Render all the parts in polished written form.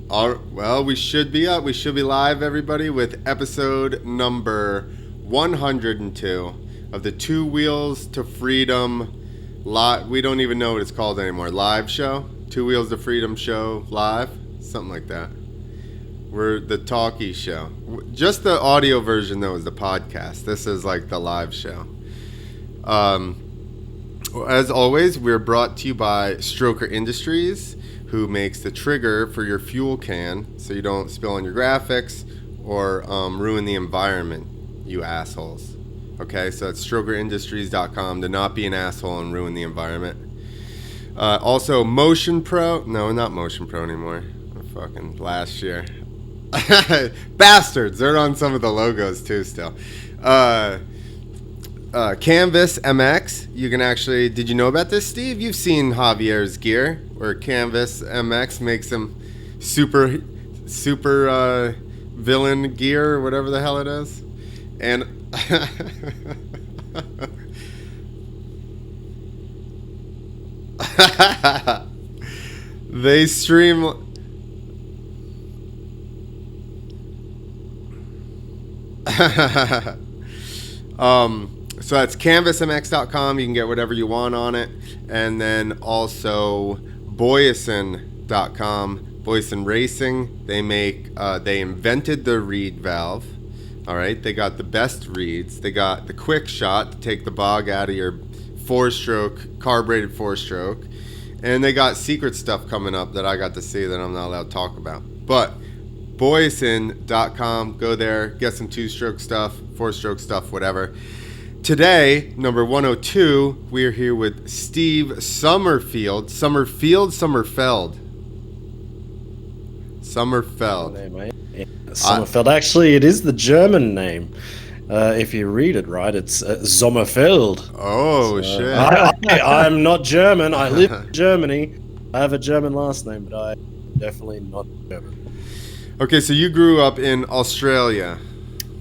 Well, we should be up. We should be live, everybody, with episode number 102 of the Two Wheels to Freedom we don't even know what it's called anymore. Live show? Two Wheels to Freedom show live? Something like that. We're the talkie show. Just the audio version, though, is the podcast. This is like the live show. As always, we're brought to you by Stroker Industries, who makes the trigger for your fuel can so you don't spill on your graphics or ruin the environment, you assholes. Okay, so it's strokerindustries.com to not be an asshole and ruin the environment. Also, Motion Pro. No, not Motion Pro anymore. Fucking last year. Bastards. They're on some of the logos too still. Canvas MX. You can actually... Did you know about this, Steve? You've seen Javier's gear, where Canvas MX makes him super villain gear or whatever the hell it is. And... they stream... So that's canvasmx.com. You can get whatever you want on it. And then also boyesen.com. Boyesen Racing. They invented the reed valve. All right. They got the best reeds. They got the quick shot to take the bog out of your carbureted 4-stroke. And they got secret stuff coming up that I got to see that I'm not allowed to talk about. But boyesen.com. Go there. Get some 2-stroke stuff, 4-stroke stuff, whatever. Today, number 102, we're here with Steve Sommerfeld. Sommerfeld. Sommerfeld. Actually, it is the German name. If you read it right, it's Sommerfeld. Oh, so, shit. I'm not German. I live in Germany. I have a German last name, but I'm definitely not German. Okay, so you grew up in Australia.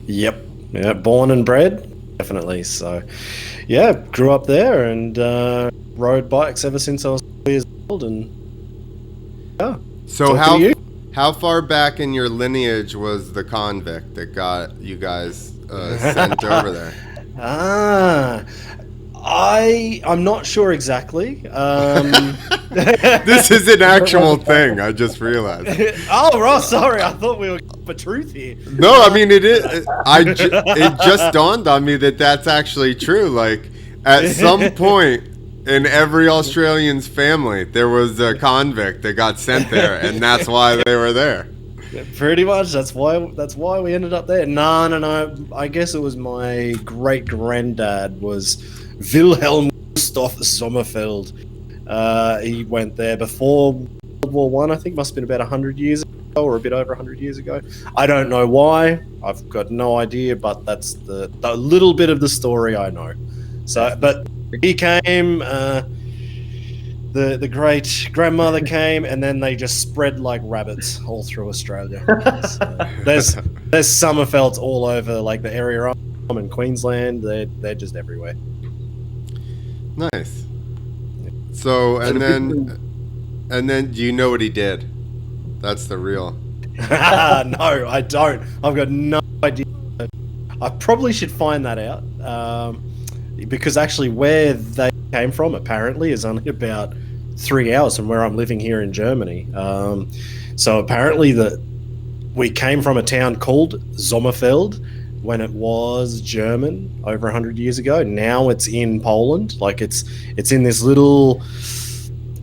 Yep. Yeah, born and bred. Definitely. So, yeah, grew up there and rode bikes ever since I was 4 years old. And yeah. So how far back in your lineage was the convict that got you guys sent over there? I'm not sure exactly. This is an actual thing. I just realized. Oh, Ross, sorry. I thought we were for truth here. No, I mean it is. It just dawned on me that that's actually true. Like at some point in every Australian's family, there was a convict that got sent there, and that's why they were there. Yeah, pretty much. That's why we ended up there. No. I guess it was my great granddad was Wilhelm Gustav Sommerfeld. He went there before World War One. I think must have been about 100 years ago, or a bit over 100 years ago. I don't know why. I've got no idea, but that's the little bit of the story I know. So, but he came. The great grandmother came, and then they just spread like rabbits all through Australia. So there's Sommerfelds all over, like the area I'm in Queensland. They're just everywhere. Nice. So and then do you know what he did? That's the real. No, I don't. I've got no idea. I probably should find that out. Because actually where they came from apparently is only about 3 hours from where I'm living here in Germany. So apparently we came from a town called Sommerfeld when it was German over 100 years ago. Now it's in Poland. Like it's in this little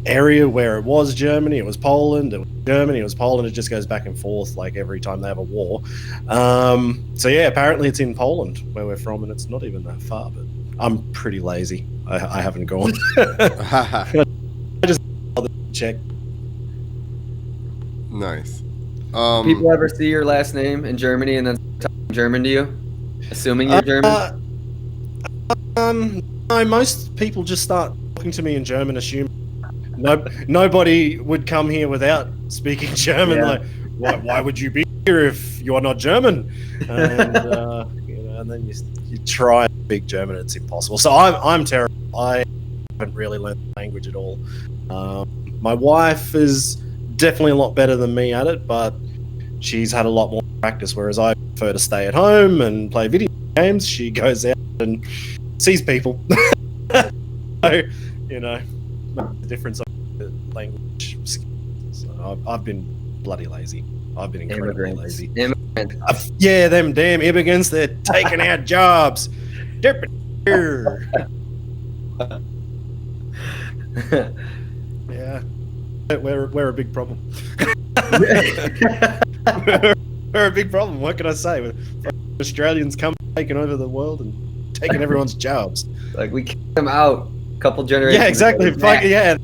area where it was Germany, it was Poland, it was Germany, it was Poland. It just goes back and forth like every time they have a war. So yeah, apparently it's in Poland where we're from, and it's not even that far, but I'm pretty lazy. I haven't gone. I just check. Nice. People ever see your last name in Germany and then talk German to you, assuming you're German? No, most people just start talking to me in German, assuming nobody would come here without speaking German. Yeah. Like, why would you be here if you are not German? And and then you try and speak German, it's impossible. So I'm terrible. I haven't really learned the language at all. My wife is definitely a lot better than me at it, but she's had a lot more practice, whereas I prefer to stay at home and play video games. She goes out and sees people. So, you know, makes a difference on the language skills. So I've been bloody lazy. I've been incredibly lazy. Yeah, them damn immigrants, they're taking our jobs. Yeah. We're a big problem. we're a big problem. What can I say? Australians come taking over the world and taking everyone's jobs. Like, we kicked them out a couple generations Yeah, exactly. ago. Yeah.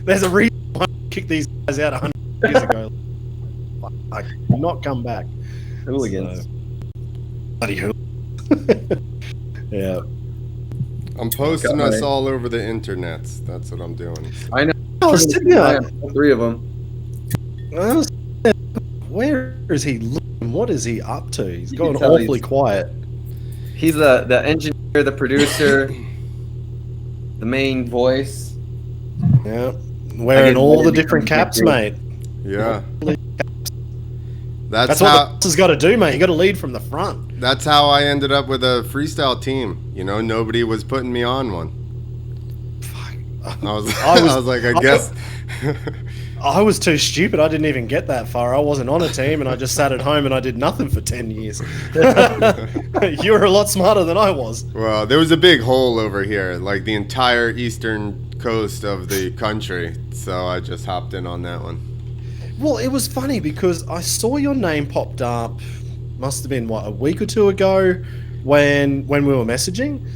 There's a reason why I kicked these guys out 100 years ago. I do not come back. Hooligans. So, bloody Yeah. I'm posting us all over the internets. That's what I'm doing. I know. I was sitting there. 3 of them. Where is he looking? What is he up to? He's You going can tell awfully quiet. He's the engineer, the producer, the main voice. Yeah. Wearing all the different caps, mate. Yeah. That's how, what the boss has got to do, mate. You got to lead from the front. That's how I ended up with a freestyle team. You know, nobody was putting me on one. I was like, I guess. I was too stupid. I didn't even get that far. I wasn't on a team, and I just sat at home and I did nothing for 10 years. You were a lot smarter than I was. Well, there was a big hole over here, like the entire eastern coast of the country. So I just hopped in on that one. Well, it was funny because I saw your name popped up, must have been, a week or two ago when we were messaging.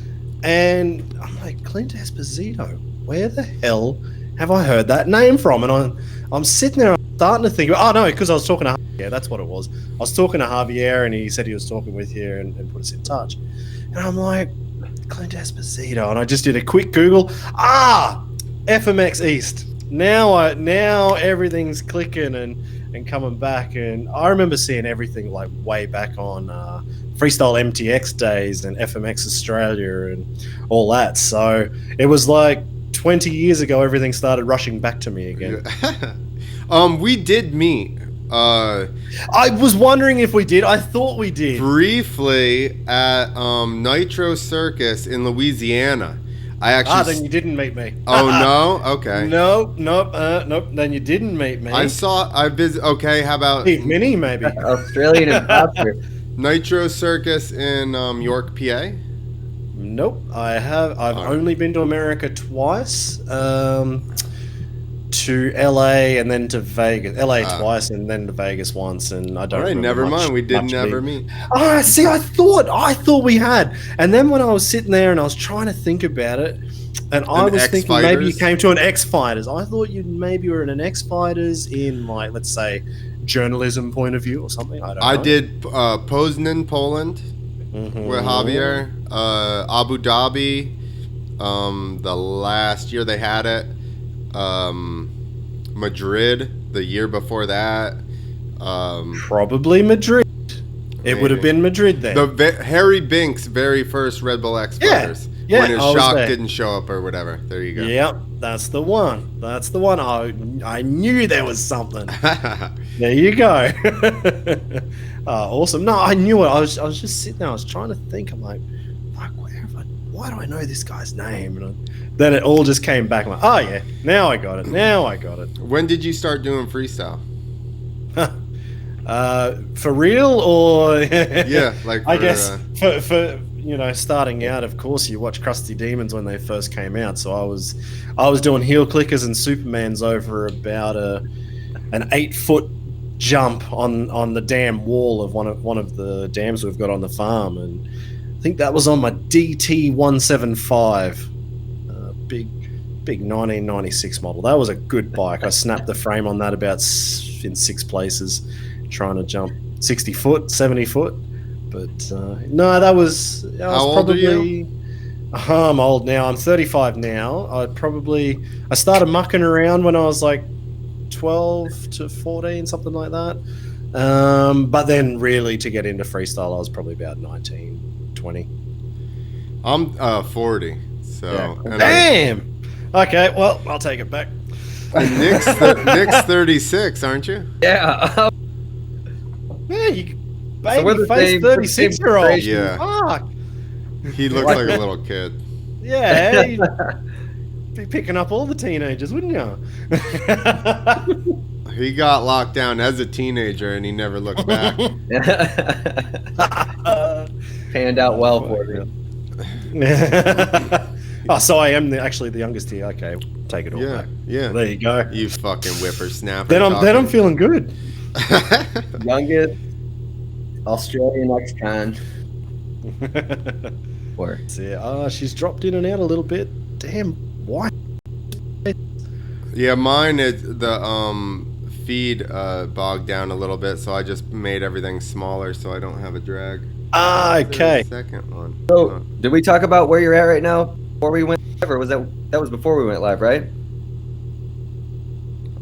And I'm like, Clint Esposito, where the hell have I heard that name from? And I'm sitting there, I'm starting to think, oh no, because I was talking to Javier, that's what it was. I was talking to Javier and he said he was talking with you and put us in touch. And I'm like, Clint Esposito. And I just did a quick Google. FMX East. Now everything's clicking and coming back. And I remember seeing everything like way back on Freestyle MTX days and FMX Australia and all that. So it was like 20 years ago, everything started rushing back to me again. We did meet. I was wondering if we did. I thought we did. Briefly at Nitro Circus in Louisiana. I actually. Then you didn't meet me. Oh no? Okay. Nope. Then you didn't meet me. I visited. Okay, how about Pete Mini, maybe. Australian imposter. Nitro Circus in York, PA? Nope. I've only been to America twice. To LA and then to Vegas. LA twice and then to Vegas once, and I don't. All right, never mind. We didn't ever meet. Oh, see, I thought we had, and then when I was sitting there and I was trying to think about it, and I was thinking maybe you came to an X Fighters. I thought you maybe were in an X Fighters in, like, let's say, journalism point of view or something. I don't know. I did Poznan, Poland, with Javier. Abu Dhabi, the last year they had it. Madrid the year before that. Probably Madrid. It would have been Madrid then. Harry Bink's very first Red Bull X Fighters. Yeah, when his shock didn't show up or whatever. There you go. Yep, that's the one. I knew there was something. There you go. Awesome. No, I knew it. I was just sitting there. I was trying to think. I'm like, why do I know this guy's name? And then it all just came back. I'm like, oh yeah, now I got it. When did you start doing freestyle? For real, or yeah, like I guess for starting out. Of course, you watch Krusty Demons when they first came out. So I was doing heel clickers and Supermans over about an 8-foot jump on the dam wall of one of the dams we've got on the farm, and I think that was on my DT 175, big 1996 model. That was a good bike. I snapped the frame on that about in 6 places, trying to jump 60 foot, 70 foot. But no, I was How probably. Old are you? I'm old now. I'm 35 now. I started mucking around when I was like 12 to 14, something like that. But then really to get into freestyle, I was probably about 19, 20. I'm 40. So yeah. Damn. Okay, well, I'll take it back. And Nick's 36, aren't you? Yeah. Man, you So we're baby the face same- 36-year-old. Yeah. Fuck. He looks like a little kid. Yeah, you'd be picking up all the teenagers, wouldn't you? He got locked down as a teenager and he never looked back. Panned out well for you. Oh, so I am actually the youngest here. Okay, take it all Yeah, back. yeah. There you go. You fucking whippersnapper. Then I'm feeling good. Youngest Australian ex-con. Or Yeah, she's dropped in and out a little bit. Damn, why? Yeah, mine is the feed bogged down a little bit, so I just made everything smaller so I don't have a drag. Ah, okay. Second one. So, did we talk about where you're at right now before we went live, or was that was before we went live, right?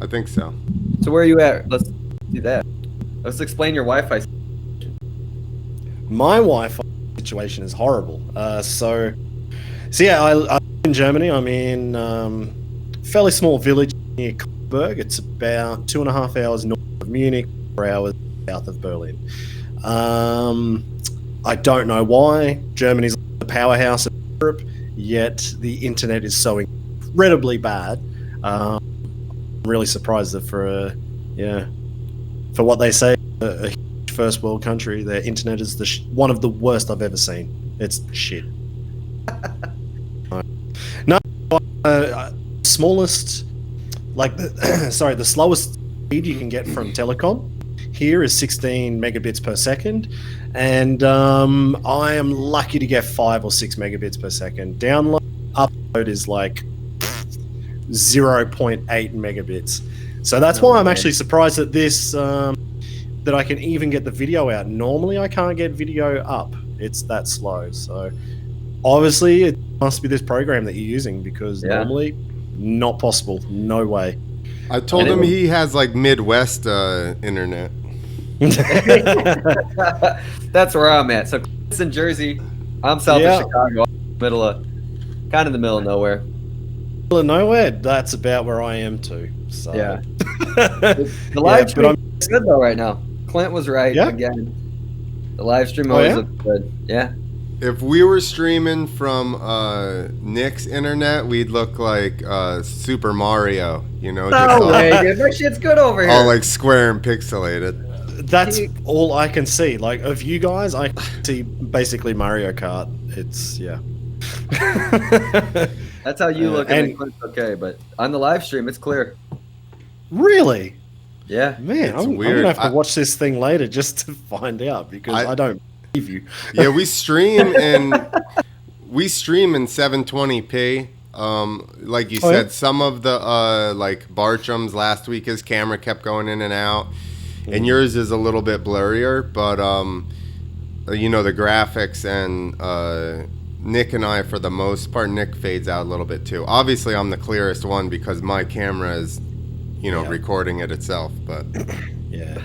I think so. So where are you at? Let's do that. Let's explain your Wi-Fi. My Wi-Fi situation is horrible. So yeah, I'm in Germany. I'm in fairly small village near Coburg. It's about 2.5 hours north of Munich, 4 hours south of Berlin. I don't know why Germany's the powerhouse of Europe, yet the internet is so incredibly bad. I'm really surprised that for what they say, a first world country, their internet is one of the worst I've ever seen. It's shit. No, smallest, like the slowest speed you can get from telecom here is 16 megabits per second, and I am lucky to get 5 or 6 megabits per second. Download, upload is like 0.8 megabits. So that's why I'm actually surprised that this that I can even get the video out. Normally I can't get video up. It's that slow. So obviously it must be this program that you're using, because normally not possible. No way. I told him he has like Midwest internet. That's where I'm at. So it's in Jersey. I'm south of Chicago, middle of kind of the middle of nowhere. Middle of nowhere. That's about where I am too. So yeah. The live stream is good though right now. Clint was right again. The live stream always looks good. Yeah. If we were streaming from Nick's internet, we'd look like Super Mario, you know? No way, dude. That shit's good over here. All like square and pixelated. That's all I can see. Like, of you guys, I see basically Mario Kart. It's, That's how you look at it. Okay, but on the live stream, it's clear. Really? Yeah. Man, I'm going to have to watch this thing later just to find out, because I don't believe you. Yeah, we stream in 720p. Like you said, some of the like Bartram's last week, his camera kept going in and out. And yours is a little bit blurrier, but you know, the graphics and Nick and I, for the most part, Nick fades out a little bit too. Obviously, I'm the clearest one because my camera is, you know, recording it itself. But yeah,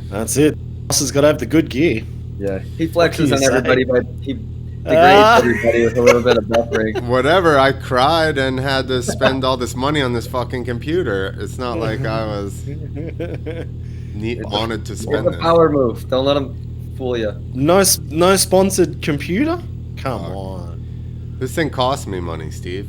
that's it. Boss has got to have the good gear. Yeah, he flexes on everybody, but he degrades everybody with a little bit of buffering. Whatever. I cried and had to spend all this money on this fucking computer. It's not like I was wanted to spend it. It's a power move. Don't let them fool you. No sponsored computer? Come on. This thing cost me money, Steve.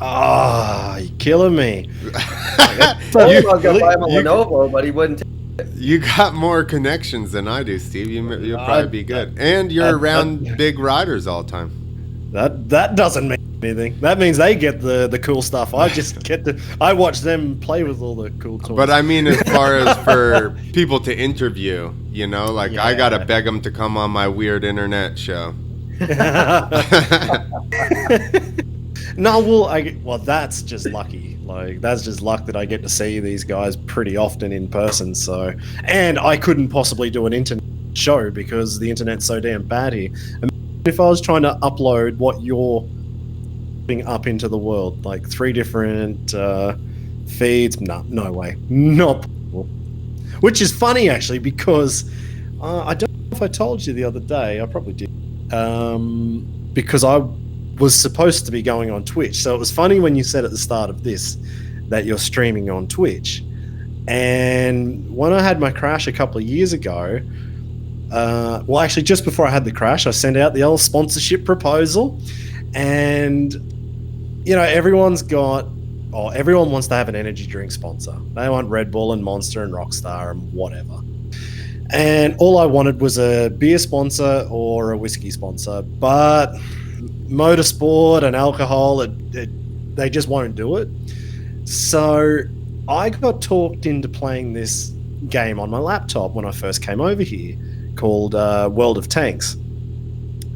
Ah, you're killing me. I was going to buy him a Lenovo, but he wouldn't take it. You got more connections than I do, Steve. You'll probably be good. And you're around big riders all the time. That doesn't mean anything. That means they get the cool stuff. I just I watch them play with all the cool toys. But I mean, as far as for people to interview, you know, like I got to beg them to come on my weird internet show. No, well, that's just lucky. Like, that's just luck that I get to see these guys pretty often in person. So, and I couldn't possibly do an internet show because the internet's so damn bad here. Imagine if I was trying to upload what you're putting up into the world, like 3 different feeds. No way, not possible. Which is funny actually, because I don't know if I told you the other day. I probably did. Because I was supposed to be going on Twitch. So it was funny when you said at the start of this that you're streaming on Twitch. And when I had my crash a couple of years ago, well, actually, just before I had the crash, I sent out the old sponsorship proposal, and everyone wants to have an energy drink sponsor. They want Red Bull and Monster and Rockstar and whatever. And all I wanted was a beer sponsor or a whiskey sponsor, but motorsport and alcohol, they just won't do it. So I got talked into playing this game on my laptop when I first came over here called World of Tanks.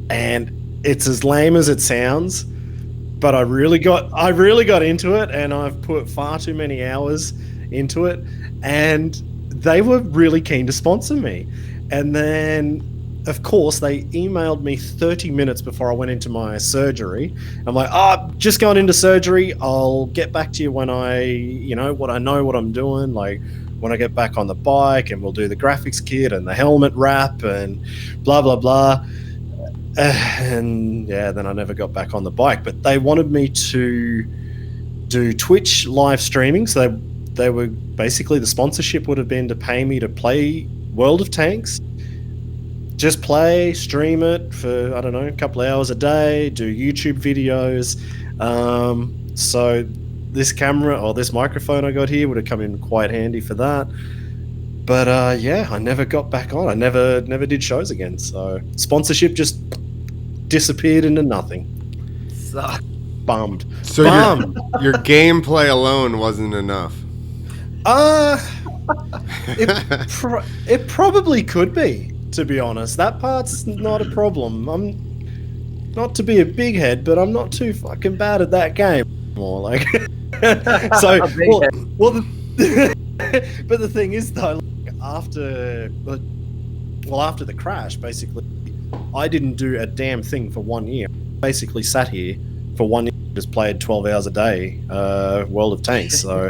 And it's as lame as it sounds, but I really got into it, and I've put far too many hours into it, and they were really keen to sponsor me. And then, of course, they emailed me 30 minutes before I went into my surgery. I'm like, just going into surgery. I'll get back to you when I know what I'm doing. Like when I get back on the bike, and we'll do the graphics kit and the helmet wrap and blah, blah, blah. And yeah, then I never got back on the bike. But they wanted me to do Twitch live streaming. So they were basically, the sponsorship would have been to pay me to play World of Tanks. Just play, stream it for, I don't know, a couple of hours a day, do YouTube videos. So this camera or this microphone I got here would have come in quite handy for that. But yeah, I never got back on. I never did shows again. So sponsorship just disappeared into nothing. Bummed. So your gameplay alone wasn't enough. It probably could be, to be honest. That part's not a problem. I'm not to be a big head, but I'm not too fucking bad at that game. More like so. But the thing is, though, after the crash, basically, I didn't do a damn thing for 1 year. Basically, sat here for 1 year, just played 12 hours a day, World of Tanks. So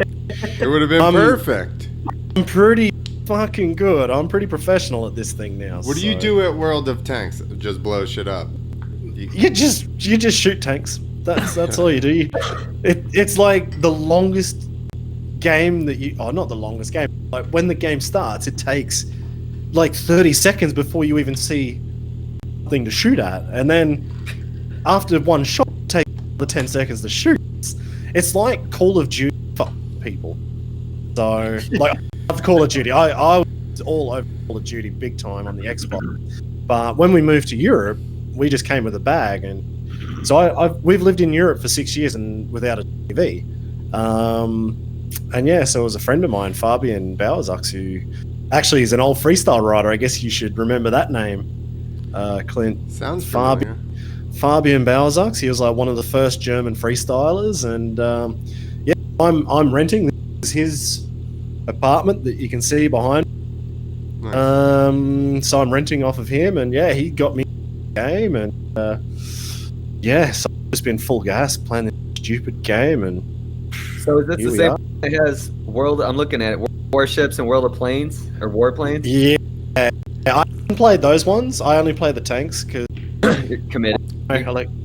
it would have been perfect. I'm pretty fucking good. I'm pretty professional at this thing now. What do you do at World of Tanks? Just blow shit up. You just shoot tanks. That's all you do. It's like the longest game that you... Oh, not the longest game. Like, when the game starts, it takes like 30 seconds before you even see thing to shoot at. And then after one shot, it takes the 10 seconds to shoot. It's like Call of Duty for people. So, like, I love Call of Duty. I was all over Call of Duty big time on the Xbox. But when we moved to Europe, we just came with a bag. And so we've lived in Europe for 6 years and without a TV. And yeah, so it was a friend of mine, Fabian Bauerzachs, who actually is an old freestyle rider. I guess you should remember that name, Clint. Sounds familiar. Fabian Bauerzachs. He was like one of the first German freestylers, and yeah, I'm renting. This is his apartment that you can see behind. Nice. So I'm renting off of him, and yeah, he got me the game, and yeah, so I've just been full gas playing this stupid game, and so is this the same thing that has World? I'm looking at it, Warships and World of Planes or Warplanes. Yeah, I haven't played those ones. I only play the tanks because you're committed.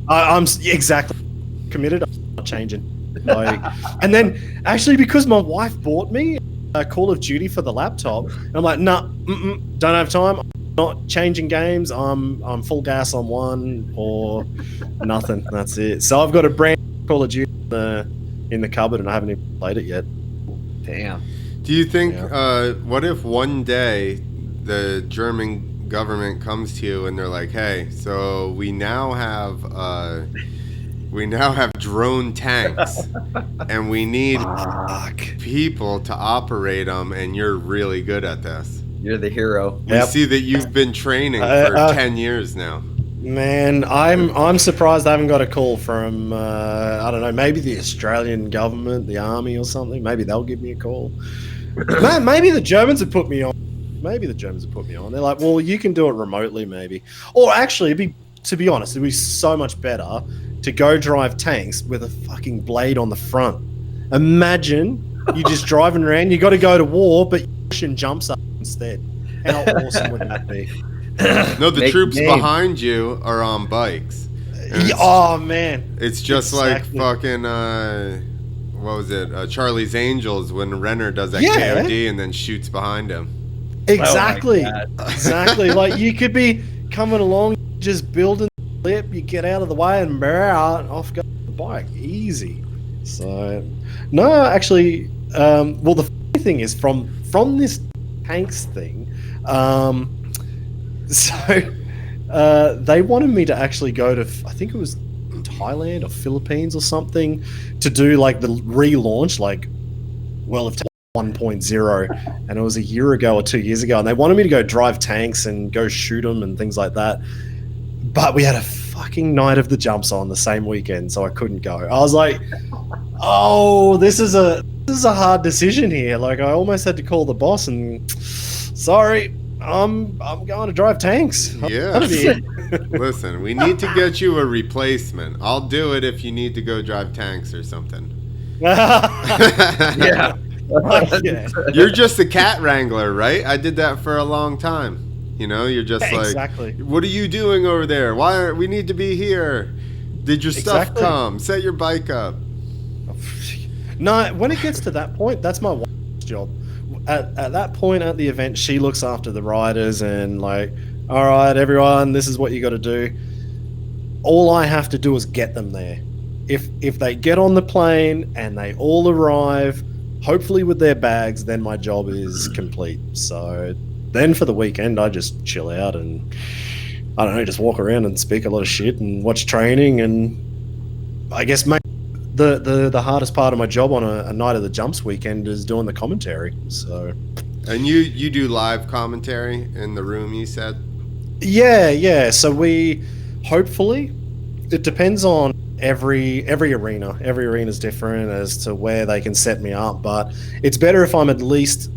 I'm exactly committed. I'm not changing. Like, and then actually, because my wife bought me Call of Duty for the laptop, I'm like, nah, don't have time. I'm not changing games. I'm full gas on one or nothing. That's it. So I've got a brand new Call of Duty in the cupboard, and I haven't even played it yet. Damn. Do you think? What if one day the German government comes to you and they're like, "Hey, so we now have drone tanks, and we need people to operate them, and you're really good at this. You're the hero. We see that you've been training for 10 years now." Man, I'm surprised I haven't got a call from I don't know, maybe the Australian government, the army or something. Maybe they'll give me a call. Maybe the Germans have put me on. They're like, well, you can do it remotely, maybe. Or actually, to be honest, it'd be so much better to go drive tanks with a fucking blade on the front. Imagine you just driving around. You got to go to war, but your jumps up instead. How awesome would that be? No, the troops behind you are on bikes. Oh man, it's just like fucking what was it? Charlie's Angels when Renner does that Yeah. KOD and then shoots behind him. Exactly. Oh my God. Exactly. Like you could be coming along, just building the lip, you get out of the way and off goes the bike. Easy. So no, actually, well the funny thing is from this tanks thing, they wanted me to actually go to, I think it was Thailand or Philippines or something, to do like the relaunch, like World of Tanks 1.0, and it was a year ago or 2 years ago, and they wanted me to go drive tanks and go shoot them and things like that. But we had a fucking night of the jumps on the same weekend, so I couldn't go. I was like, oh, this is a hard decision here. Like I almost had to call the boss and sorry, I'm going to drive tanks. Yeah. Listen, we need to get you a replacement. I'll do it if you need to go drive tanks or something. Yeah. Yeah. You're just a cat wrangler, right? I did that for a long time. You know, you're just like, Exactly. what are you doing over there? We need to be here? Did your stuff Exactly. come? Set your bike up. No, when it gets to that point, that's my wife's job. At that point at the event, she looks after the riders and like, all right, everyone, this is what you got to do. All I have to do is get them there. If they get on the plane and they all arrive, hopefully with their bags, then my job is complete. So then for the weekend, I just chill out and I don't know, just walk around and speak a lot of shit and watch training. And I guess the hardest part of my job on a night of the jumps weekend is doing the commentary. So, and you do live commentary in the room, you said? Yeah. So we hopefully, it depends on every arena. Every arena is different as to where they can set me up, but it's better if I'm at least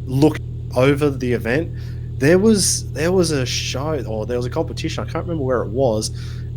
looking over the event. There was a show, or there was a competition, I can't remember where it was,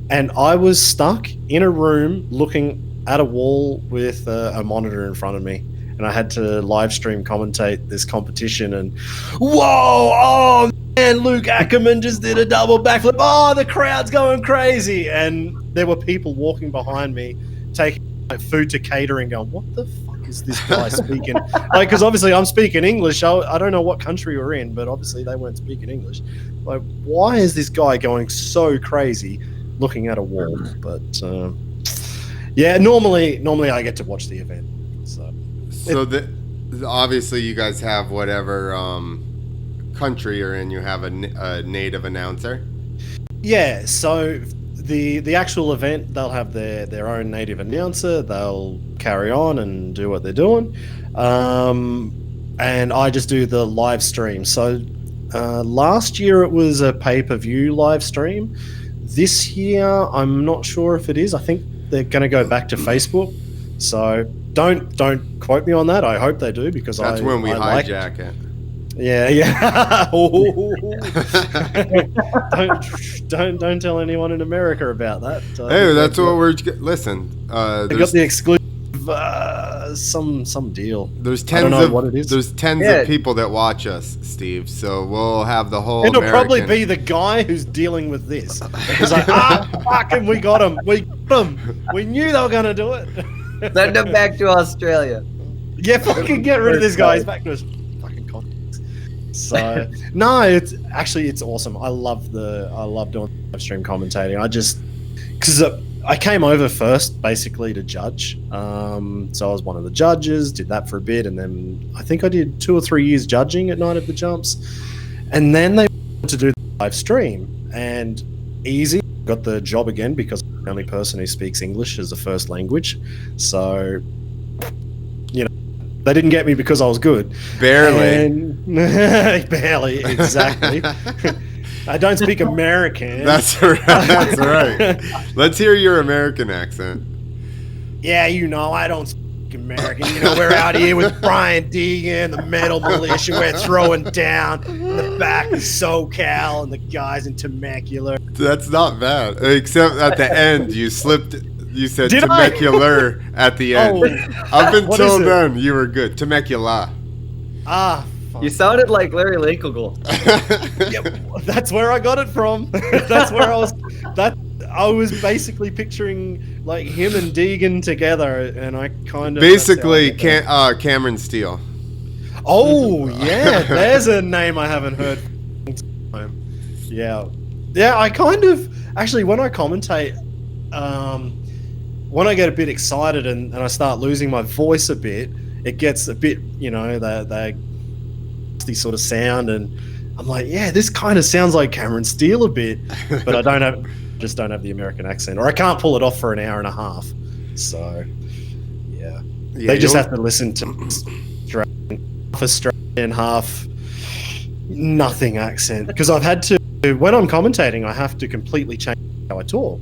and I was stuck in a room looking at a wall with a monitor in front of me, and I had to live stream commentate this competition. And whoa, oh man, Luke Ackerman just did a double backflip. Oh, the crowd's going crazy, and there were people walking behind me taking like, food to catering, going, "What the fuck is this guy speaking?" Like, because obviously I'm speaking English. I don't know what country we're in, but obviously they weren't speaking English. Like, why is this guy going so crazy looking at a wall? But yeah, normally I get to watch the event. So obviously you guys have whatever country you're in, you have a native announcer. Yeah, so the actual event, they'll have their own native announcer. They'll carry on and do what they're doing, and I just do the live stream. So last year it was a pay-per-view live stream. This year I'm not sure if it is. I think they're going to go back to Facebook. So don't quote me on that. I hope they do, because that's when we hijack it. Yeah. don't tell anyone in America about that. Hey, that's what we're. Listen, they got the exclusive some deal. There's tens I don't know of what it is. There's tens of people that watch us, Steve. So we'll have the whole. It'll American... probably be the guy who's dealing with this. It's like, fucking, we got him. We knew they were gonna do it. Send him back to Australia. Yeah, fucking get rid of this guy. He's back to his fucking contacts. So no, it's awesome. I love doing live stream commentating. Because I came over first basically to judge. So I was one of the judges, did that for a bit, and then I think I did 2 or 3 years judging at Night of the Jumps. And then they wanted to do the live stream, and easy, got the job again because I'm the only person who speaks English as a first language. So, you know, they didn't get me because I was good. Barely. Barely, exactly. I don't speak American. That's right. That's right. Let's hear your American accent. Yeah, I don't speak American. We're out here with Brian Deegan, the Metal Militia. We're throwing down. In the back is SoCal, and the guys in Temecula. That's not bad. Except at the end, you slipped. You said Did Temecula at the end. Up until then, you were good. Temecula. Ah. You sounded like Larry Linkelgold. Yeah, that's where I got it from. That's where I was. I was basically picturing like him and Deegan together, and I kind of basically Cameron Steele. Oh yeah, there's a name I haven't heard for a long time. Yeah. I kind of actually when I commentate, when I get a bit excited and I start losing my voice a bit, it gets a bit, that sort of sound, and I'm like, yeah, this kind of sounds like Cameron Steele a bit, but I just don't have the American accent, or I can't pull it off for an hour and a half. So, yeah they just have to listen to half Australian, half nothing accent, because I've had to, when I'm commentating, I have to completely change how I talk,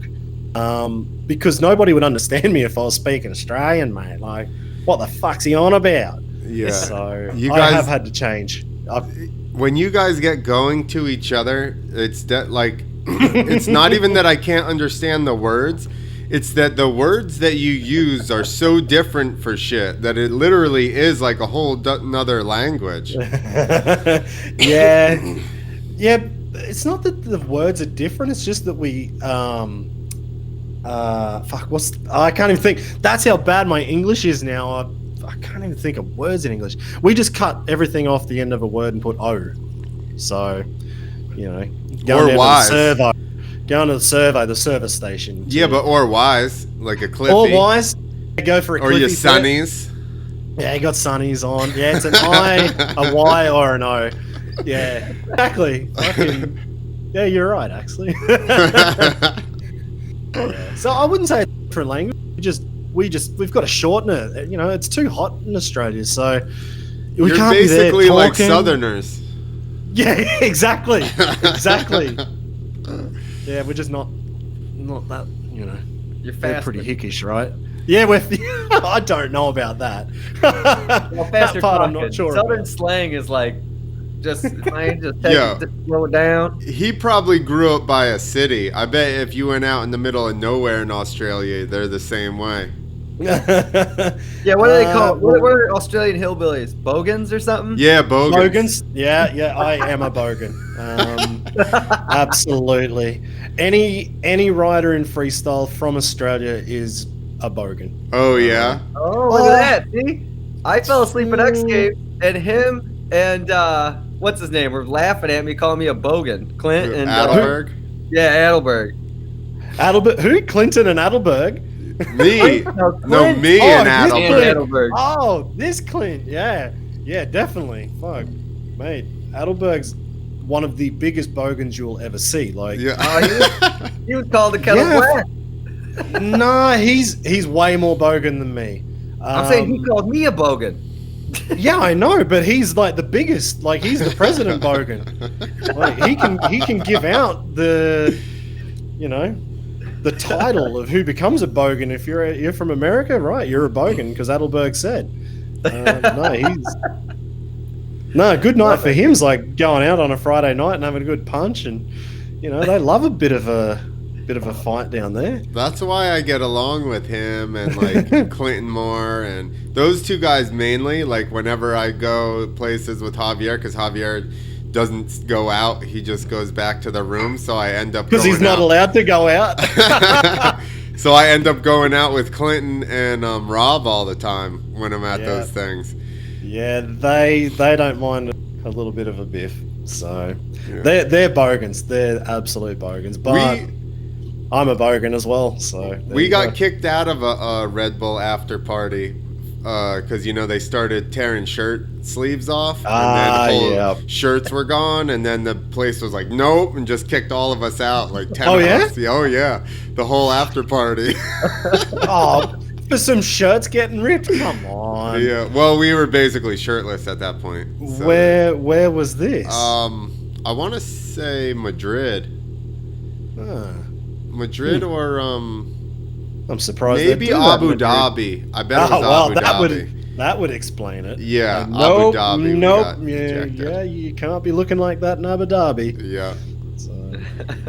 because nobody would understand me if I was speaking Australian, mate. Like, what the fuck's he on about? Yeah. So I have had to change. When you guys get going to each other, it's like it's not even that I can't understand the words. It's that the words that you use are so different for shit that it literally is like a whole another language. Yeah. It's not that the words are different. It's just that we I can't even think. That's how bad my English is now. I can't even think of words in English. We just cut everything off the end of a word and put O. So, going to the survey, the service station. Yeah, but or wise, like a Cliffy. Or wise, go for a Cliffy. Or your Sunnies. Yeah, you got Sunnies on. Yeah, it's an I, a Y, or an O. Yeah, exactly. Yeah, you're right, actually. Yeah. So I wouldn't say it's a different language. We've got to shorten it. It's too hot in Australia, so we You're can't basically be there like talking. Southerners. Yeah, exactly. Yeah, we're just not that. You're fast. We're pretty hickish, right? Yeah, I don't know about that. Well, that part I'm not sure. Southern about. slang is like just slow it down. He probably grew up by a city. I bet if you went out in the middle of nowhere in Australia, they're the same way. Yeah, what do they call? What are Australian hillbillies? Bogans or something? Yeah, bogans. Yeah, I am a bogan. Absolutely. Any rider in freestyle from Australia is a bogan. Oh yeah. Oh, look at that! See, I fell asleep at X Games, and him and what's his name? Were laughing at me, calling me a bogan. Clint and Adelberg. Yeah, Adelberg. Adelberg. Who? Clinton and Adelberg. Me. No, me and Adelberg. Oh, this Clint. Yeah, definitely. Fuck, mate. Adelberg's one of the biggest bogans you'll ever see. Like, yeah. He was called the kettle black. Nah, he's way more bogan than me. I'm saying he called me a bogan. Yeah, I know, but he's like the biggest. Like, he's the president bogan. Like, he can give out the title of who becomes a bogan. If you're from America, right? You're a bogan because Adelberg said. Good night for him's like going out on a Friday night and having a good punch, and they love a bit of a fight down there. That's why I get along with him and like Clinton more and those two guys mainly. Like whenever I go places with Javier, because Javier doesn't go out, he just goes back to the room, so I end up because he's not allowed to go out. So I end up going out with Clinton and Rob all the time when I'm at those things. Yeah, they don't mind a little bit of a biff. So they're bogans. They're absolute bogans. But I'm a bogan as well. So we got kicked out of a Red Bull after party because they started tearing shirt sleeves off, and then shirts were gone, and then the place was like, nope, and just kicked all of us out, like 10 of us. Oh yeah, the whole after party. Oh, for some shirts getting ripped? Come on. Yeah, well, we were basically shirtless at that point. So. Where was this? I want to say Madrid. Madrid or I'm surprised. Maybe Abu Dhabi. I bet it was Abu Dhabi. That would explain it. Yeah, Abu Dhabi. Nope. Yeah, you can't be looking like that in Abu Dhabi. Yeah. So,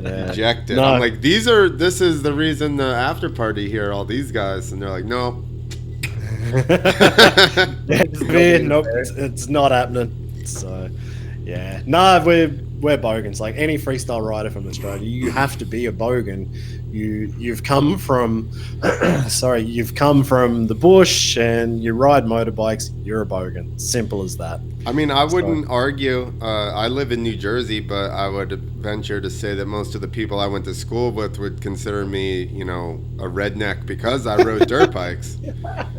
Rejected. No. I'm like, this is the reason the after party here, all these guys, and they're like, no. Nope, it's not happening. So, yeah. No, we're bogans. Like any freestyle rider from Australia, you have to be a bogan. You've come from, sorry, you've come from the bush and you ride motorbikes. You're a bogan. Simple as that. I mean, I wouldn't argue. I live in New Jersey, but I would venture to say that most of the people I went to school with would consider me, you know, a redneck because I rode dirt bikes.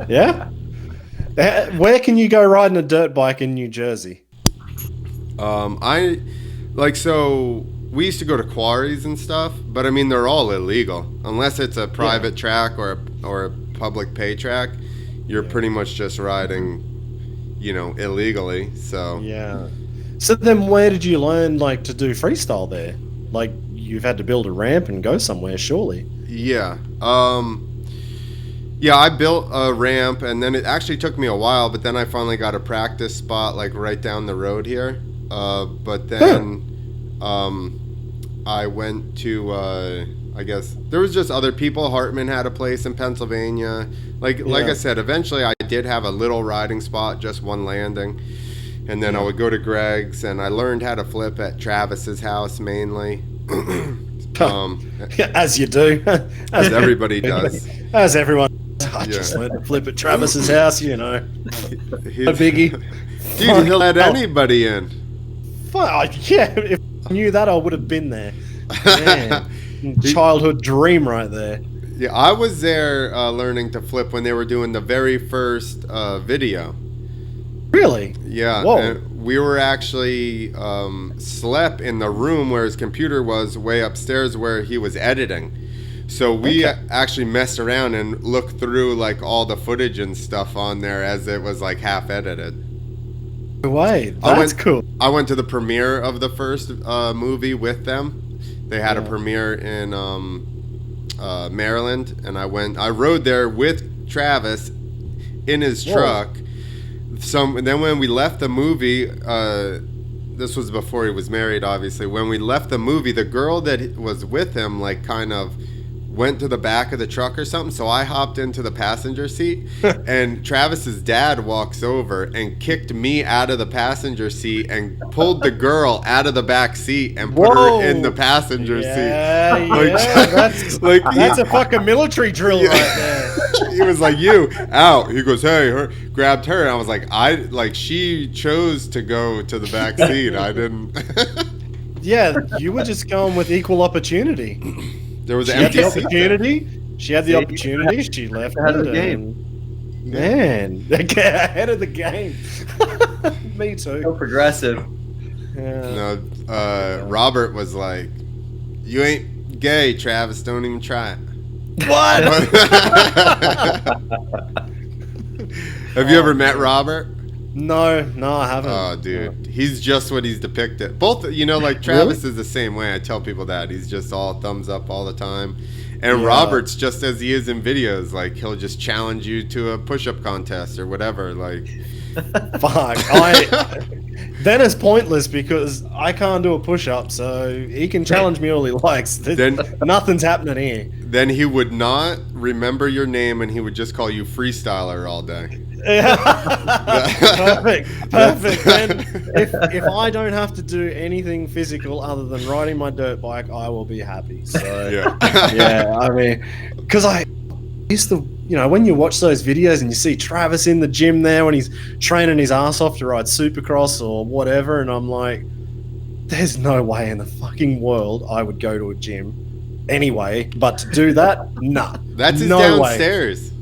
Yeah. Where can you go riding a dirt bike in New Jersey? So we used to go to quarries and stuff, but I mean they're all illegal unless it's a private track or a public pay track. You're pretty much just riding, you know, illegally. So yeah. So then, where did you learn like to do freestyle there? Like you've had to build a ramp and go somewhere, surely. Yeah. Yeah, I built a ramp, and then it actually took me a while, but then I finally got a practice spot like right down the road here. But then I went to, I guess, there was just other people. Hartman had a place in Pennsylvania. Like I said, eventually I did have a little riding spot, just one landing. And then I would go to Greg's, and I learned how to flip at Travis's house mainly. As you do. As everybody does. As everyone. I just learned to flip at Travis's house, you know. A biggie. Dude, he'll let anybody in. Yeah, if I knew that, I would have been there. Man, childhood dream right there. Yeah, I was there learning to flip when they were doing the very first video. Really? Yeah. Whoa. And we were actually slept in the room where his computer was way upstairs where he was editing. So we actually messed around and looked through like all the footage and stuff on there as it was like half edited. Way, that's cool. I went to the premiere of the first movie with them. They had a premiere in Maryland, and I rode there with Travis in his truck. And then when we left the movie, this was before he was married, obviously. When we left the movie, the girl that was with him, like, kind of went to the back of the truck or something, so I hopped into the passenger seat, and Travis's dad walks over and kicked me out of the passenger seat and pulled the girl out of the back seat and put her in the passenger seat. That's a fucking military drill right there. He was like, "You out." He goes, "Hey," grabbed her, and I was like, she chose to go to the back seat. I didn't. Yeah, you were just going with equal opportunity. There was an empty opportunity. She had the opportunity. She left ahead of the game. Man, ahead of the game. Me too. So progressive. No, Robert was like, "You ain't gay, Travis. Don't even try it." What? Have you ever met Robert? No, I haven't. Oh, dude, he's just what he's depicted. Both, like Travis is the same way. I tell people that he's just all thumbs up all the time, and Robert's just as he is in videos. Like he'll just challenge you to a push-up contest or whatever. Like, fuck, then it's pointless because I can't do a push-up, so he can challenge me all he likes. Then nothing's happening here. Then he would not remember your name, and he would just call you freestyler all day. Perfect. Then if I don't have to do anything physical other than riding my dirt bike, I will be happy. So yeah, I mean, because I used to, when you watch those videos and you see Travis in the gym there when he's training his ass off to ride Supercross or whatever, and I'm like, there's no way in the fucking world I would go to a gym anyway, but to do that, nah. That's his no downstairs. Way.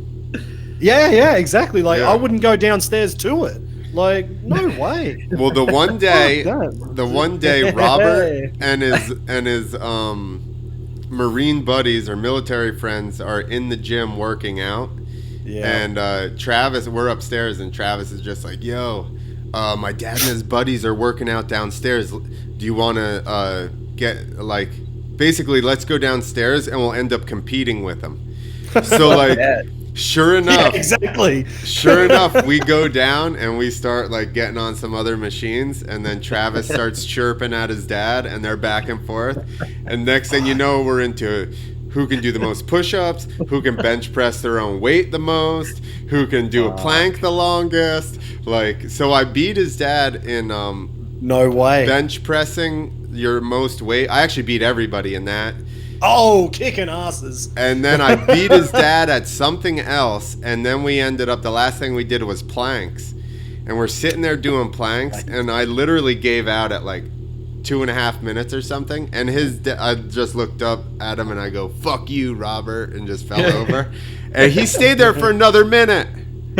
Yeah, exactly. Like I wouldn't go downstairs to it. Like, no way. Well, the one day Robert and his Marine buddies or military friends are in the gym working out. Yeah. And Travis, we're upstairs, and Travis is just like, "Yo, my dad and his buddies are working out downstairs. Do you want to basically, let's go downstairs and we'll end up competing with them." So like. Sure enough, exactly. Sure enough, we go down and we start like getting on some other machines, and then Travis starts chirping at his dad, and they're back and forth. And next thing you know, we're into who can do the most push-ups, who can bench press their own weight the most, who can do a plank the longest. Like, so I beat his dad in No way. bench pressing your most weight. I actually beat everybody in that. Oh, kicking asses. And then I beat his dad at something else. And then we ended up, the last thing we did was planks. And we're sitting there doing planks. And I literally gave out at like 2.5 minutes or something. And I just looked up at him and I go, "Fuck you, Robert," and just fell over. And he stayed there for another minute.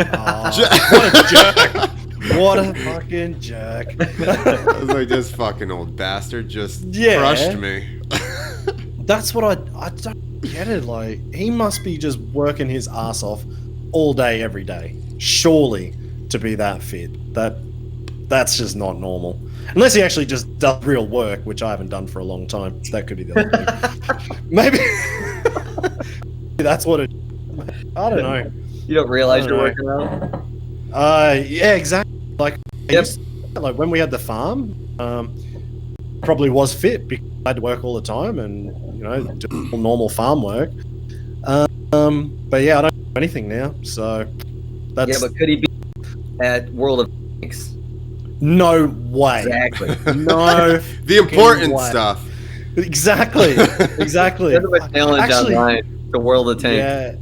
Oh, what a jerk. What a fucking jerk. I was like, this fucking old bastard just crushed me. That's what I don't get it. Like, he must be just working his ass off all day, every day. Surely to be that fit. That's just not normal. Unless he actually just does real work, which I haven't done for a long time. That could be the other thing. Maybe that's what it. I don't know. You don't realize you're working out? Yeah, exactly. Like, like when we had the farm, probably was fit because I had to work all the time and do normal farm work. But yeah, I don't do anything now, so that's. Yeah, but could he be at World of Tanks? No way. Exactly. No. The important stuff. Exactly. Exactly. There's a challenge online to World of Tanks. Yeah.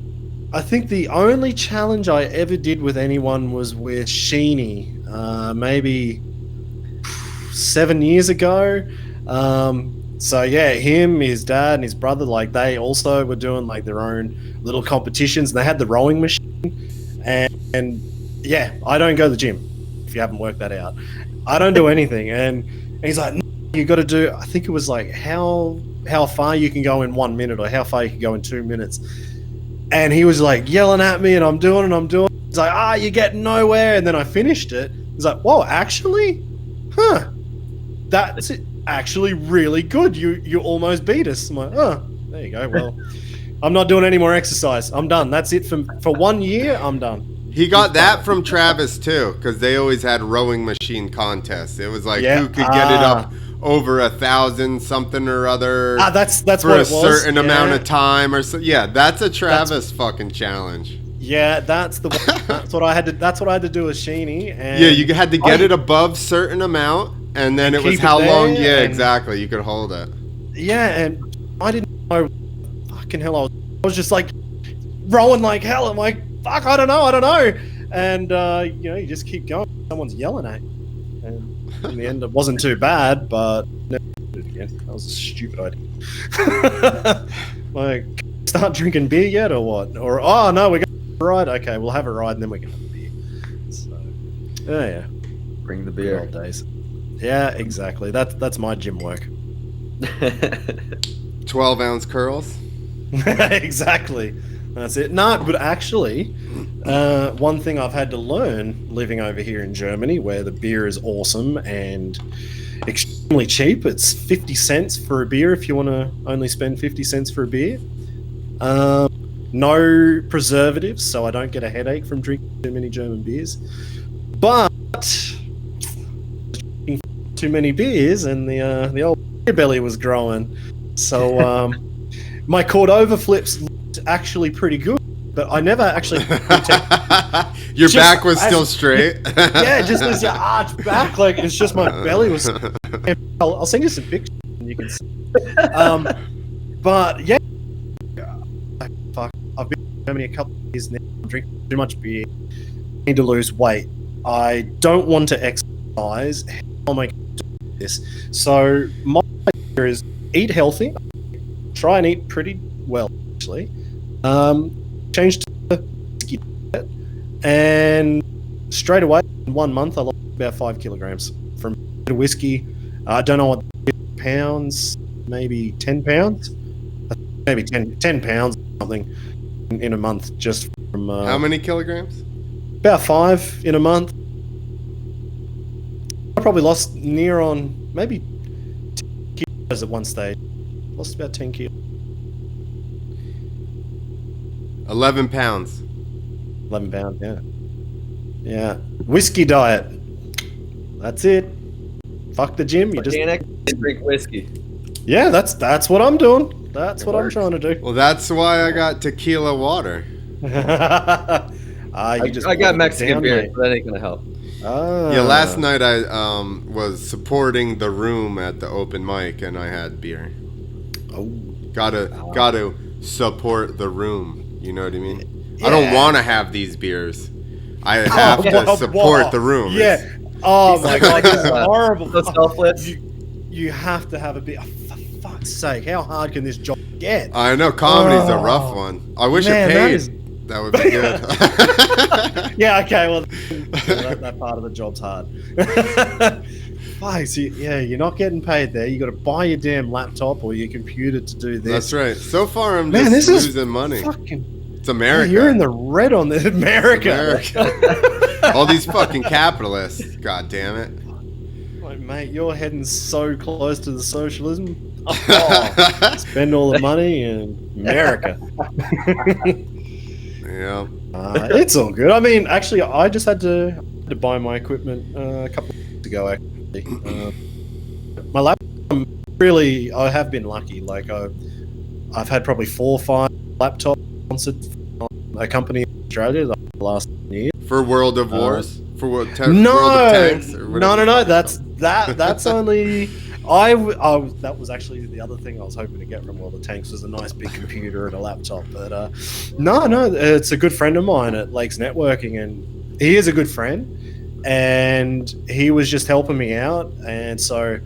I think the only challenge I ever did with anyone was with Sheeny, maybe 7 years ago. So yeah, him, his dad, and his brother, like they also were doing like their own little competitions. And they had the rowing machine, and yeah, I don't go to the gym. If you haven't worked that out, I don't do anything. And he's like, "No, you got to do." I think it was like how far you can go in 1 minute, or how far you can go in 2 minutes. And he was like yelling at me, and I'm doing it. He's like, you're getting nowhere. And then I finished it. He's like, whoa, actually? Huh. That's actually really good. You almost beat us. I'm like, oh, there you go. Well, I'm not doing any more exercise. I'm done. That's it for 1 year. I'm done. He got that from Travis too, because they always had rowing machine contests. It was like who could get it up over 1,000 something or other. That's for what a it was. certain amount of time or so. Yeah, that's a Travis fucking challenge. Yeah, that's the one. That's what I had to do with Sheeny. And yeah, you had to get it above certain amount, and then it was how long. Yeah, exactly. You could hold it. Yeah, and I didn't know. Fucking hell, I was just like rowing like hell. I'm like, fuck, I don't know. And you just keep going. Someone's yelling at you. And in the end, it wasn't too bad, but never did it again. That was a stupid idea. Like, start drinking beer yet, or what? Or no, we're going to ride. Okay, we'll have a ride and then we can have a beer. So, yeah. Bring the beer. Old days. Yeah, exactly. That's my gym work. 12-ounce curls. Exactly. That's it. No, but actually, one thing I've had to learn living over here in Germany, where the beer is awesome and extremely cheap. It's 50 cents for a beer if you want to only spend 50 cents for a beer. No preservatives, so I don't get a headache from drinking too many German beers. But drinking too many beers, and the old beer belly was growing. So my Cordova flips actually pretty good, but I never actually your back was still straight. Yeah, just as your arch back, like it's just my belly was. I'll send you some pictures and you can see. But yeah, I've been in Germany a couple of years now. I'm drinking too much beer. I need to lose weight. I don't want to exercise. How am I going to do this? So my idea is eat healthy. Try and eat pretty well, actually. Change to whiskey diet, and straight away in 1 month I lost about 5 kilograms from whiskey. I don't know what, pounds, maybe 10 pounds, maybe 10 pounds or something in a month, just from how many kilograms? About 5 in a month. I probably lost near on maybe 10 kilos at one stage. Lost about 10 kilos. 11 pounds. 11 pounds, yeah. Yeah. Whiskey diet. That's it. Fuck the gym. You just drink whiskey. Yeah, that's what I'm doing. That's what I'm trying to do. Well, that's why I got tequila water. I got Mexican beer, so that ain't gonna help. Yeah, last night I was supporting the room at the open mic, and I had beer. Oh, Gotta support the room. You know what I mean? I yeah. don't want to have these beers. I have to support the room. Yeah. It's- Oh my god, this is horrible. So selfless. You have to have a beer. For fuck's sake, how hard can this job get? I know comedy's a rough one. I wish Man, it that paid. is- That would be good. Yeah, okay, well, that part of the job's hard. Fuck, so you're not getting paid there. You got to buy your damn laptop or your computer to do this. That's right. So far, I'm Man, just this is losing money. Fucking, It's America. you're in the red on the America. America. All these fucking capitalists. God damn it. Like, mate, you're heading so close to the socialism. Oh, spend all the money in America. Yeah. It's all good. I mean, actually, I just had to buy my equipment a couple of weeks ago. Actually, my laptop. Really, I have been lucky. Like I've had probably 4 or 5 laptops sponsored from a company in Australia the last year. For World of Wars? For World of No, Tanks? Or whatever. no. That's only. That was actually the other thing I was hoping to get from World of Tanks was a nice big computer and a laptop. But no, it's a good friend of mine at Lakes Networking, and he is a good friend, and he was just helping me out, and so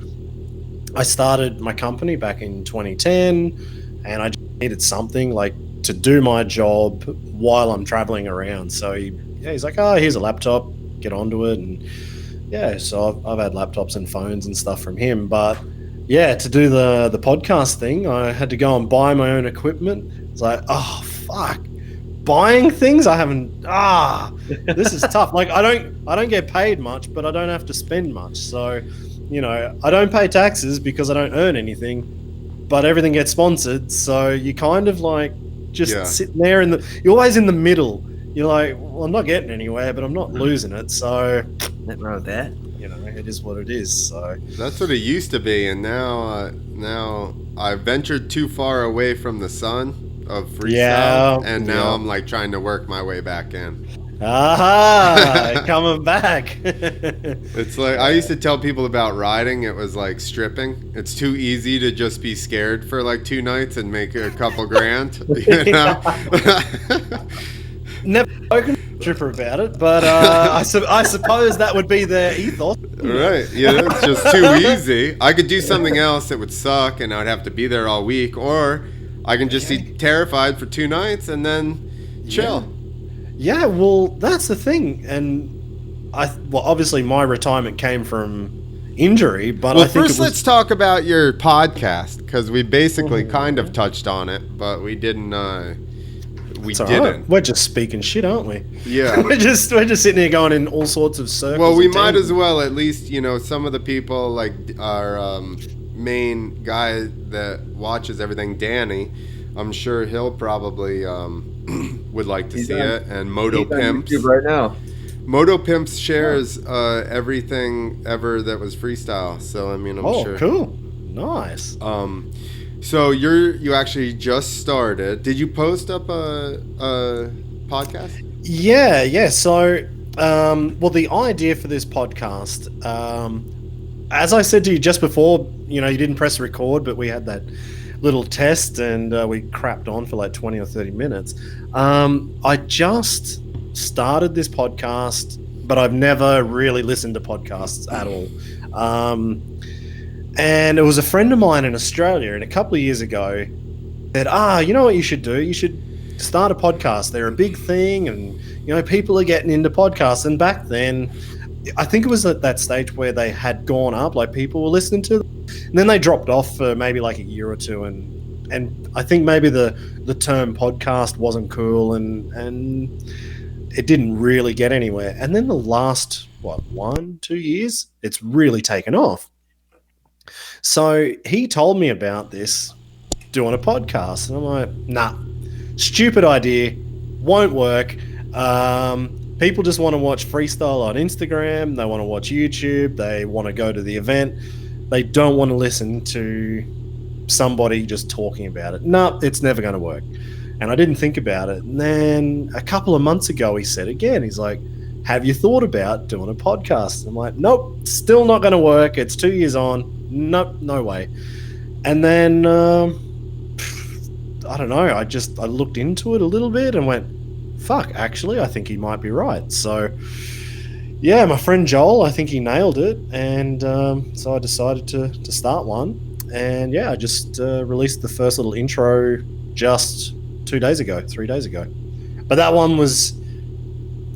I started my company back in 2010, and I just needed something like to do my job while I'm traveling around. So he's like, oh, here's a laptop, get onto it, and yeah, so I've had laptops and phones and stuff from him, but yeah, to do the podcast thing, I had to go and buy my own equipment. It's like, oh fuck, buying things I haven't. This is tough. Like I don't get paid much, but I don't have to spend much. So, I don't pay taxes because I don't earn anything, but everything gets sponsored. So you kind of like just sitting there you're always in the middle. You're like, well, I'm not getting anywhere, but I'm not losing it. So. Nothing wrong with that. It is what it is. So That's what it used to be, and now I've ventured too far away from the sun of freestyle, and now I'm like trying to work my way back in. Coming back. It's like I used to tell people about riding. It was like stripping. It's too easy to just be scared for like 2 nights and make a couple grand. Never spoken to a stripper about it, but I suppose that would be their ethos. Right. Yeah, it's just too easy. I could do something else that would suck and I'd have to be there all week, or I can just be terrified for 2 nights and then chill. Yeah, well, that's the thing. And obviously my retirement came from injury, but I think first let's talk about your podcast, because we basically kind of touched on it, but we didn't. We didn't. Right. We're just speaking shit, aren't we? Yeah. we're just sitting here going in all sorts of circles. Well, we might as well at least, some of the people like our main guy that watches everything, Danny. I'm sure he'll probably would like to see it. And Moto Pimps YouTube right now. Moto Pimps shares everything ever that was freestyle. So I'm sure. Oh, cool, nice. So you actually just started. Did you post up a podcast? Yeah. So, the idea for this podcast, as I said to you just before, you didn't press record, but we had that little test and we crapped on for like 20 or 30 minutes. I just started this podcast, but I've never really listened to podcasts at all. And it was a friend of mine in Australia, and a couple of years ago said, you know what you should do? You should start a podcast. They're a big thing, and, people are getting into podcasts. And back then, I think it was at that stage where they had gone up, like people were listening to them. And then they dropped off for maybe like a year or two. And I think maybe the term podcast wasn't cool, and it didn't really get anywhere. And then the last, 1-2 years, it's really taken off. So he told me about this, doing a podcast, and I'm like, nah, stupid idea, won't work. People just want to watch freestyle on Instagram, they want to watch YouTube, they want to go to the event, they don't want to listen to somebody just talking about it. No, it's never going to work. And I didn't think about it. And then a couple of months ago, he said again, he's like, have you thought about doing a podcast? I'm like, nope, still not going to work. It's 2 years on. Nope, no way. And then, I don't know, I looked into it a little bit and went, fuck, actually, I think he might be right. So, yeah, my friend Joel, I think he nailed it. And so I decided to start one. And yeah, I just released the first little intro just 3 days ago. But that one was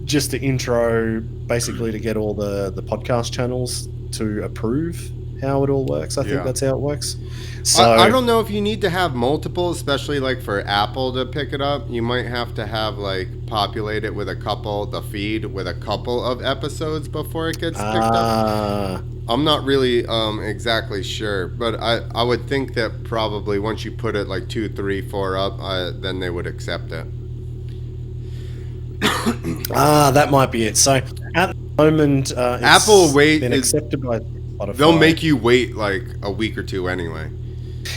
just the intro, basically to get all the podcast channels to approve how it all works. I think that's how it works. So I don't know if you need to have multiple, especially like for Apple to pick it up. You might have to have like populate it with the feed with a couple of episodes before it gets picked up. I'm not really exactly sure, but I would think that probably once you put it like 2, 3, 4 up, then they would accept it. That might be it. So at the moment, Apple been accepted by Spotify. They'll make you wait like a week or two anyway.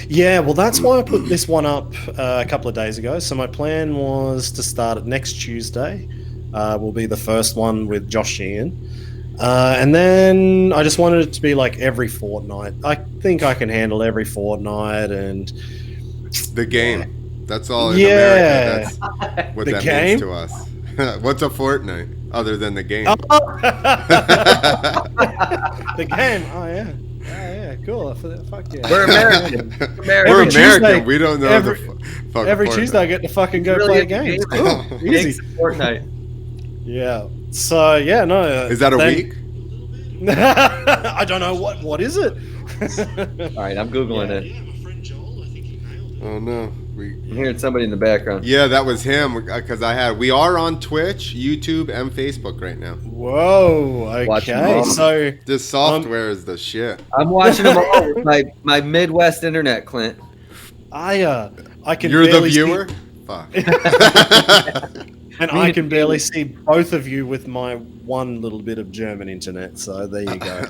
Yeah, well, that's why I put this one up a couple of days ago. So my plan was to start it next Tuesday. Will be the first one with Josh Sheehan. And then I just wanted it to be like every fortnight. I think I can handle every fortnight. And the game. That's all in America. That's what that means to us. What's a fortnight other than the game? Oh. The game. Oh, yeah. Yeah, cool. Fuck yeah. We're American. We're American. Tuesday, We don't know every Fortnite. Tuesday I get to fucking go play games. Cool. Easy. Fortnite. Yeah. So, yeah, no. Is that a week? I don't know. What is it? All right, I'm Googling it. Yeah, my friend Joel, I think he nailed it. Oh, no. I'm hearing somebody in the background. Yeah, that was him, because we are on Twitch, YouTube, and Facebook right now. Whoa, okay. So this software is the shit. I'm watching them all with my Midwest internet, Clint. I can You're the barely viewer? see, Fuck. and I can barely see both of you with my one little bit of German internet, so there you go.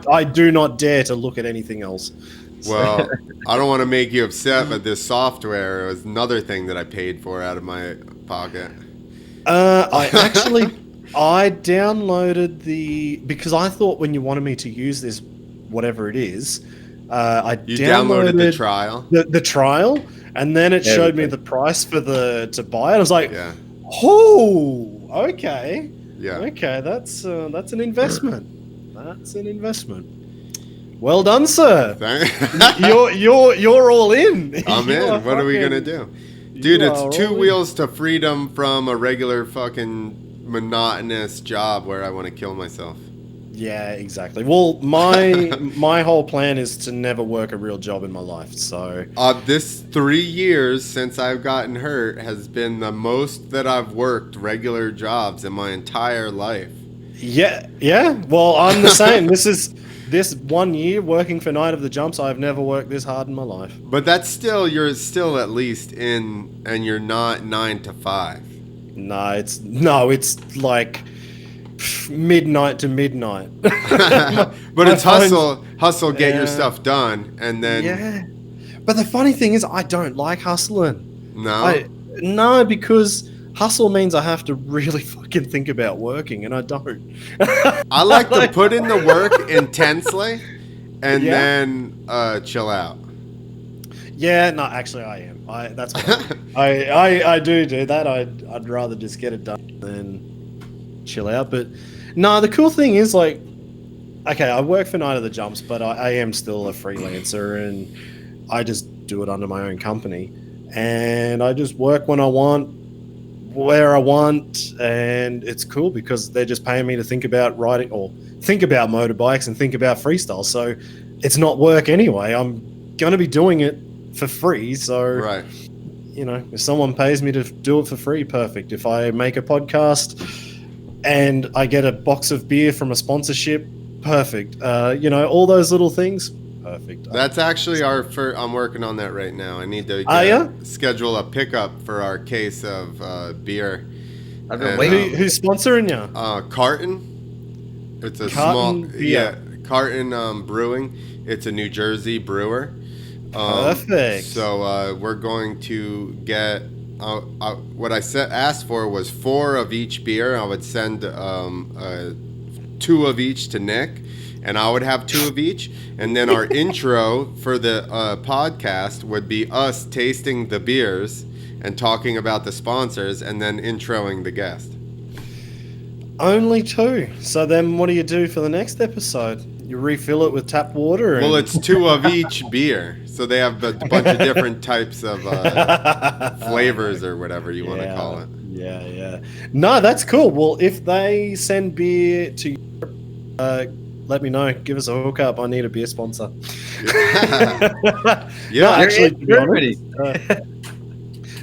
I do not dare to look at anything else. Well, I don't want to make you upset, but this software was another thing that I paid for out of my pocket. I downloaded because I thought when you wanted me to use this, whatever it is, I downloaded the trial. The trial, and then it showed me the price for to buy it. I was like, yeah. Oh, okay. Yeah. Okay, that's an investment. That's an investment. Well done, sir. You're all in. I'm in. What are we gonna do, dude? It's 2 wheels to freedom from a regular fucking monotonous job where I want to kill myself. Yeah, exactly. Well, my whole plan is to never work a real job in my life. So this 3 years since I've gotten hurt has been the most that I've worked regular jobs in my entire life. Yeah. Well, I'm the same. This 1 year working for Night of the Jumps, I've never worked this hard in my life. But you're still at least in, and you're not 9 to 5. No, it's like midnight to midnight. But it's hustle, get your stuff done, and then. Yeah. But the funny thing is, I don't like hustling. No. No, because hustle means I have to really fucking think about working, and I don't. I like to put in the work intensely, and then chill out. Yeah, no, actually, I am. That's what I do that. I'd rather just get it done than chill out. But no, the cool thing is, like, okay, I work for Night of the Jumps, but I am still a freelancer, and I just do it under my own company, and I just work when I want, where I want, and it's cool because they're just paying me to think about riding or think about motorbikes and think about freestyle. So it's not work anyway. I'm going to be doing it for free. So, right. You know, if someone pays me to do it for free, perfect. If I make a podcast and I get a box of beer from a sponsorship, perfect. You know, all those little things, perfect. That's actually I'm working on that right now. I need to schedule a pickup for our case of beer. I've been waiting. Who's sponsoring you? Carton. It's a Carton small, beer. Carton Brewing. It's a New Jersey brewer. Perfect. So we're going to get what I asked for was 4 of each beer. I would send 2 of each to Nick, and I would have 2 of each. And then our intro for the podcast would be us tasting the beers and talking about the sponsors, and then introing the guest. Only 2. So then what do you do for the next episode? You refill it with tap water? Well, it's 2 of each beer. So they have a bunch of different types of flavors or whatever you want to call it. Yeah. No, that's cool. Well, if they send beer to Europe, let me know. Give us a hookup. I need a beer sponsor. Yeah, actually, Germany.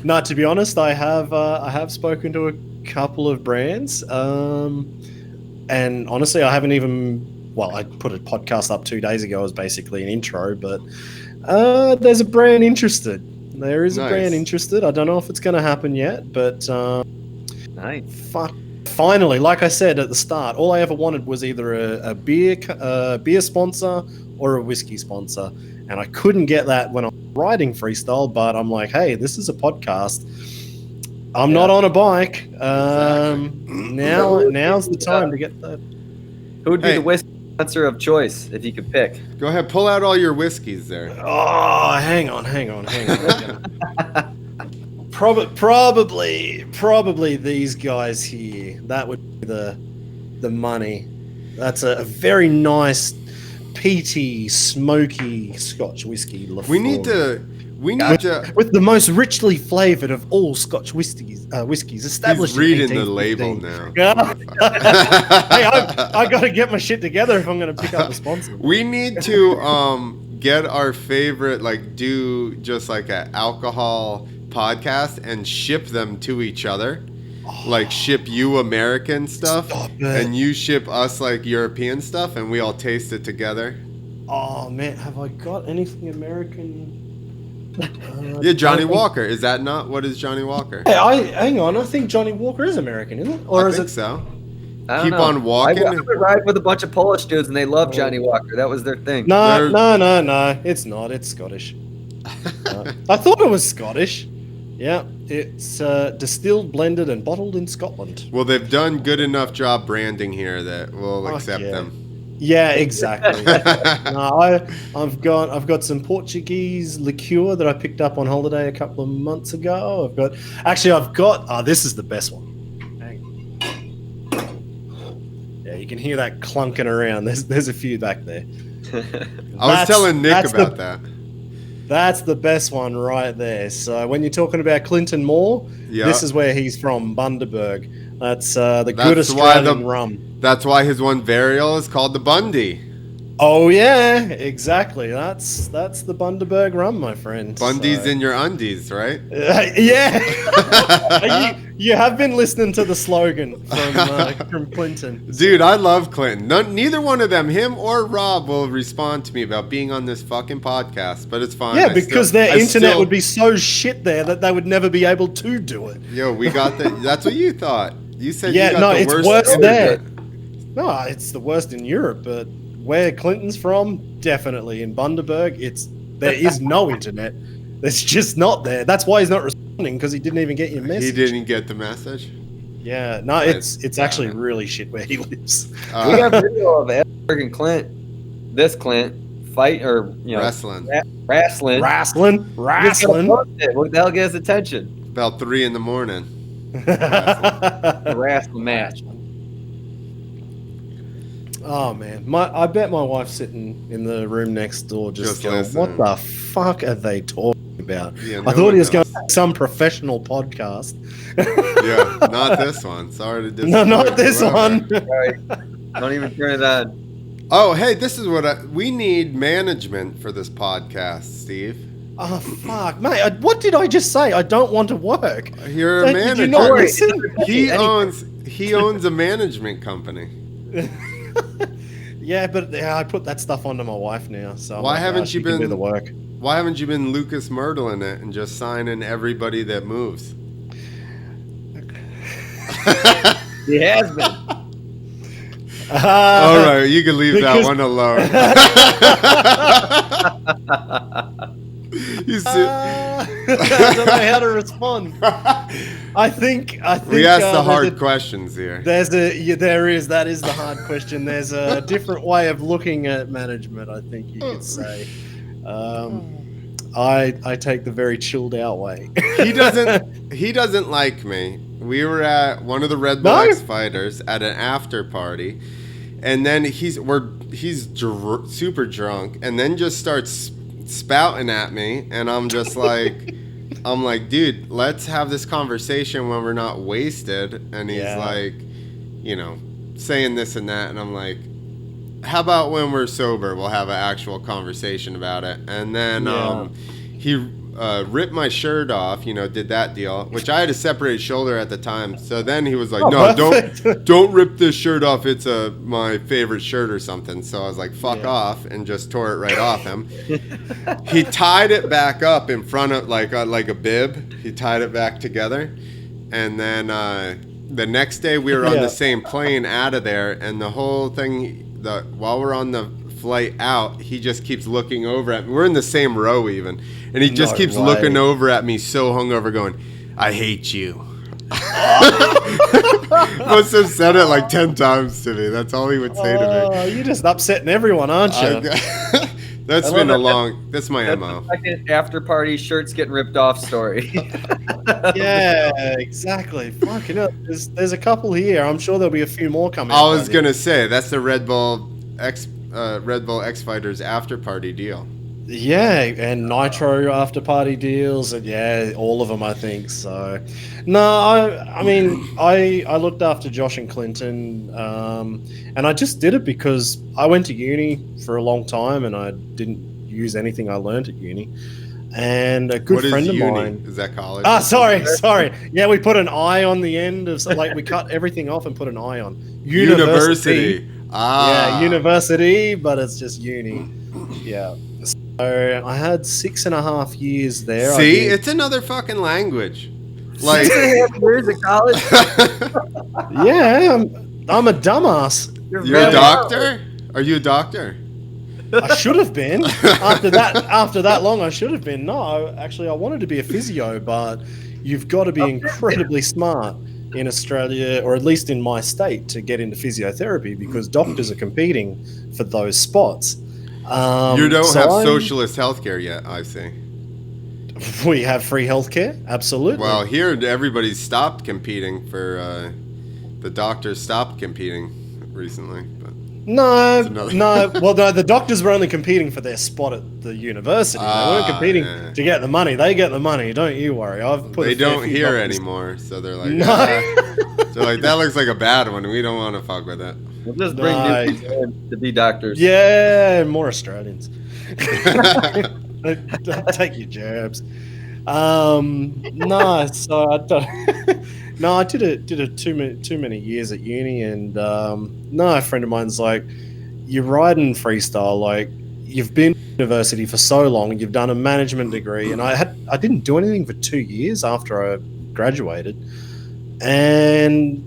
To be honest, I have spoken to a couple of brands, and honestly, I haven't even. Well, I put a podcast up 2 days ago as basically an intro, but there's a brand interested. There is a brand interested. I don't know if it's going to happen yet, but Nice. Finally, like I said at the start, all I ever wanted was either a beer sponsor or a whiskey sponsor, and I couldn't get that when I'm riding freestyle. But I'm like, hey, this is a podcast. I'm not on a bike. Now's the time to get that. Who would be the whiskey sponsor of choice if you could pick? Go ahead, pull out all your whiskeys there. Oh, hang on. Probably these guys here. That would be the money. That's a very nice, peaty, smoky Scotch whiskey. We need to with the most richly flavored of all Scotch whiskeys established. He's reading the label now. Hey, I got to get my shit together if I'm going to pick up a sponsor. We need to get our favorite, do just like an alcohol podcast and ship them to each other. Ship you American stuff and you ship us European stuff, and we all taste it together. Oh man, have I got anything American? Yeah, Johnny Walker. Is that not what is Johnny Walker? Hey, hang on. I think Johnny Walker is American, isn't it? Or I is think it? so. I don't Keep know. on walking. I would ride with a bunch of Polish dudes, and they love Johnny Walker. That was their thing. No. It's not. It's Scottish. I thought it was Scottish. Yeah, it's distilled, blended, and bottled in Scotland. Well, they've done good enough job branding here that we'll accept them. Yeah, exactly. I've got some Portuguese liqueur that I picked up on holiday a couple of months ago. I've got this is the best one. Hang on. Yeah, you can hear that clunking around. There's a few back there. I was telling Nick about that. That's the best one right there. So when you're talking about Clinton Moore, this is where he's from, Bundaberg. That's the good Australian rum. That's why his one varial is called the Bundy. Oh yeah, exactly. That's the Bundaberg rum, my friend. Bundy's in your undies, right? Yeah. you have been listening to the slogan from Clinton. Dude, I love Clinton. Neither one of them, him or Rob, will respond to me about being on this fucking podcast, but it's fine. Yeah, because their internet would be so shit there that they would never be able to do it. Yo, we got that. That's what you thought. You said it's worse there. No, it's the worst in Europe, but where Clinton's from, definitely in Bundaberg, there is no internet. It's just not there. That's why he's not responding, because he didn't even get your message. He didn't get the message? Yeah, no, it's actually really shit where he lives. We got video of Edberg and Clint fight or wrestling. Wrestling. What the hell gets attention? About 3 a.m. The wrestling match. Oh man, I bet my wife's sitting in the room next door just going, listening. "What the fuck are they talking about?" Yeah, I thought he was going to some professional podcast. Yeah, not this one. Sorry to disappoint. No, not this one. Right. Don't even turn it on. Oh, hey, this is we need management for this podcast, Steve. Oh fuck, mate! What did I just say? I don't want to work. You're a manager. Did you not listen? He owns a management company. Yeah, but I put that stuff onto my wife now. So why haven't you been do the work? Why haven't you been Lucas Myrtling it and just signing everybody that moves? He has been. All right, you can leave that one alone. I don't know how to respond. I think we ask the hard there's questions here. that is the hard question. There's a different way of looking at management, I think you could say. I take the very chilled out way. He doesn't like me. We were at one of the Red Bull X Fighters at an after party, and then he's super drunk, and then just starts spouting at me, and I'm just like, dude, let's have this conversation when we're not wasted. And he's like, saying this and that, and I'm like, how about when we're sober, we'll have an actual conversation about it. And then he ripped my shirt off, did that deal, which I had a separated shoulder at the time. So then he was like, don't rip this shirt off. It's my favorite shirt or something. So I was like, fuck off, and just tore it right off him. He tied it back up in front of like a bib. He tied it back together. And then the next day we were on the same plane out of there, and the whole thing, while we're on the flight out, he just keeps looking over at me. We're in the same row even, and he just keeps looking over at me so hungover going, I hate you. Must have said it like 10 times to me. That's all he would say to me. You're just upsetting everyone, aren't you? That's my MO. Second after party shirts getting ripped off story. Yeah, exactly. Fucking hell. There's a couple here. I'm sure there'll be a few more coming. I was gonna say that's the Red Bull X Fighters after party deal. Yeah, and Nitro after party deals, and all of them, I think. So, no, I mean, I looked after Josh and Clinton, and I just did it because I went to uni for a long time, and I didn't use anything I learned at uni. And a good friend of mine. Is that college? Sorry. Yeah, we put an I on the end of we cut everything off and put an I on. University. Yeah, university, but it's just uni. Yeah. So I had 6.5 years there. See, it's another fucking language. Like 6.5 years of college. Yeah, I'm a dumbass. You're a doctor? Are you a doctor? I should have been. After that long, I should have been. No, actually, I wanted to be a physio, but you've got to be incredibly smart in Australia, or at least in my state, to get into physiotherapy because doctors are competing for those spots. You don't have socialist healthcare yet, I see. We have free healthcare, absolutely. Well, here everybody's stopped competing for. The doctors stopped competing recently, but no. Well, the doctors were only competing for their spot at the university. They weren't competing to get the money. They get the money. Don't you worry. They don't hear anymore, so they're like, they're like, that looks like a bad one. We don't want to fuck with it. We'll just bring new people in to be doctors. Yeah, more Australians. Take your jabs. No, so I don't. No, I did it too many years at uni, and a friend of mine's like, you're riding freestyle, like you've been at university for so long, you've done a management degree, and I didn't do anything for 2 years after I graduated, and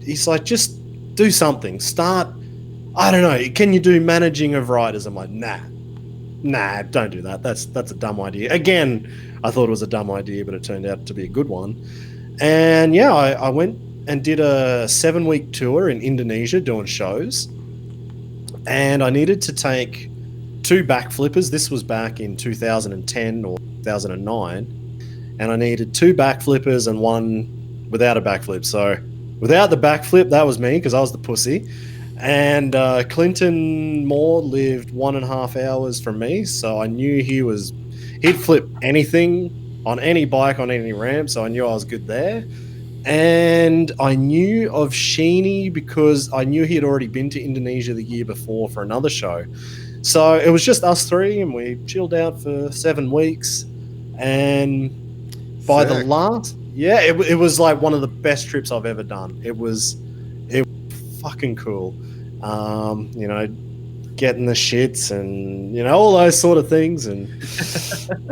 he's like, just do something, start, I don't know, can you do managing of riders? I'm like, nah, don't do that. That's a dumb idea. Again, I thought it was a dumb idea, but it turned out to be a good one. And yeah, I went and did a 7-week tour in Indonesia doing shows. And I needed to take 2 backflippers. This was back in 2010 or 2009. And I needed 2 backflippers and 1 without a backflip. So without the backflip, that was me because I was the pussy. And Clinton Moore lived 1.5 hours from me. So I knew he'd flip anything on any bike, on any ramp, so I knew I was good there. And I knew of Sheeny because I knew he had already been to Indonesia the year before for another show. So it was just us 3, and we chilled out for 7 weeks. And by the last, it was like one of the best trips I've ever done. It was fucking cool. Getting the shits and all those sort of things, and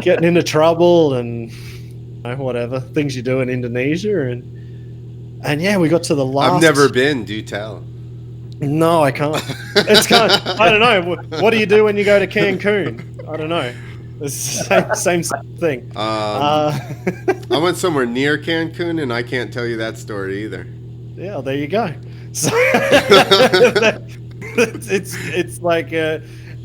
getting into trouble and whatever things you do in Indonesia, and yeah, we got to the last. I've never been. Do tell. No, I can't. It's kind of, I don't know. What do you do when you go to Cancun? I don't know. It's the same thing. Um, Uh, I went somewhere near Cancun, and I can't tell you that story either. yeah, there you go. So it's like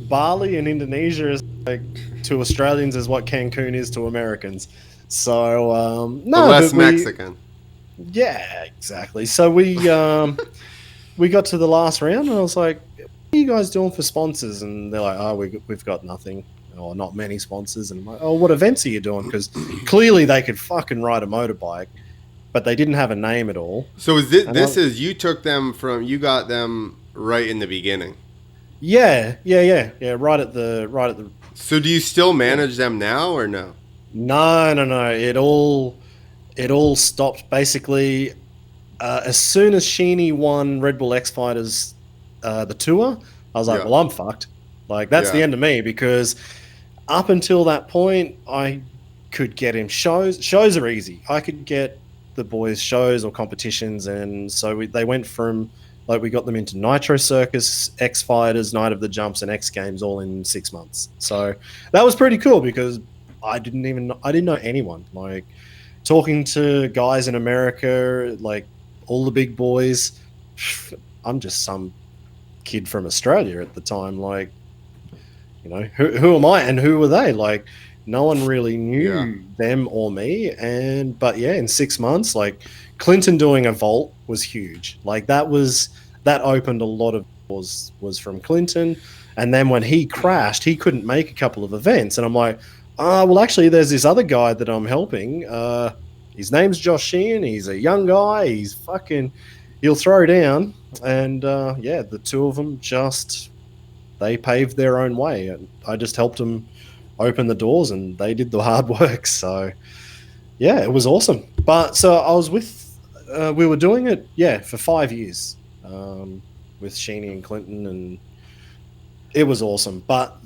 Bali and Indonesia is like to Australians is what Cancun is to Americans. So But no, less but Mexican. yeah, exactly. So we got to the last round, and I was like, "What are you guys doing for sponsors?" And they're like, "Oh, we've got nothing, or not many sponsors." And I'm like, "Oh, what events are you doing?" Because clearly they could fucking ride a motorbike, but they didn't have a name at all. So is this, And I, this is you took them from you got them right in the beginning. yeah, right at the So do you still yeah. manage them now or no? No. It all stopped basically as soon as Sheeny won Red Bull X Fighters the tour. I was like, Yeah. well, I'm fucked. Like that's the Yeah. end of me because up until that point, I could get him shows. Shows are easy. I could get the boys shows or competitions, and so they went from like we got them into Nitro Circus, X Fighters, Night of the Jumps, and X Games all in 6 months. So that was pretty cool because I didn't know anyone. Like talking to guys in America, like all the big boys. I'm just some kid from Australia at the time. Like who am I and who were they? Like no one really Yeah. knew them or me. And but yeah, in 6 months, like Clinton doing a vault was huge. Like that opened a lot of doors was from Clinton. And then when he crashed, he couldn't make a couple of events. And I'm like, well, actually, there's this other guy that I'm helping. His name's Josh Sheehan. He's a young guy. He'll throw down. And yeah, the two of them just they paved their own way. And I just helped them open the doors, and they did the hard work. So yeah, it was awesome. But so I was we were doing it, yeah, for 5 years with Sheeny and Clinton, and it was awesome. But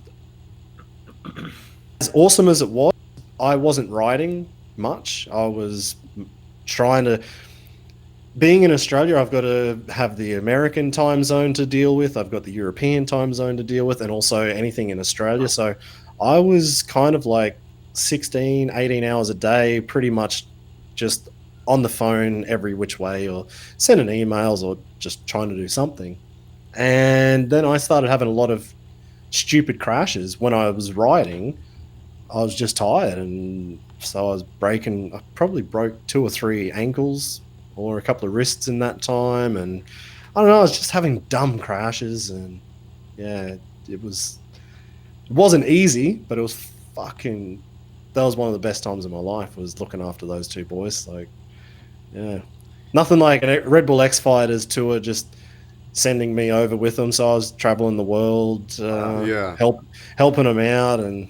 as awesome as it was, I wasn't riding much. I was trying to being in Australia, I've got to have the American time zone to deal with. I've got the European time zone to deal with, and also anything in Australia. So I was kind of like 16, 18 hours a day, pretty much just on the phone every which way or sending emails or just trying to do something. And then I started having a lot of stupid crashes when I was riding. I was just tired, and so I was breaking. I probably broke 2 or 3 ankles or a couple of wrists in that time, and I don't know. I was just having dumb crashes, and yeah, it wasn't easy, but it was fucking. That was one of the best times of my life. Was looking after those two boys. Like, yeah, nothing like a Red Bull X Fighters tour just sending me over with them. So I was traveling the world, Yeah. helping them out, and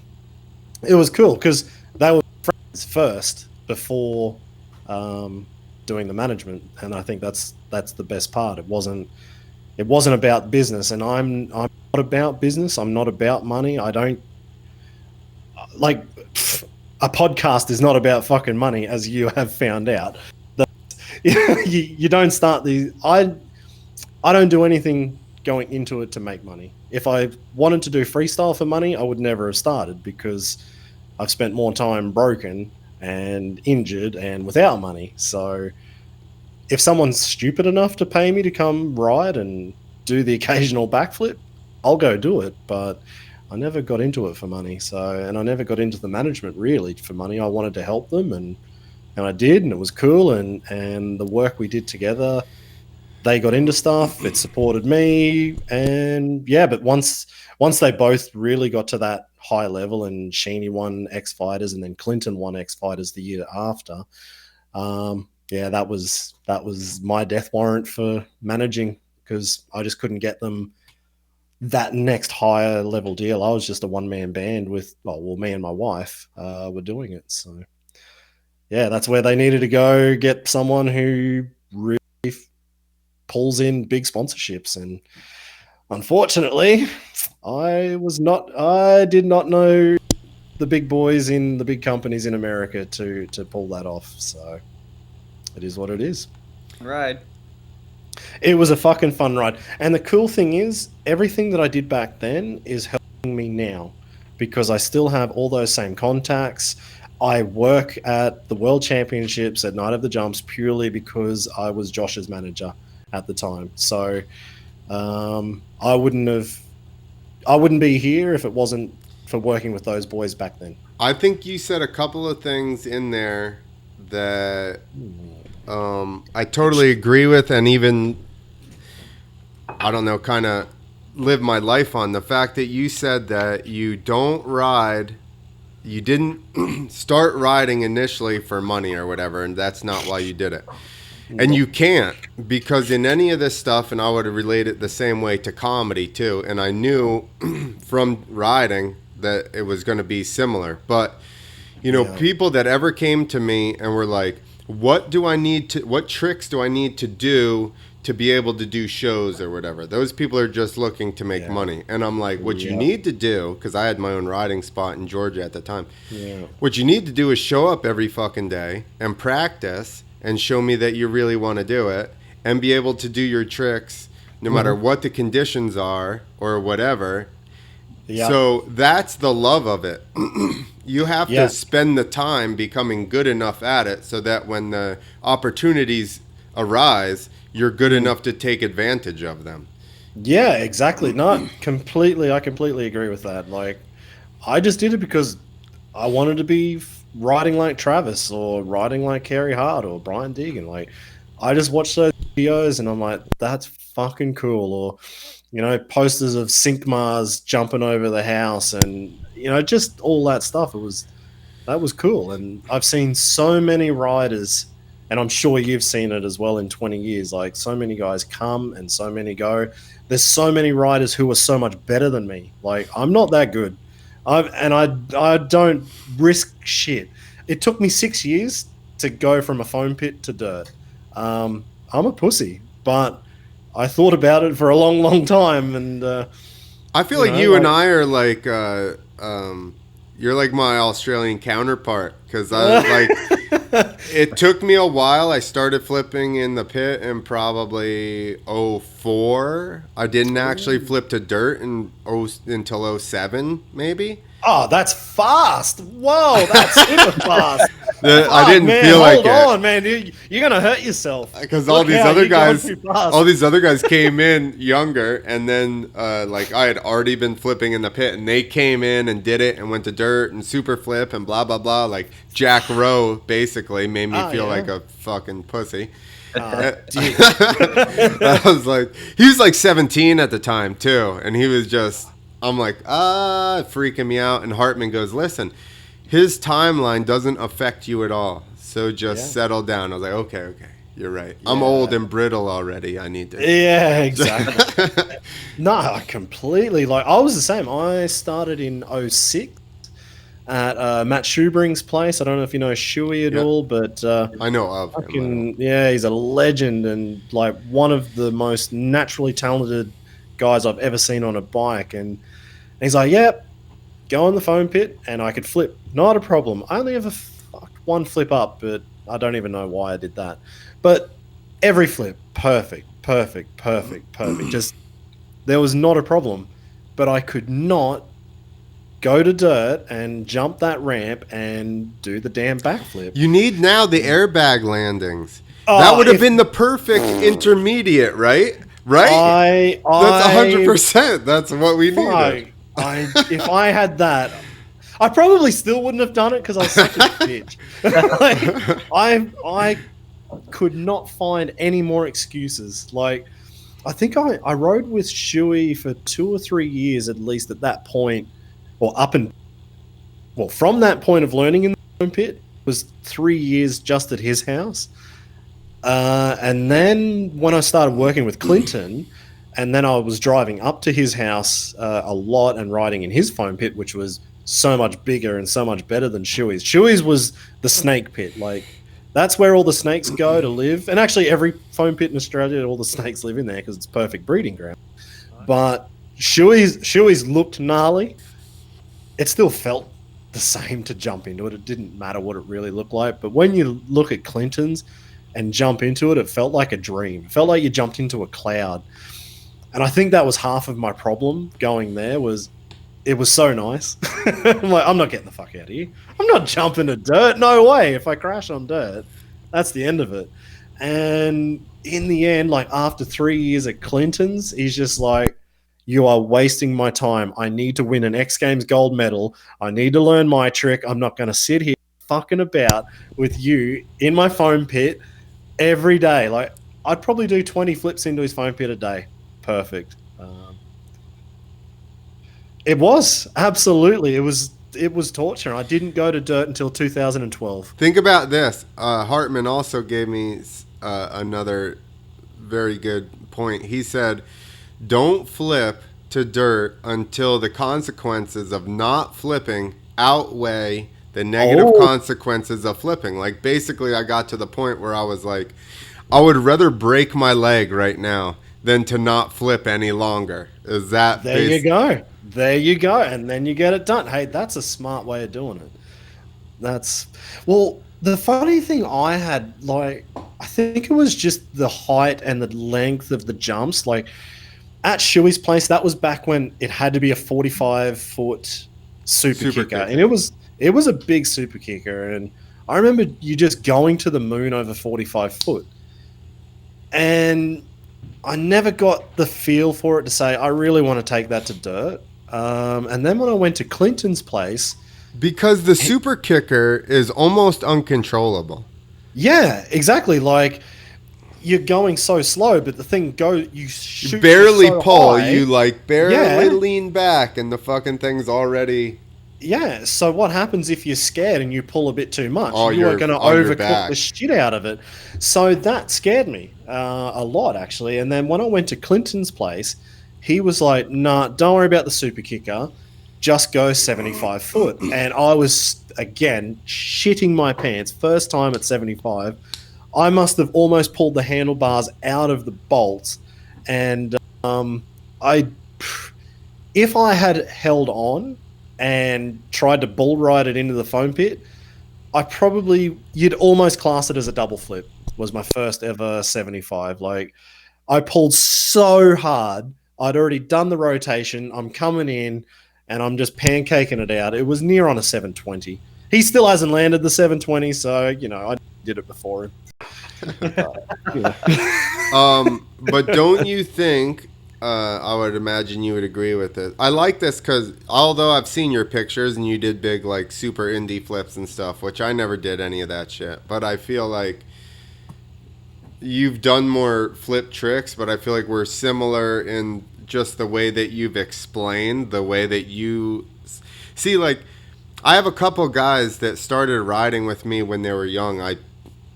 it was cool because they were friends first before doing the management, and I think that's the best part. It wasn't about business, and I'm not about business. I'm not about money. I don't like a podcast is not about fucking money, as you have found out. You don't start these. I don't do anything going into it to make money. If I wanted to do freestyle for money, I would never have started because I've spent more time broken and injured and without money. So if someone's stupid enough to pay me to come ride and do the occasional backflip, I'll go do it. But I never got into it for money. And I never got into the management really for money. I wanted to help them, and I did, and it was cool. And the work we did together, they got into stuff. It supported me, and yeah. But once they both really got to that high level, and Sheeny won X Fighters, and then Clinton won X Fighters the year after. Yeah, that was my death warrant for managing because I just couldn't get them that next higher level deal. I was just a one man band with well, me and my wife were doing it. So yeah, that's where they needed to go get someone who really pulls in big sponsorships. And unfortunately, I did not know the big boys in the big companies in America to pull that off. So it is what it is. Right. It was a fucking fun ride. And the cool thing is, everything that I did back then is helping me now. because I still have all those same contacts. I work at the World Championships at Night of the Jumps purely because I was Josh's manager at the time. So I wouldn't be here if it wasn't for working with those boys back then. I think you said a couple of things in there that I totally agree with, and even, I don't know, kind of live my life on. The fact that you said that you didn't start riding initially for money or whatever, and that's not why you did it. And you can't, because in any of this stuff, and I would relate it the same way to comedy too, and I knew from riding that it was going to be similar. But, people that ever came to me and were like, what tricks do I need to do to be able to do shows or whatever? Those people are just looking to make money. And I'm like, what you need to do, because I had my own riding spot in Georgia at the time. Yeah. What you need to do is show up every fucking day and practice and show me that you really want to do it and be able to do your tricks no matter what the conditions are or whatever. Yep. So that's the love of it. You have to spend the time becoming good enough at it so that when the opportunities arise, you're good enough to take advantage of them. Yeah, exactly. I completely agree with that. Like, I just did it because I wanted to be riding like Travis or riding like Kerry Hart or Brian Deegan. Like, I just watched those videos and I'm like, that's fucking cool. Or, posters of Sinkmars jumping over the house and, just all that stuff. That was cool. And I've seen so many riders, and I'm sure you've seen it as well in 20 years. Like, so many guys come and so many go. There's so many riders who are so much better than me. Like, I'm not that good. I don't risk shit. It took me 6 years to go from a foam pit to dirt. I'm a pussy, but I thought about it for a long, long time. And I feel like you and I are like, you're like my Australian counterpart, because it took me a while. I started flipping in the pit in probably 04. I didn't actually flip to dirt until 07, maybe. Oh, that's fast. Whoa, that's super fast. I didn't feel like it. Hold on, man. You're going to hurt yourself. Because all these other guys came in younger, and then I had already been flipping in the pit, and they came in and did it and went to dirt and super flip and blah, blah, blah. Like Jack Rowe basically made me feel like a fucking pussy. I was like, he was like 17 at the time too, and he was just, I'm like, freaking me out. And Hartman goes, listen, his timeline doesn't affect you at all, so just settle down. I was like, okay, you're right. I'm old and brittle already. I need to. Yeah, exactly. No, completely. Like, I was the same. I started in 06 at Matt Schubring's place. I don't know if you know Shuey at all, but I know of him. Yeah, he's a legend and like one of the most naturally talented guys I've ever seen on a bike. And he's like, yep, go in the foam pit and I could flip. Not a problem. I only ever fucked one flip up, but I don't even know why I did that. But every flip, perfect. Just, there was not a problem. But I could not go to dirt and jump that ramp and do the damn backflip. You need now the airbag landings. That would have been the perfect intermediate, right? Right? That's 100%. That's what we needed. If I had that, I probably still wouldn't have done it because I was such a bitch. I could not find any more excuses. Like, I think I rode with Shuey for 2 or 3 years at least at that point, or from that point of learning in the foam pit was 3 years just at his house. And then when I started working with Clinton, and then I was driving up to his house a lot and riding in his foam pit, which was so much bigger and so much better than Shuey's. Shuey's was the snake pit. Like, that's where all the snakes go to live. And actually every foam pit in Australia, all the snakes live in there because it's perfect breeding ground. But Shuey's looked gnarly. It still felt the same to jump into it. It didn't matter what it really looked like. But when you look at Clinton's and jump into it, it felt like a dream. It felt like you jumped into a cloud. And I think that was half of my problem going there was it was so nice. I'm like, I'm not getting the fuck out of here. I'm not jumping to dirt. No way. If I crash on dirt, that's the end of it. And in the end, like after 3 years at Clinton's, he's just like, you are wasting my time. I need to win an X Games gold medal. I need to learn my trick. I'm not going to sit here fucking about with you in my foam pit every day. Like, I'd probably do 20 flips into his foam pit a day. Perfect. It was absolutely. It was torture. I didn't go to dirt until 2012. Think about this. Hartman also gave me another very good point. He said, don't flip to dirt until the consequences of not flipping outweigh the negative consequences of flipping. Like, basically, I got to the point where I was like, I would rather break my leg right now than to not flip any longer. Is that There you go. There you go. And then you get it done. Hey, that's a smart way of doing it. Well, the funny thing I had, like, I think it was just the height and the length of the jumps. Like, at Shuey's place, that was back when it had to be a 45-foot super kicker. And it was a big super kicker. And I remember you just going to the moon over 45 foot. And I never got the feel for it to say, I really want to take that to dirt. And then when I went to Clinton's place... Because the super kicker is almost uncontrollable. Yeah, exactly. Like, you're going so slow, but the thing you shoot you barely so pull. High. You, like, barely lean back, and the fucking thing's already... Yeah, so what happens if you're scared and you pull a bit too much? You are going to overcook the shit out of it. So that scared me a lot, actually. And then when I went to Clinton's place, he was like, nah, don't worry about the super kicker. Just go 75 foot. And I was, again, shitting my pants. First time at 75. I must have almost pulled the handlebars out of the bolts. And if I had held on and tried to bull ride it into the foam pit, you'd almost class it as a double flip. Was my first ever 75. Like, I pulled so hard. I'd already done the rotation. I'm coming in and I'm just pancaking it out. It was near on a 720. He still hasn't landed the 720, so, I did it before him. But don't you think, I would imagine you would agree with it. I like this because although I've seen your pictures and you did big, like, super indie flips and stuff, which I never did any of that shit, but I feel like you've done more flip tricks, but I feel like we're similar in just the way that you've explained, the way that you see. Like, I have a couple guys that started riding with me when they were young. I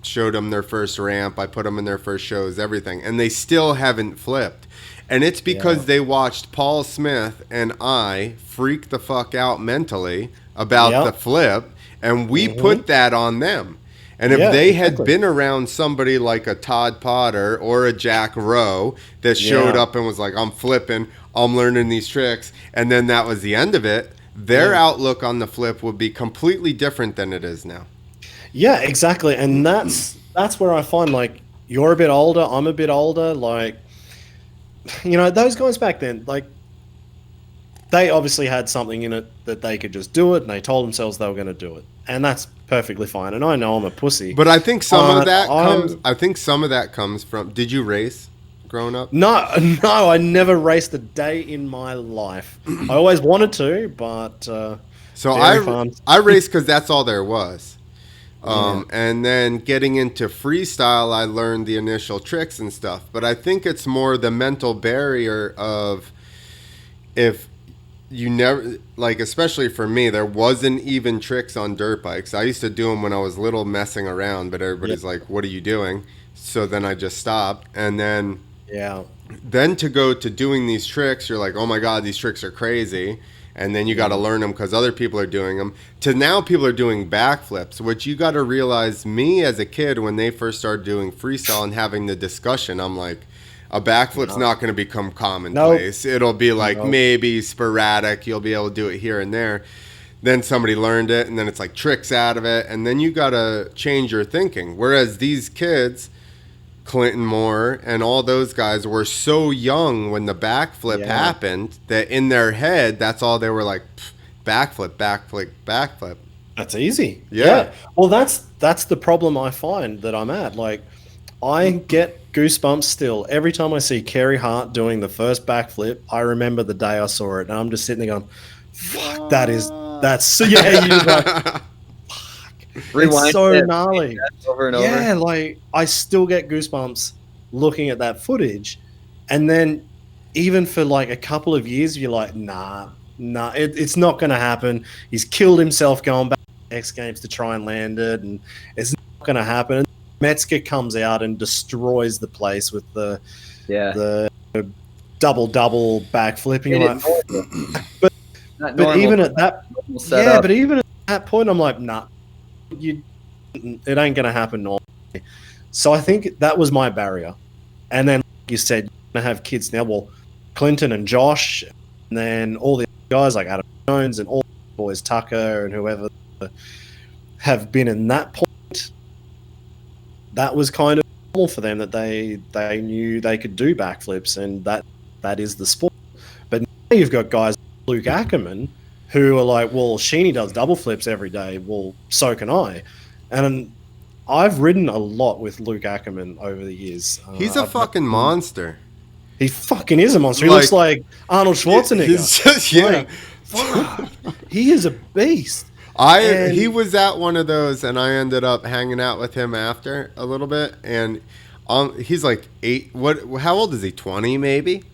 showed them their first ramp, I put them in their first shows, everything, and they still haven't flipped. And it's because they watched Paul Smith and I freak the fuck out mentally about the flip, and we put that on them. And if they had been around somebody like a Todd Potter or a Jack Rowe that showed up and was like, I'm flipping, I'm learning these tricks, and then that was the end of it, their outlook on the flip would be completely different than it is now. Yeah, exactly. And that's where I find, like, you're a bit older, I'm a bit older. Like, those guys back then, like, they obviously had something in it that they could just do it, and they told themselves they were going to do it. And that's perfectly fine. And I know I'm a pussy. But I think some of that comes from, did you race growing up? No, I never raced a day in my life. I always wanted to, but so I raced because that's all there was. And then getting into freestyle, I learned the initial tricks and stuff. But I think it's more the mental barrier of, if you never, like, especially for me, there wasn't even tricks on dirt bikes. I used to do them when I was little, messing around, but everybody's like, what are you doing? So then I just stopped. And then to go to doing these tricks, you're like, oh my God, these tricks are crazy. And then you got to learn them because other people are doing them. To now people are doing backflips, which you got to realize, me as a kid, when they first started doing freestyle and having the discussion, I'm like, a backflip's not going to become commonplace. It'll be like maybe sporadic. You'll be able to do it here and there. Then somebody learned it, and then it's like tricks out of it. And then you got to change your thinking. Whereas these kids Clinton Moore, and all those guys were so young when the backflip Yeah. happened that in their head, that's all they were like, backflip, backflip, backflip. That's easy. Yeah. Well, that's the problem I find that I'm at. Like, I get goosebumps still every time I see Kerry Hart doing the first backflip. I remember the day I saw it, and I'm just sitting there going, "Fuck, that's so." Yeah, you just like, Rewind it's so it, gnarly. over and Yeah, over. like I still get goosebumps looking at that footage, and then even for like a couple of years, you're like, nah, it's not going to happen. He's killed himself going back to X Games to try and land it, and it's not going to happen. And Metzger comes out and destroys the place with the double backflipping. It You're is like, normal. but Not but normal, even at that, normal yeah, setup. but even at that point, I'm like, nah, it ain't going to happen normally. So I think that was my barrier. And then, like you said, you're going to have kids now. Well, Clinton and Josh, and then all the guys like Adam Jones and all the boys, Tucker and whoever, have been in that point. That was kind of normal for them, that they knew they could do backflips, and that is the sport. But now you've got guys like Luke Ackerman who are like, well, Sheeny does double flips every day. Well, so can I. And I've ridden a lot with Luke Ackerman over the years. He's a fucking monster. He fucking is a monster. He Like- looks like Arnold Schwarzenegger. He's just, yeah. Like, fuck. He is a beast. He was at one of those, and I ended up hanging out with him after a little bit, and he's like 8. How old is he? 20 maybe.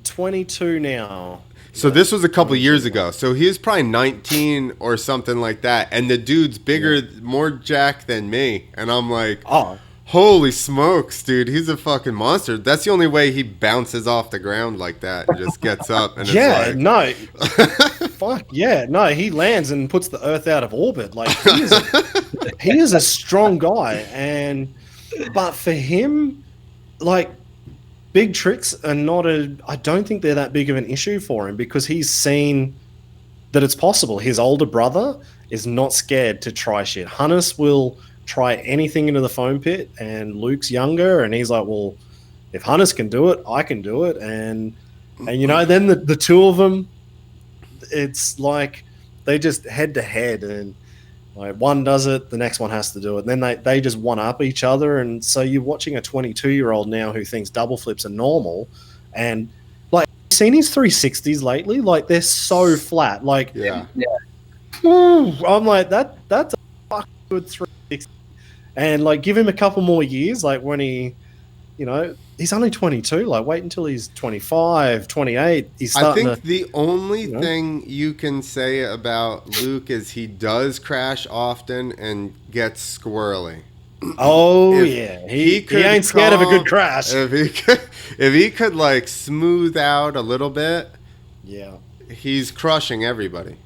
22 now. So this was a couple years ago. So he was probably 19 or something like that, and the dude's bigger, more jacked than me, and I'm like, Oh, holy smokes, dude, he's a fucking monster. That's the only way he bounces off the ground like that and just gets up. And yeah, it's like, no. Fuck, yeah, no, he lands and puts the Earth out of orbit. Like, he is a strong guy. But for him, like, big tricks are I don't think they're that big of an issue for him, because he's seen that it's possible. His older brother is not scared to try shit. Hannes will try anything into the foam pit, and Luke's younger, and he's like, well, if Hannes can do it, I can do it. And you know, then the two of them, it's like they just head to head, and like one does it, the next one has to do it. And then they just one up each other. And so you're watching a 22-year-old now who thinks double flips are normal, and like, you've seen his 360s lately, like they're so flat. Like, yeah. I'm like, that's a fucking good 360. And like, give him a couple more years, like when he, you know, he's only 22. Like, wait until he's 25, 28. He's I starting think the only you know? thing you can say about Luke is he does crash often and gets squirrely. Oh, If yeah. he He could ain't scared of a calm- good crash. If he could like smooth out a little bit, Yeah. he's crushing everybody.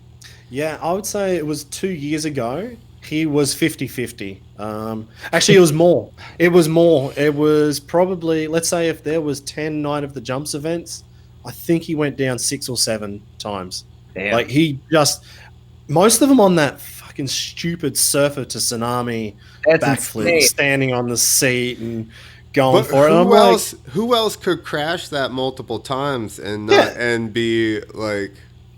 Yeah, I would say it was 2 years ago. He was 50-50. Actually, it was more. It was probably, let's say if there was 10 Night of the Jumps events, I think he went down 6 or 7 times. Damn. Like, he just, most of them on that fucking stupid surfer to tsunami That's backflip, insane. standing on the seat and going But for it. And I'm who like, else? Who else could crash that multiple times and not, Yeah. and be like?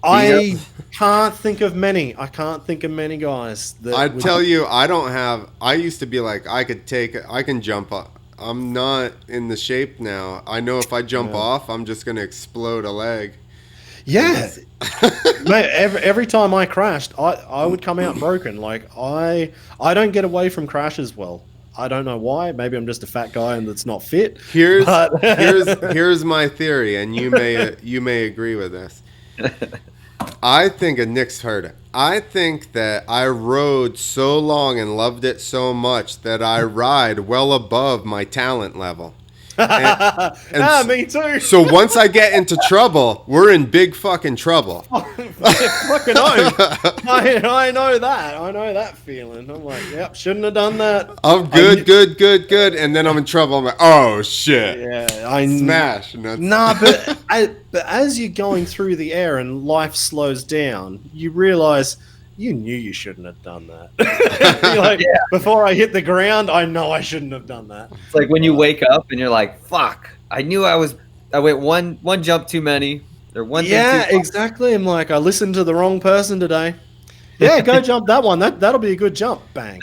I can't think of many. Guys. That I would- tell you, I don't have. I used to be like, I can jump up. I'm not in the shape now. I know if I jump Yeah. off, I'm just gonna explode a leg. Yeah, mate. Every time I crashed, I would come out broken. Like, I don't get away from crashes well. I don't know why. Maybe I'm just a fat guy and that's not fit. Here's But- here's my theory, and you may agree with this. I think, and Nick's heard it, I think that I rode so long and loved it so much that I ride well above my talent level. Me too. So once I get into trouble, we're in big fucking trouble. Fucking oath. I know that. I know that feeling. I'm like, yep, shouldn't have done that. I'm good, and then I'm in trouble. I'm like, oh shit, Yeah, I smash. And that's- Nah, but as you're going through the air and life slows down, you realize you knew you shouldn't have done that. You're like, before I hit the ground, I know I shouldn't have done that. It's like when you wake up and you're like, fuck, I knew I went one jump too many. Or one thing too far. Exactly. I'm like, I listened to the wrong person today. Yeah, go jump that one. That'll be a good jump. Bang.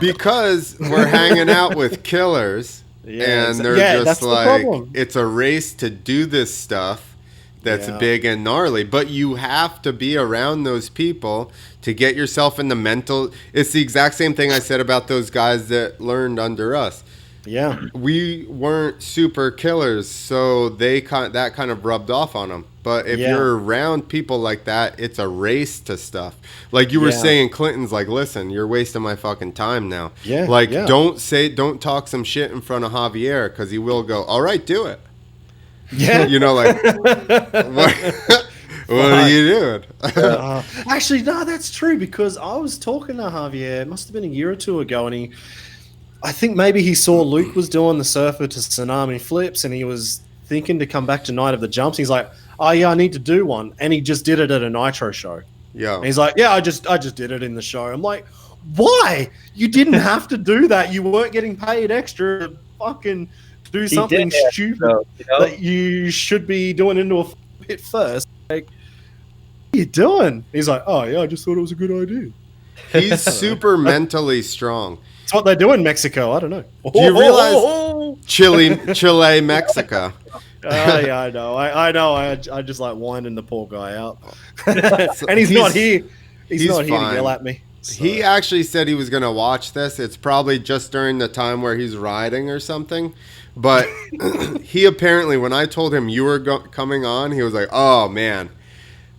Because we're hanging out with killers, and they're just like, it's a race to do this stuff that's big and gnarly. But you have to be around those people to get yourself in the mental. It's the exact same thing I said about those guys that learned under us. Yeah, we weren't super killers, so that kind of rubbed off on them. But if you're around people like that, it's a race to stuff. Like you were saying, Clinton's like, listen, you're wasting my fucking time now. Yeah. Like, don't talk some shit in front of Javier, because he will go, all right, do it. Yeah. You know, like, what are you doing? Actually, no, that's true, because I was talking to Javier, it must have been a year or two ago, and I think maybe he saw Luke was doing the surfer to tsunami flips, and he was thinking to come back to Night of the Jumps. He's like, oh yeah, I need to do one. And he just did it at a Nitro show. Yeah. And he's like, yeah, I just did it in the show. I'm like, why? You didn't have to do that. You weren't getting paid extra to fucking do something stupid that you should be doing into a pit first. Like, what are you doing? He's like, oh yeah, I just thought it was a good idea. He's super mentally strong. It's what they do in Mexico. I don't know. Do you realize Chile, Mexico? Yeah, I know. I know. I just like winding the poor guy up, and he's not here. He's not here to yell at me. So. He actually said he was going to watch this. It's probably just during the time where he's riding or something. But he apparently, when I told him you were coming on, he was like, "Oh man,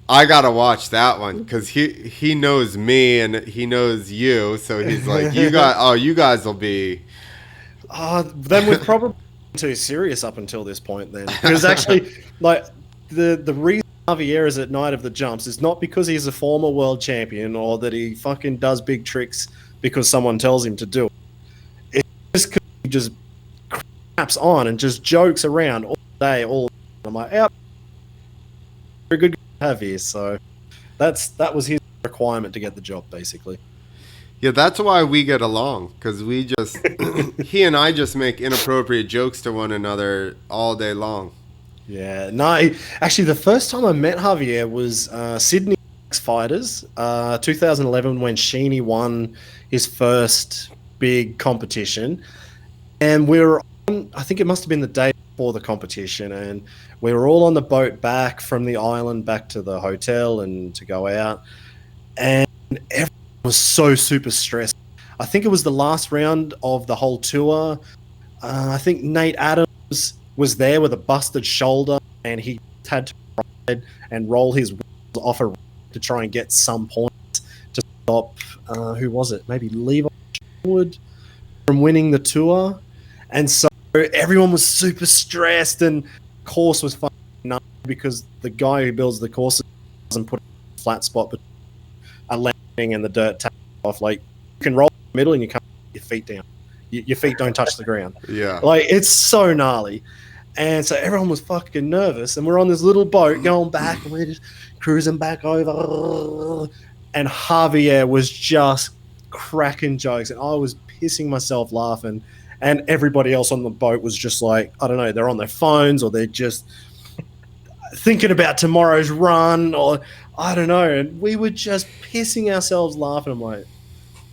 I gotta watch that one," because he knows me and he knows you, so he's like, you guys will be. Then we're probably too serious up until this point. Then, because actually, like the reason Javier is at Night of the Jumps is not because he's a former world champion or that he fucking does big tricks because someone tells him to do it. It's just because he just craps on and just jokes around all day. I'm like, yeah, very good. Have here, so that was his requirement to get the job, basically. Yeah, that's why we get along, because he and I just make inappropriate jokes to one another all day long. Yeah, no, actually, the first time I met Javier was Sydney Fighters, 2011, when Sheeny won his first big competition, and we were on, I think it must have been the day before the competition, and we were all on the boat back from the island back to the hotel and to go out, and everyone was so super stressed. I think it was the last round of the whole tour. I think Nate Adams was there with a busted shoulder, and he had to ride and roll his wheels off a ramp to try and get some points to stop, who was it? Maybe Levi Wood from winning the tour. And so everyone was super stressed, and course was fucking nuts because the guy who builds the course doesn't put a flat spot between a landing and the dirt take off. Like, you can roll in the middle and you can't put your feet down. Your feet don't touch the ground. Yeah. Like, it's so gnarly. And so everyone was fucking nervous, and we're on this little boat going back, and we're just cruising back over. And Javier was just cracking jokes, and I was pissing myself laughing. And everybody else on the boat was just like, I don't know, they're on their phones or they're just thinking about tomorrow's run, or I don't know. And we were just pissing ourselves laughing. I'm like,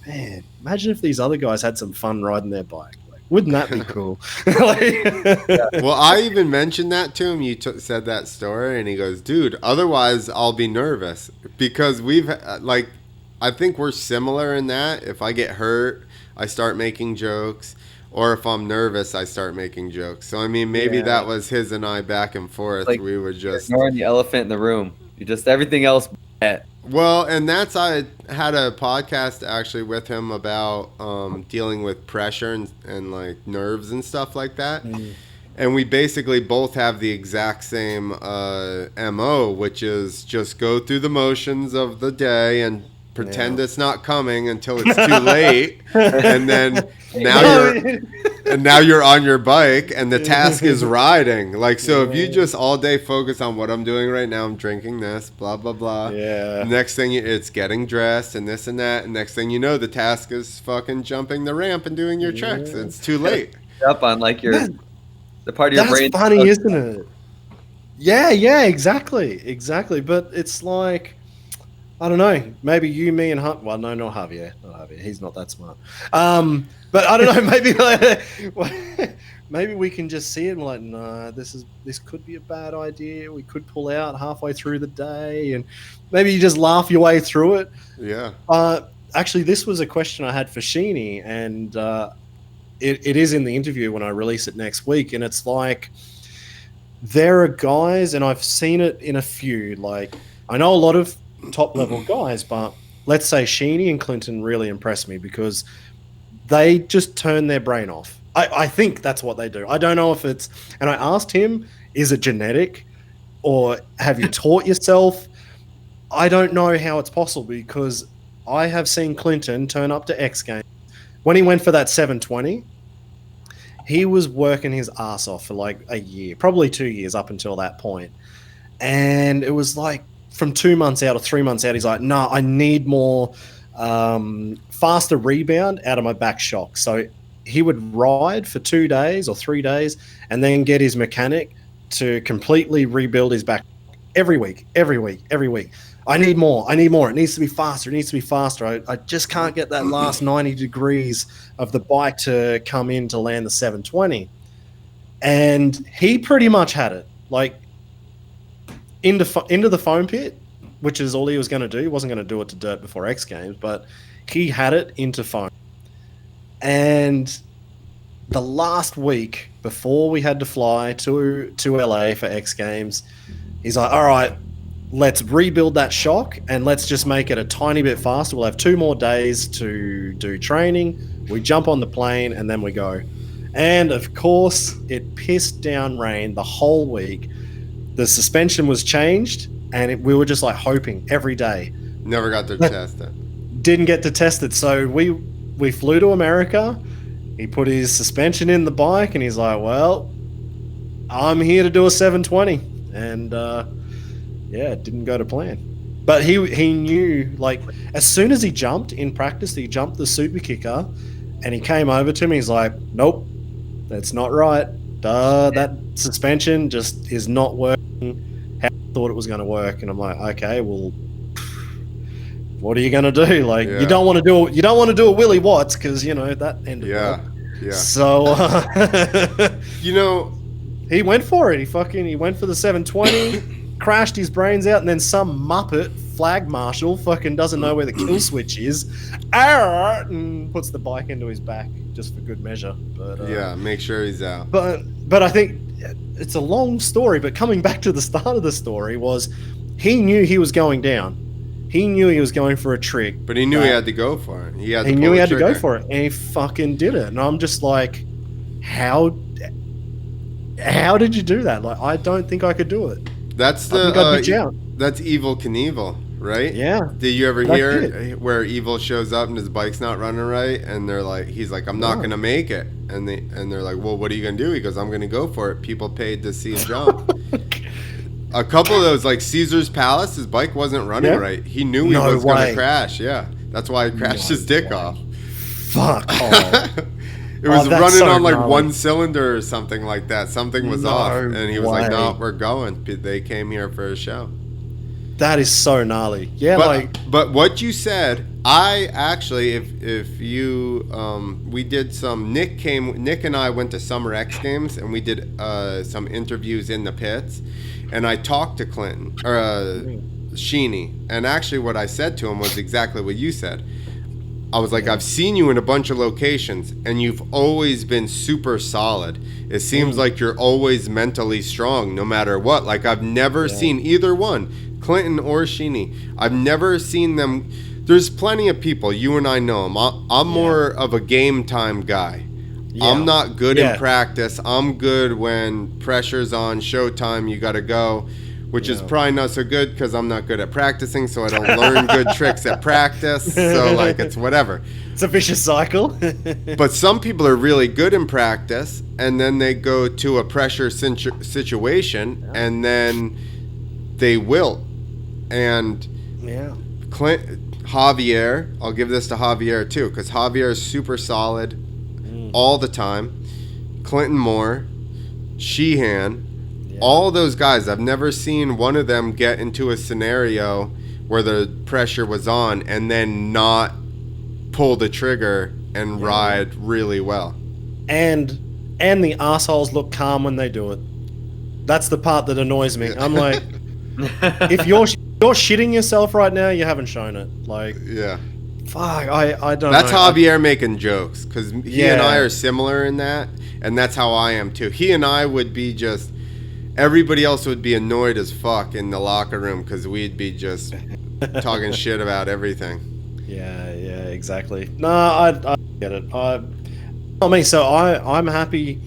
man, imagine if these other guys had some fun riding their bike. Like, wouldn't that be cool? Well, I even mentioned that to him. You said that story, and he goes, dude, otherwise I'll be nervous. Because I think we're similar in that. If I get hurt, I start making jokes. Or if I'm nervous, I start making jokes. So, I mean, maybe that was his and I back and forth. Like, we were just ignoring the elephant in the room. You just, everything else. Well, and I had a podcast actually with him about dealing with pressure and like nerves and stuff like that. And we basically both have the exact same MO, which is just go through the motions of the day and pretend it's not coming until it's too late. And then now and now you're on your bike and the task is riding. Like, so if you just all day focus on what I'm doing right now, I'm drinking this, blah, blah, blah. Yeah. Next thing, it's getting dressed and this and that. And next thing you know, the task is fucking jumping the ramp and doing your tricks. It's too late. Up on like the part of your brain. That's funny, isn't it? Yeah, exactly. But it's like, I don't know. Maybe you, me, and well, no, not Javier. He's not that smart. But I don't know. Maybe we can just see it and we're like, no, this could be a bad idea. We could pull out halfway through the day, and maybe you just laugh your way through it. Yeah. Actually, this was a question I had for Sheeny, and it is in the interview when I release it next week, and it's like, there are guys, and I've seen it in a few, like, I know a lot of top level guys, but let's say Sheeny and Clinton really impress me because they just turn their brain off. I think that's what they do. I don't know if it's, and I asked him, is it genetic or have you taught yourself? I don't know how it's possible because I have seen Clinton turn up to X Games. When he went for that 720, he was working his ass off for like a year, probably 2 years up until that point. And it was like from 2 months out or 3 months out, he's like, no, I need more faster rebound out of my back shock. So he would ride for 2 days or 3 days and then get his mechanic to completely rebuild his back every week. I need more. It needs to be faster. I just can't get that last 90 degrees of the bike to come in to land the 720. And he pretty much had it. Like, into the foam pit, which is all he was going to do. He wasn't going to do it to dirt before X Games, but he had it into foam. And the last week before we had to fly to LA for X Games, he's like, all right, let's rebuild that shock and let's just make it a tiny bit faster. We'll have 2 more days to do training. We jump on the plane and then we go. And of course, it pissed down rain the whole week. The suspension was changed and we were just like hoping every day. Never got to test it. Didn't get to test it. So we flew to America. He put his suspension in the bike and he's like, well, I'm here to do a 720. And it didn't go to plan. But he knew, like, as soon as he jumped in practice, he jumped the super kicker and he came over to me. He's like, nope, that's not right. That suspension just is not working how I thought it was going to work. And I'm like, okay, well, what are you going to do? Like, you don't want to do a Willie Watts because, that ended well. Yeah. So, he went for it. He went for the 720, crashed his brains out, and then some muppet flag marshal fucking doesn't know where the kill switch is, and puts the bike into his back just for good measure. But make sure he's out. But I think it's a long story. But coming back to the start of the story was, he knew he was going down. He knew he was going for a trick. But he knew he had to go for it. He knew he had to go for it, and he fucking did it. And I'm just like, how did you do that? Like, I don't think I could do it. That's that's Evil Knievel, right? Yeah. Did you ever hear where Evil shows up and his bike's not running right, and he's like, I'm not gonna make it, and they're like, well, what are you gonna do? He goes, I'm gonna go for it. People paid to see a jump. A couple of those, like Caesar's Palace, his bike wasn't running right. He knew he was gonna crash. Yeah, that's why he crashed his dick off. Fuck off. It was running on like one cylinder or something like that. Something was off, and he was like, "No, we're going." They came here for a show. That is so gnarly. Yeah, but what you said, I actually, if you, we did some. Nick and I went to Summer X Games, and we did some interviews in the pits, and I talked to Clinton or Sheeny, and actually, what I said to him was exactly what you said. I was like, I've seen you in a bunch of locations, and you've always been super solid. It seems like you're always mentally strong, no matter what. Like, I've never seen either one, Clinton or Sheeny. I've never seen them. There's plenty of people, you and I know them. I'm more of a game time guy. Yeah. I'm not good in practice. I'm good when pressure's on, showtime, you got to go. which is probably not so good because I'm not good at practicing, so I don't learn good tricks at practice. So like it's whatever. It's a vicious cycle. But some people are really good in practice, and then they go to a pressure situation, and then they wilt. And Yeah. Javier, I'll give this to Javier too, because Javier is super solid all the time. Clinton Moore, Sheehan, all those guys. I've never seen one of them get into a scenario where the pressure was on and then not pull the trigger and ride really well. And the assholes look calm when they do it. That's the part that annoys me. I'm like, if you're shitting yourself right now, you haven't shown it. Like, yeah. Fuck, I don't That's know. Javier making jokes, because he and I are similar in that, and that's how I am too. He and I would be just, everybody else would be annoyed as fuck in the locker room because we'd be just talking shit about everything. Yeah, exactly. No, I get it. I mean, so I'm happy.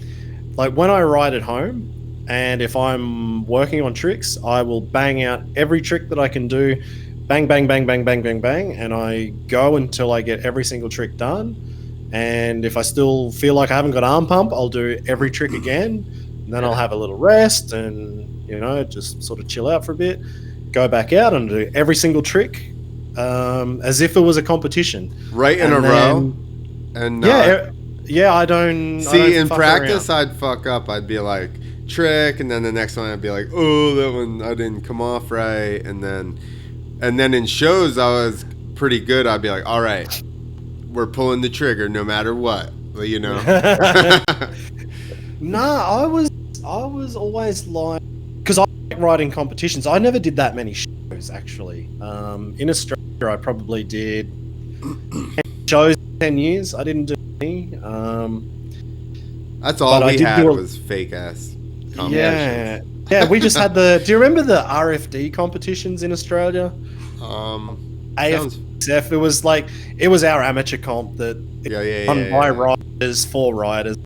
Like when I ride at home, and if I'm working on tricks, I will bang out every trick that I can do. Bang, bang, bang, bang, bang, bang, bang, and I go until I get every single trick done. And if I still feel like I haven't got arm pump, I'll do every trick again. And then I'll have a little rest and, just sort of chill out for a bit. Go back out and do every single trick as if it was a competition. Right in a row? And I don't... See, in practice, I'd fuck up. I'd be like, trick, and then the next one I'd be like, oh, that one I didn't come off right. And then in shows, I was pretty good. I'd be like, all right, we're pulling the trigger no matter what. No, I was always like, because I like riding competitions. I never did that many shows actually. In Australia, I probably did 10 shows in 10 years. I didn't do any. That's all we had was fake ass competitions. Yeah, we just had do you remember the RFD competitions in Australia? AFSF, it was our amateur comp that run by riders, for riders.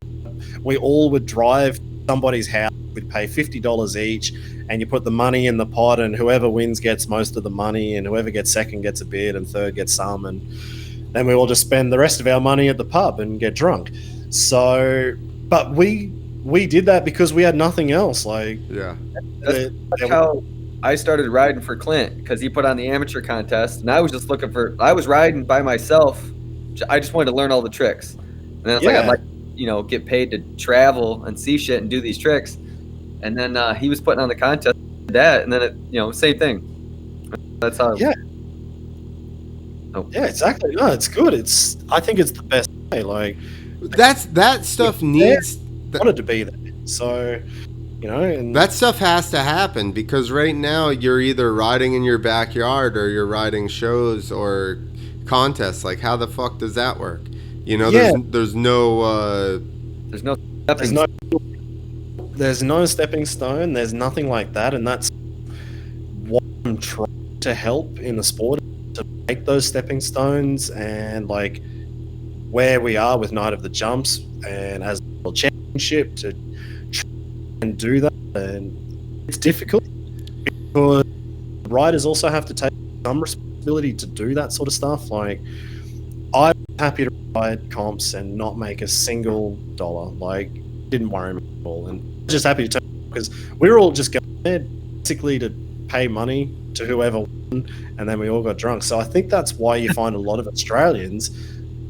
We all would drive somebody's house, we'd pay $50 each, and you put the money in the pot, and whoever wins gets most of the money, and whoever gets second gets a bit, and third gets some, and then we all just spend the rest of our money at the pub and get drunk. So, but we did that because we had nothing else. That's how I started riding for Clint, because he put on the amateur contest, and I was just I was riding by myself. I just wanted to learn all the tricks. And then I'd like, get paid to travel and see shit and do these tricks. And then he was putting on the contest, and then same thing. That's how. Yeah. Yeah, exactly. No, it's good. I think it's the best way. Like, that stuff needs. Wanted to be there, so and that stuff has to happen, because right now you're either riding in your backyard or you're riding shows or contests. Like, how the fuck does that work? There's no stepping stone. There's nothing like that, and that's what I'm trying to help in the sport, to make those stepping stones. And like where we are with Night of the Jumps and as a championship to try and do that, and it's difficult because riders also have to take some responsibility to do that sort of stuff. Like, I'm happy to ride comps and not make a single dollar. Like, didn't worry me at all, and just happy to take, because we were all just going there basically to pay money to whoever won, and then we all got drunk. So I think that's why you find a lot of Australians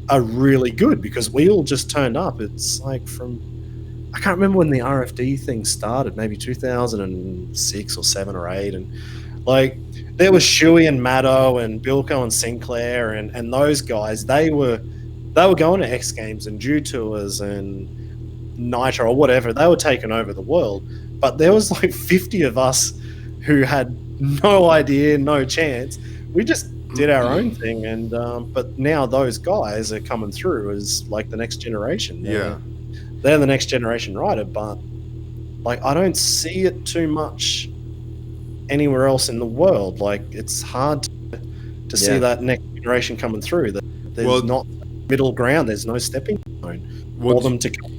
are really good, because we all just turned up. It's like I can't remember when the RFD thing started, maybe 2006 or 7 or 8, and like there was Shuey and Maddo and Bilko and Sinclair and those guys. They were going to X Games and Dew Tours and Nitro or whatever. They were taking over the world, but there was like 50 of us who had no idea, no chance. We just did our own thing, and but now those guys are coming through as like the next generation. They're the next generation rider, but like I don't see it too much anywhere else in the world. Like, it's hard to see that next generation coming through. There's not middle ground. There's no stepping stone for them to come.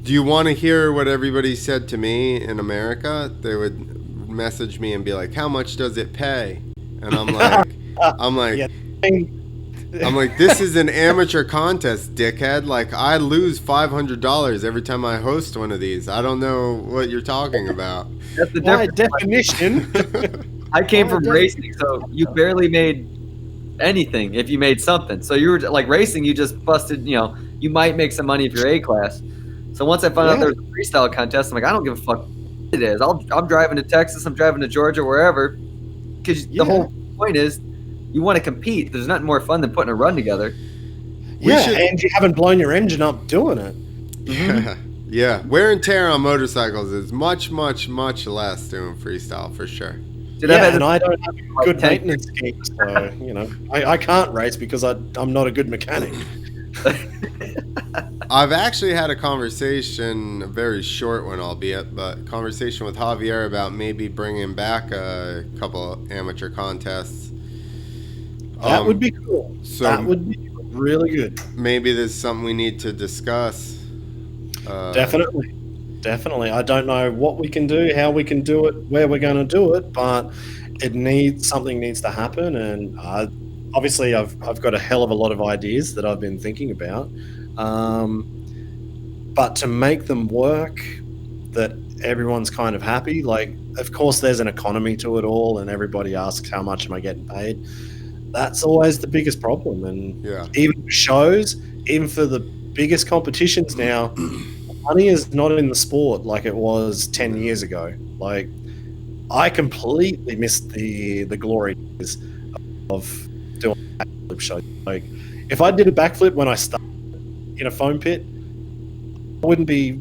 Do you want to hear what everybody said to me in America? message me and be like, "How much does it pay?" And I'm like, Yeah. I'm like, this is an amateur contest, dickhead. Like, I lose $500 every time I host one of these. I don't know what you're talking about. That's the By difference. definition. I came from racing, so you barely made anything if you made something. So you were like racing, you just busted, you might make some money if you're A class. So once I found out there was a freestyle contest, I'm like, I don't give a fuck what it is. I'm driving to Texas, I'm driving to Georgia, wherever. Because the whole point is you want to compete. There's nothing more fun than putting a run together. And you haven't blown your engine up doing it. Yeah. Wear and tear on motorcycles is much, much, much less doing freestyle for sure. And I don't have a good maintenance scheme, so I can't race because I'm not a good mechanic. I've actually had a conversation, a very short one, albeit, but conversation with Javier about maybe bringing back a couple amateur contests. That would be cool. So that would be really good. Maybe there's something we need to discuss. Definitely. I don't know what we can do, how we can do it, where we're going to do it, but something needs to happen. And obviously, I've got a hell of a lot of ideas that I've been thinking about. But to make them work, that everyone's kind of happy. Like, of course, there's an economy to it all, and everybody asks, how much am I getting paid? That's always the biggest problem. And even for shows, even for the biggest competitions now, money is not in the sport like it was 10 years ago. Like, I completely missed the glory days of doing backflip shows. Like, if I did a backflip when I started in a foam pit, I wouldn't be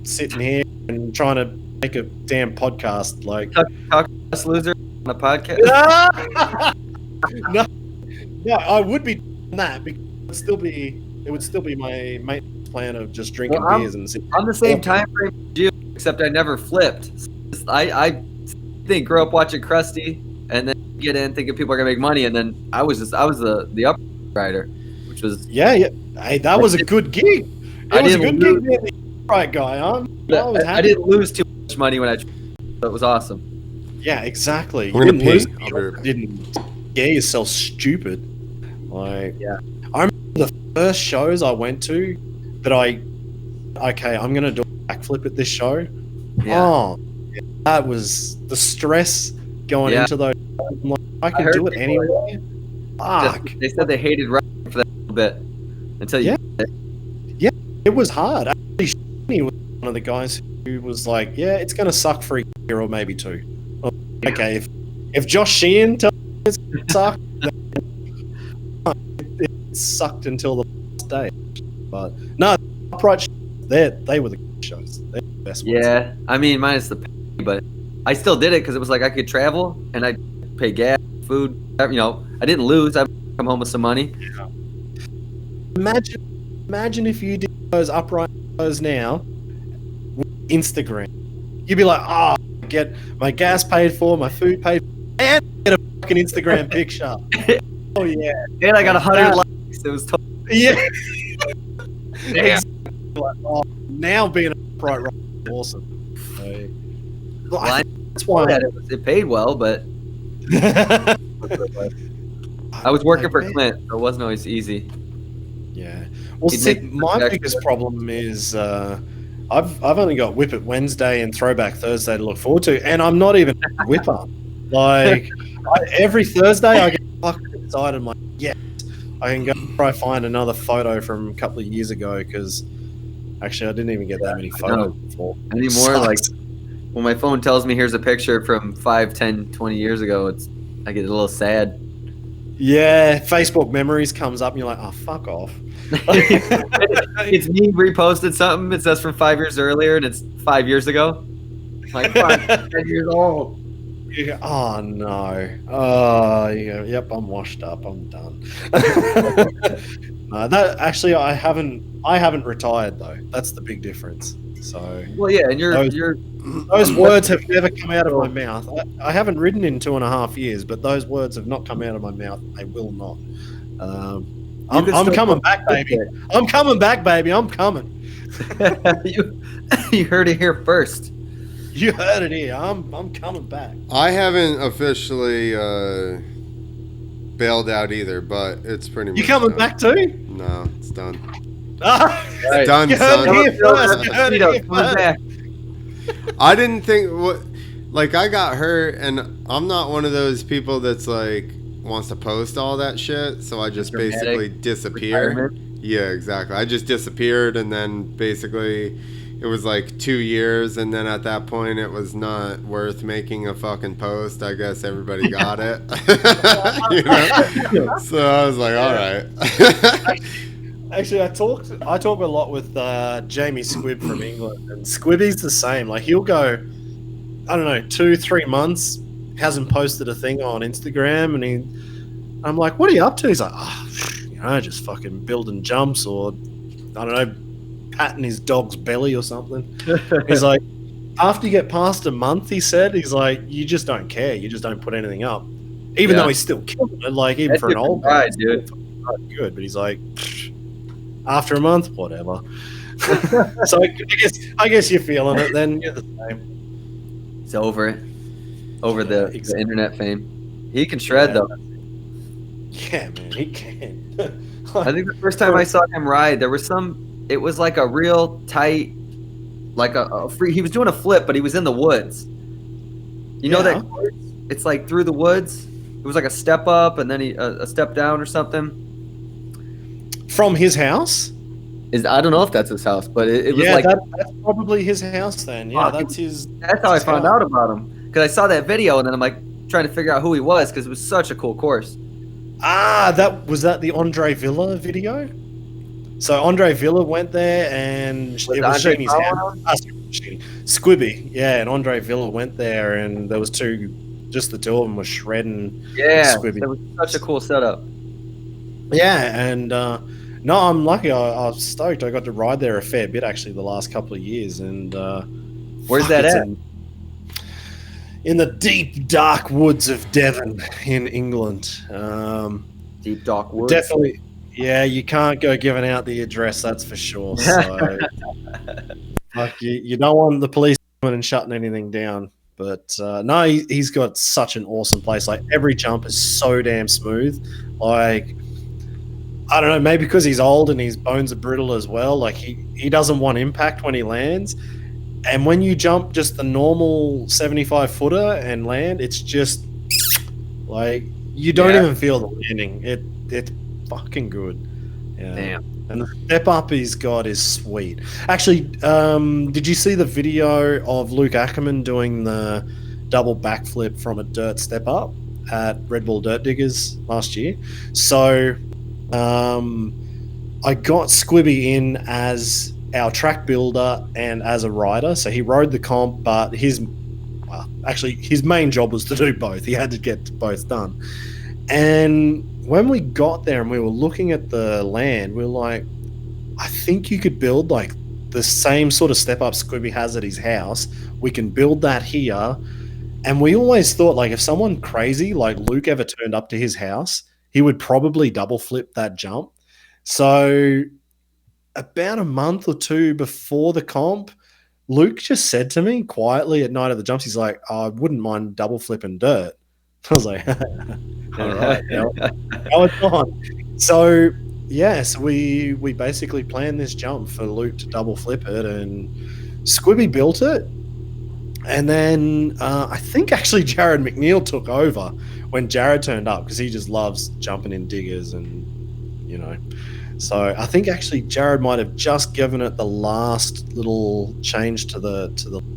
sitting here and trying to make a damn podcast. Like, talk us loser on a podcast. No, I would be doing that because it would still be my maintenance plan of just drinking beers and sitting. I'm the same time frame as you, except I never flipped. I think grow up watching Krusty and then get in thinking people are gonna make money, and then I was the up rider, which was Hey, that was a good gig. It was a good gig being the right guy. I didn't lose too much money when so it was awesome. Yeah, exactly. You didn't lose. Didn't scare yourself stupid. Like, I remember the first shows I went to that I'm going to do a backflip at this show. Yeah. Oh, that was the stress going into those. I'm like, I can do it anyway. Fuck. They said they hated riding for that little bit until you. Yeah, it was hard. Actually, Shani was one of the guys who was like, "Yeah, it's going to suck for a year or maybe two." Well, okay, if Josh Sheehan tells me it's going to suck, it sucked until the last day. But no, upright they were the good shows. They're the best ones. Yeah, I mean, minus the pay, but I still did it because it was like I could travel and I'd pay gas, food. I didn't lose. I'd come home with some money. Yeah. Imagine if you did those upright shows now with Instagram. You'd be like, I get my gas paid for, my food paid for, and get a fucking Instagram picture. Oh yeah. And I got 100 likes. It was Damn. Like, now being an upright rider is awesome. That's why it paid well, but I was working for Clint, so it wasn't always easy. Yeah. Well, my biggest problem is I've only got Whip It Wednesday and Throwback Thursday to look forward to, and I'm not even a whipper. Like, every Thursday I get fucking excited. I'm like, yes, I can go try find another photo from a couple of years ago, because actually I didn't even get that many photos before. Anymore, like when my phone tells me here's a picture from 5, 10, 20 years ago, I get a little sad. Yeah, Facebook memories comes up and you're like, oh, fuck off. It's me reposted something. It says from 5 years earlier, and it's 5 years ago. Like 10 years old. Yeah, oh no. Oh yeah, yep, I'm washed up. I'm done. That actually, I haven't retired though. That's the big difference. So well, yeah, and those words have never come out of my mouth. I haven't ridden in 2.5 years, but those words have not come out of my mouth. They will not. I'm coming back, baby. I'm coming back, baby. I'm coming. You heard it here first. You heard it here. I'm coming back. I haven't officially bailed out either, but it's pretty much You coming done. back too? No, it's done. Right. Done, You heard son. it here first. You heard it here Coming first. back. I didn't think like I got hurt, and I'm not one of those people that's like wants to post all that shit. So I just Dramatic basically disappear. retirement. Yeah, exactly. I just disappeared, and then basically it was like 2 years, and then at that point it was not worth making a fucking post. I guess everybody got it. You know? So I was like, all right. Actually, I talk a lot with Jamie Squibb from England, and Squibby's the same. Like he'll go, I don't know, 2-3 months, hasn't posted a thing on Instagram, and I'm like, what are you up to? He's like, just fucking building jumps, or I don't know, patting his dog's belly or something. He's like, after you get past a month, he said, he's like, you just don't care, you just don't put anything up, even though he's still killing it. Like even That's for an old guy, guy, dude. good, but he's like, after a month, whatever. So I guess you're feeling it. Then you're the same. He's over it. Over Yeah, the exactly. internet fame. He can shred though. Yeah, man, he can. I think the first time I saw him ride, there was it was like a real tight, like a free, he was doing a flip, but he was in the woods. You know that course? It's like through the woods. It was like a step up and then a step down or something. From his house? I don't know if that's his house, but it was like that's probably his house then. Yeah, Fuck, that's his. that's how I found out about him, because I saw that video and then I'm like trying to figure out who he was, because it was such a cool course. That was the Andre Villa video. So Andre Villa went there, and it was Sheeny's house. Squibby, yeah, and Andre Villa went there, and there was just the two of them were shredding. Yeah, Squibby. that was such a cool setup. Yeah, and no, I'm lucky. I was stoked. I got to ride there a fair bit actually the last couple of years. And where's that at? In the deep dark woods of Devon in England. Deep dark woods. Definitely. Yeah, you can't go giving out the address. That's for sure. So, like, you don't want the police coming and shutting anything down. But no, he's got such an awesome place. Like every jump is so damn smooth. Like, I don't know, maybe because he's old and his bones are brittle as well. Like he doesn't want impact when he lands. And when you jump just the normal 75 footer and land, it's just like you don't even feel the landing. It's fucking good. Yeah. Damn. And the step up he's got is sweet. Actually, did you see the video of Luke Ackerman doing the double backflip from a dirt step up at Red Bull Dirt Diggers last year? So I got Squibby in as our track builder and as a rider. So he rode the comp, but his main job was to do both. He had to get both done. And when we got there and we were looking at the land, we were like, I think you could build like the same sort of step up Squibby has at his house. We can build that here. And we always thought, like, if someone crazy like Luke ever turned up to his house, he would probably double flip that jump. So about a month or two before the comp, Luke just said to me quietly at night of the jumps, he's like, I wouldn't mind double flipping dirt. I was like, all right, now it's on. So, yes, we basically planned this jump for Luke to double flip it, and Squibby built it. And then I think actually Jared McNeil took over when Jared turned up, because he just loves jumping in diggers and, you know. So I think actually Jared might have just given it the last little change to the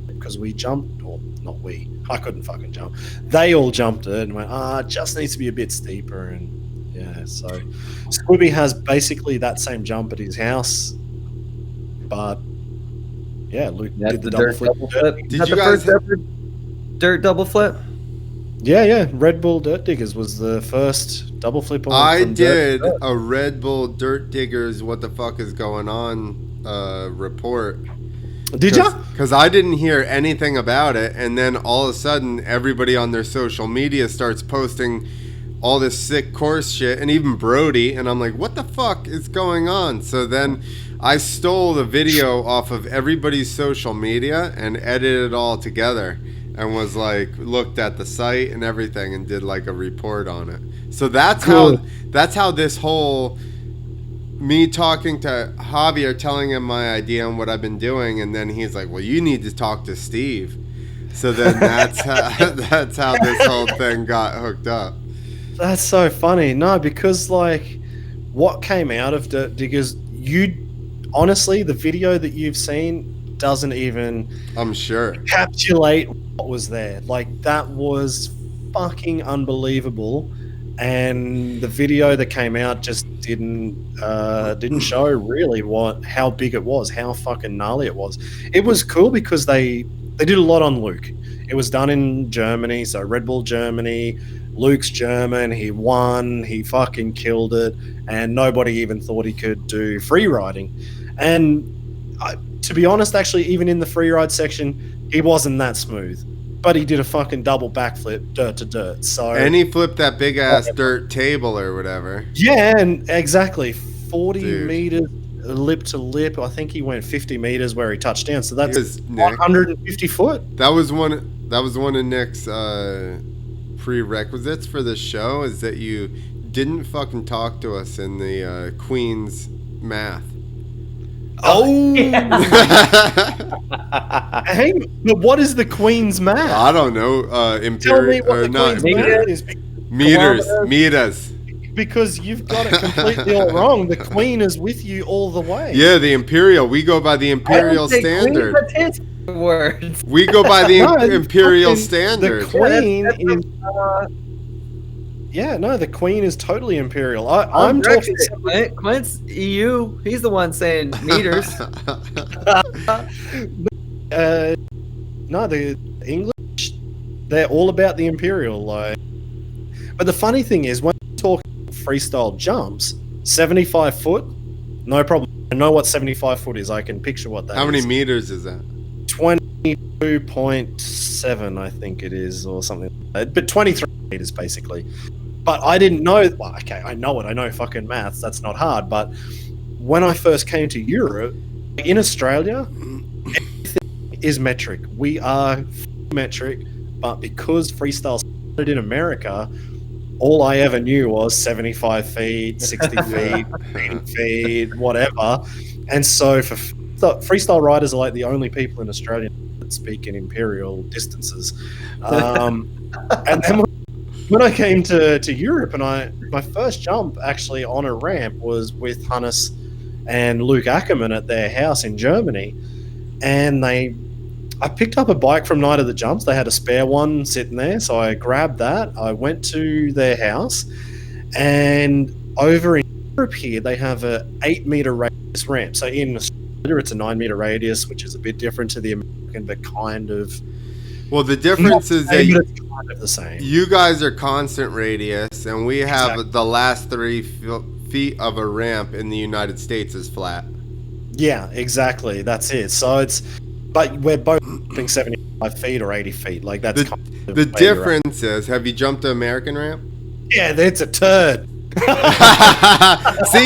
because we jumped, or not we, I couldn't fucking jump. They all jumped it and went, it just needs to be a bit steeper. And yeah, so Squibby has basically that same jump at his house, but yeah, Luke did the double flip. Did you guys ever dirt double flip? Yeah. Red Bull Dirt Diggers was the first double flip on. I did a Red Bull Dirt Diggers what the fuck is going on report. Did ya? Because I didn't hear anything about it, and then all of a sudden everybody on their social media starts posting all this sick course shit, and even Brody, and I'm like, what the fuck is going on? So then I stole the video off of everybody's social media and edited it all together, and was like, looked at the site and everything and did like a report on it. So that's how this whole, me talking to Javier, telling him my idea and what I've been doing, and then he's like, well, you need to talk to Steve. So then that's how this whole thing got hooked up. That's so funny. No, because like what came out of Dirt Diggers, honestly, the video that you've seen doesn't even, I'm sure, encapsulate what was there. Like, that was fucking unbelievable. And the video that came out just didn't show really how big it was, how fucking gnarly it was. It was cool because they did a lot on Luke. It was done in Germany, so Red Bull Germany. Luke's German. He won. He fucking killed it, and nobody even thought he could do free riding. And to be honest, actually, even in the free ride section, he wasn't that smooth. But he did a fucking double backflip, dirt to dirt. So, and he flipped that big ass dirt table or whatever. Yeah, and exactly 40 meters lip to lip. I think he went 50 meters where he touched down. So that's 150 foot. That was one of Nick's prerequisites for the show, is that you didn't fucking talk to us in the Queen's math. Oh, hey, but what is the Queen's math? I don't know. Tell me what the Queen's math is. Meters. Because you've got it completely all wrong. The Queen is with you all the way. Yeah, the Imperial. We go by the Imperial standard. Words. We go by the Imperial standard. The Queen is. Yeah, no, the Queen is totally Imperial. I'm talking. Clint's EU. He's the one saying meters. No, the English, they're all about the Imperial. Like, but the funny thing is, when you talk freestyle jumps, 75 foot, no problem. I know what 75 foot is. I can picture what that is. How many meters is that? 22.7, I think it is, or something like that. But 23 meters, basically. But I didn't know. Well, okay, I know it. I know fucking maths. That's not hard. But when I first came to Europe, in Australia, everything is metric. We are metric. But because freestyle started in America, all I ever knew was 75 feet, 60 feet, 80 feet, whatever. And so for freestyle riders are like the only people in Australia that speak in imperial distances. And then when I came to Europe, and my first jump actually on a ramp was with Hannes and Luke Ackerman at their house in Germany. And I picked up a bike from Night of the Jumps. They had a spare one sitting there, so I grabbed that. I went to their house, and over in Europe here, they have a 8-meter radius ramp. So in Australia, it's a 9-meter radius, which is a bit different to the American, but kind of. Well, the difference is that it's kind of the same. You guys are constant radius, and we have the last 3 feet of a ramp in the United States is flat. Yeah, exactly. That's it. So but we're both jumping 75 feet or 80 feet. Like, that's the difference is, have you jumped the American ramp? Yeah, that's a turd. See,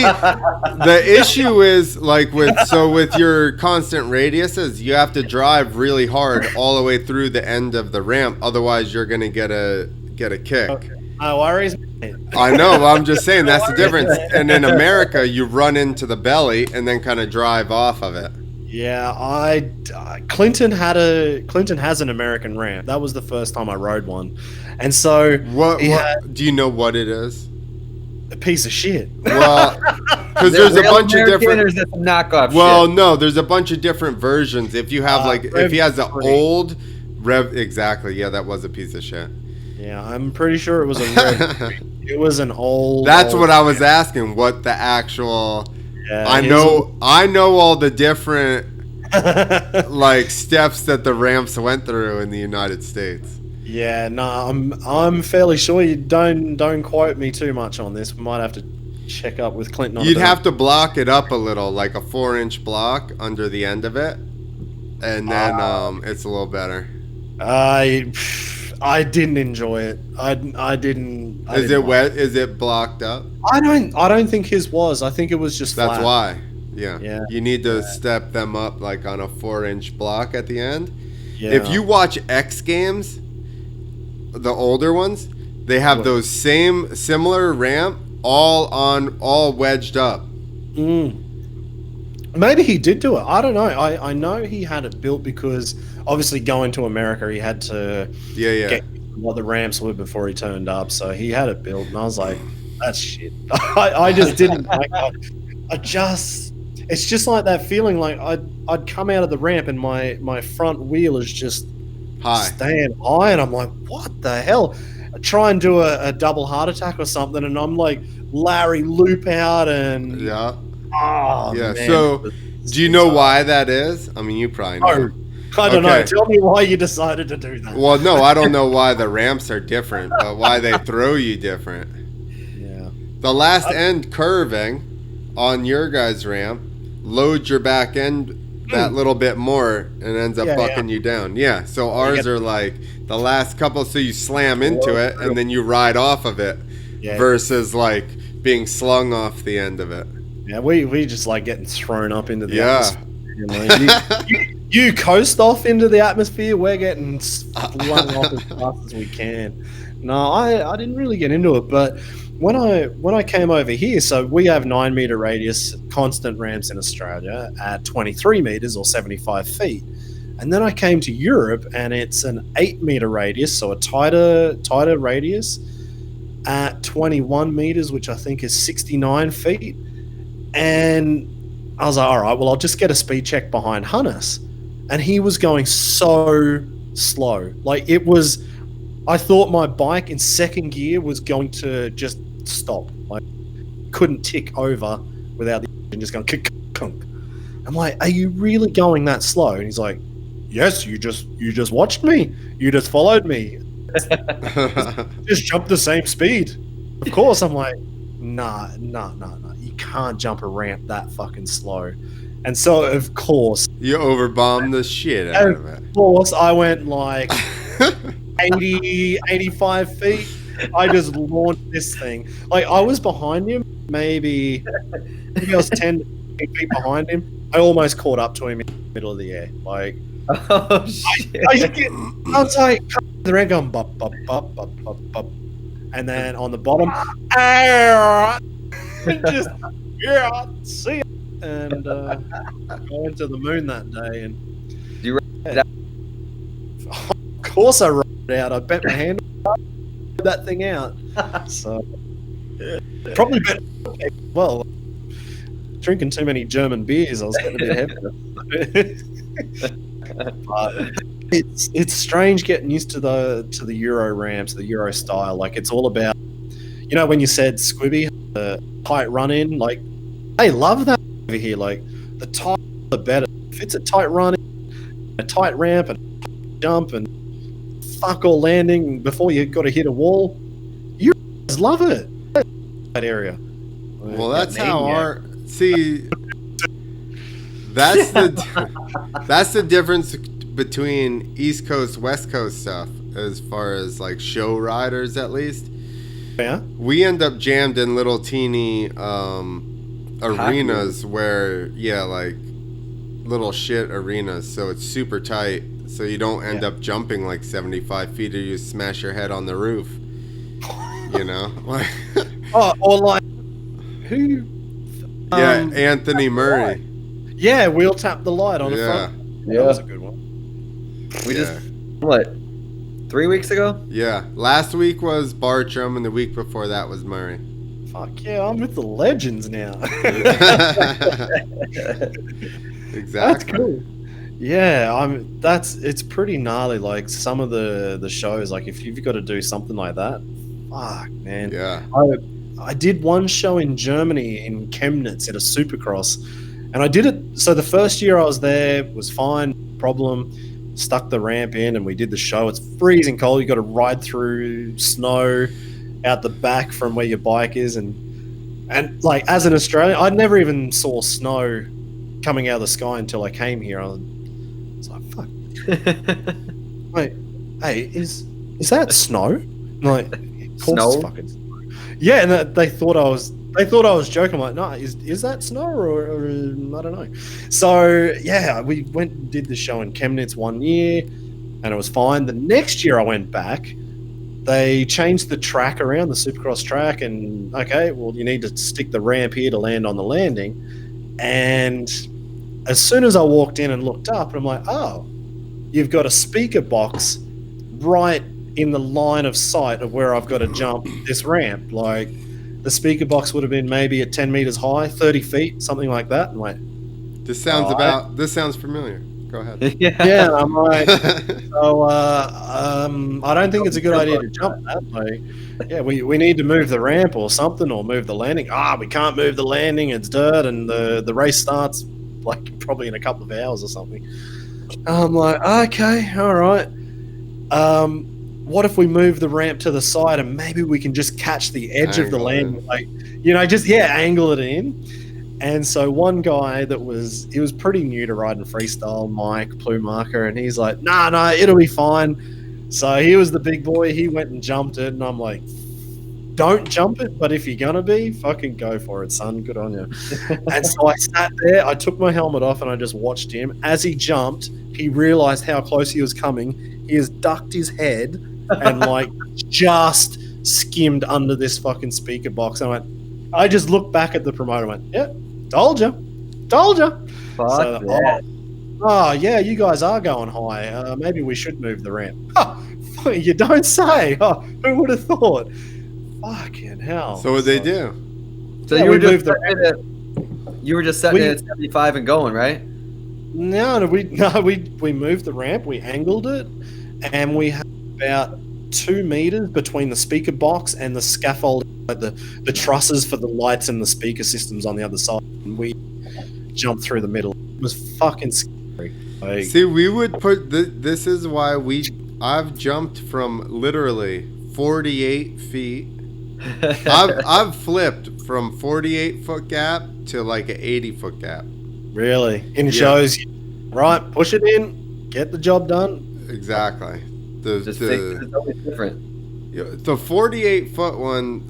the issue is like with your constant radiuses, you have to drive really hard all the way through the end of the ramp, otherwise you're gonna get a kick. Okay. No worries. I know, I'm just saying that's the difference. And in America, you run into the belly and then kind of drive off of it. Yeah, Clinton has an American ramp. That was the first time I rode one, and so do you know what it is? A piece of shit. Well, because there's a bunch of different. Or is it knockoff well, shit? No, there's a bunch of different versions. If you have if he has the old Rev, exactly, yeah, that was a piece of shit. Yeah, I'm pretty sure it was a Rev. It was an old. That's what I was asking. What the actual? Yeah, I know all the different like steps that the ramps went through in the United States. Yeah, no, I'm fairly sure. You don't quote me too much on this. We might have to check up with Clinton. You'd have to block it up a little, like a 4-inch block under the end of it, and then it's a little better. I didn't enjoy it. I didn't. Is it wet? Is it blocked up? I don't think his was. I think it was just That's flat. why. Yeah. Yeah. You need to step them up like on a 4-inch block at the end. Yeah. If you watch X Games, the older ones, they have those similar ramp all wedged up. Maybe he did do it. I don't know. I know he had it built because obviously going to America, he had to get what the ramps were before he turned up. So he had it built, and I was like, that's shit. I just didn't like it's just like that feeling like I'd come out of the ramp and my front wheel is just staying high, and I'm like, what the hell? I try and do a double heart attack or something, and I'm like Larry loop out and man. So do you know why that is? I mean, you probably know. I don't know. Tell me why you decided to do that. Well, no, I don't know why the ramps are different, but why they throw you different. Yeah. The last end curving on your guys' ramp loads your back end that little bit more and ends up bucking you down. Yeah, so ours are like the last couple, so you slam into it and then you ride off of it versus like being slung off the end of it. Yeah, we just like getting thrown up into the atmosphere. You coast off into the atmosphere. We're getting flung off as fast as we can. No, I didn't really get into it, but when I came over here, so we have 9 meter radius constant ramps in Australia at 23 meters or 75 feet, and then I came to Europe and it's an 8 meter radius, so a tighter radius at 21 meters, which I think is 69 feet, and I was like, all right, well, I'll just get a speed check behind Hannes. And he was going so slow. Like, it was, I thought my bike in second gear was going to just stop. Like, couldn't tick over without the engine just going kunk. I'm like, are you really going that slow? And he's like, yes, you just watched me. You just followed me. Just jumped the same speed. Of course, I'm like, nah. You can't jump a ramp that fucking slow. And so, of course... You overbombed the shit out of it. Of course, I went like 80, 85 feet. I just launched this thing. Like, I was behind him, maybe I was 10 feet behind him. I almost caught up to him in the middle of the air. Like, oh, shit. I was like, the ramp going, bop, bop, bop, bop, bop, bop. And then on the bottom, just, see ya. And I went to the moon that day, and you rode it out? Of course I rode it out. I bent my hand that thing out. So probably better. Well, drinking too many German beers, I was getting a bit heavy. But it's strange getting used to the Euro ramps, the Euro style. Like, it's all about, you know, when you said Squibby, the tight run in, like, they love that over here. Like, the tight, the better. If it's a tight run in, a tight ramp, and jump, and fuck all landing before you got to hit a wall, you guys love it. That area. Well, that's how that's the difference between East Coast, West Coast stuff, as far as like show riders, at least. Yeah. We end up jammed in little teeny arenas where, like little shit arenas, so it's super tight, so you don't end up jumping like 75 feet or you smash your head on the roof. You know? Or like who? Anthony Murray. Yeah, wheel tap the light on the front. Yeah, that was a good one. We just, what, 3 weeks ago? Yeah, last week was Bartram, and the week before that was Murray. Fuck yeah, I'm with the legends now. Exactly. That's cool. Yeah, it's pretty gnarly. Like, some of the shows, like, if you've got to do something like that, fuck, man. Yeah. I did one show in Germany in Chemnitz at a Supercross, and I did it. So the first year I was there was fine, problem. Stuck the ramp in, and we did the show. It's freezing cold. You got to ride through snow out the back from where your bike is, and like, as an Australian, I never even saw snow coming out of the sky until I came here. I was like, fuck. Wait, hey, is is that snow? I'm like, of course Snow? it's fucking snow. Yeah, and they thought I was joking. I'm like, no, is that snow or I don't know. So yeah, we went and did the show in Chemnitz one year, and it was fine. The next year I went back. They changed the track around, the Supercross track, and okay, well, you need to stick the ramp here to land on the landing. And as soon as I walked in and looked up, and I'm like, oh, you've got a speaker box right in the line of sight of where I've got to jump this ramp. Like, the speaker box would have been maybe at 10 meters high, 30 feet, something like that. I'm like, This sounds familiar. Go ahead. yeah, I'm like, so I don't think it's a good idea to jump that. Like, yeah, we need to move the ramp or something, or move the landing. We can't move the landing. It's dirt, and the race starts like probably in a couple of hours or something. I'm like, okay, all right. What if we move the ramp to the side and maybe we can just catch the edge of the landing, like, just angle it in. And so one guy he was pretty new to riding freestyle, Mike Plumarker, and he's like, nah, it'll be fine. So he was the big boy. He went and jumped it, and I'm like, don't jump it, but if you're gonna be, fucking go for it, son. Good on you. And so I sat there, I took my helmet off, and I just watched him. As he jumped, he realized how close he was coming. He has ducked his head and like just skimmed under this fucking speaker box. And I just looked back at the promoter and went, yeah, told you. Fuck So, that. oh, yeah, you guys are going high. Maybe we should move the ramp. Oh, you don't say. Oh, who would have thought? Fucking hell. So what'd they do? So Yeah, you were we moved the you were just setting it at 75 and going, right? No, we moved the ramp, we angled it, and we had about 2 meters between the speaker box and the scaffold, like the trusses for the lights and the speaker systems on the other side. And we jumped through the middle. It was fucking scary. Like, See, we would put this is why I've jumped from literally 48 feet. I've flipped from 48-foot gap to like an 80-foot gap. really, in shows, right? Push it in, get the job done. Exactly. It's always different. The 48-foot one,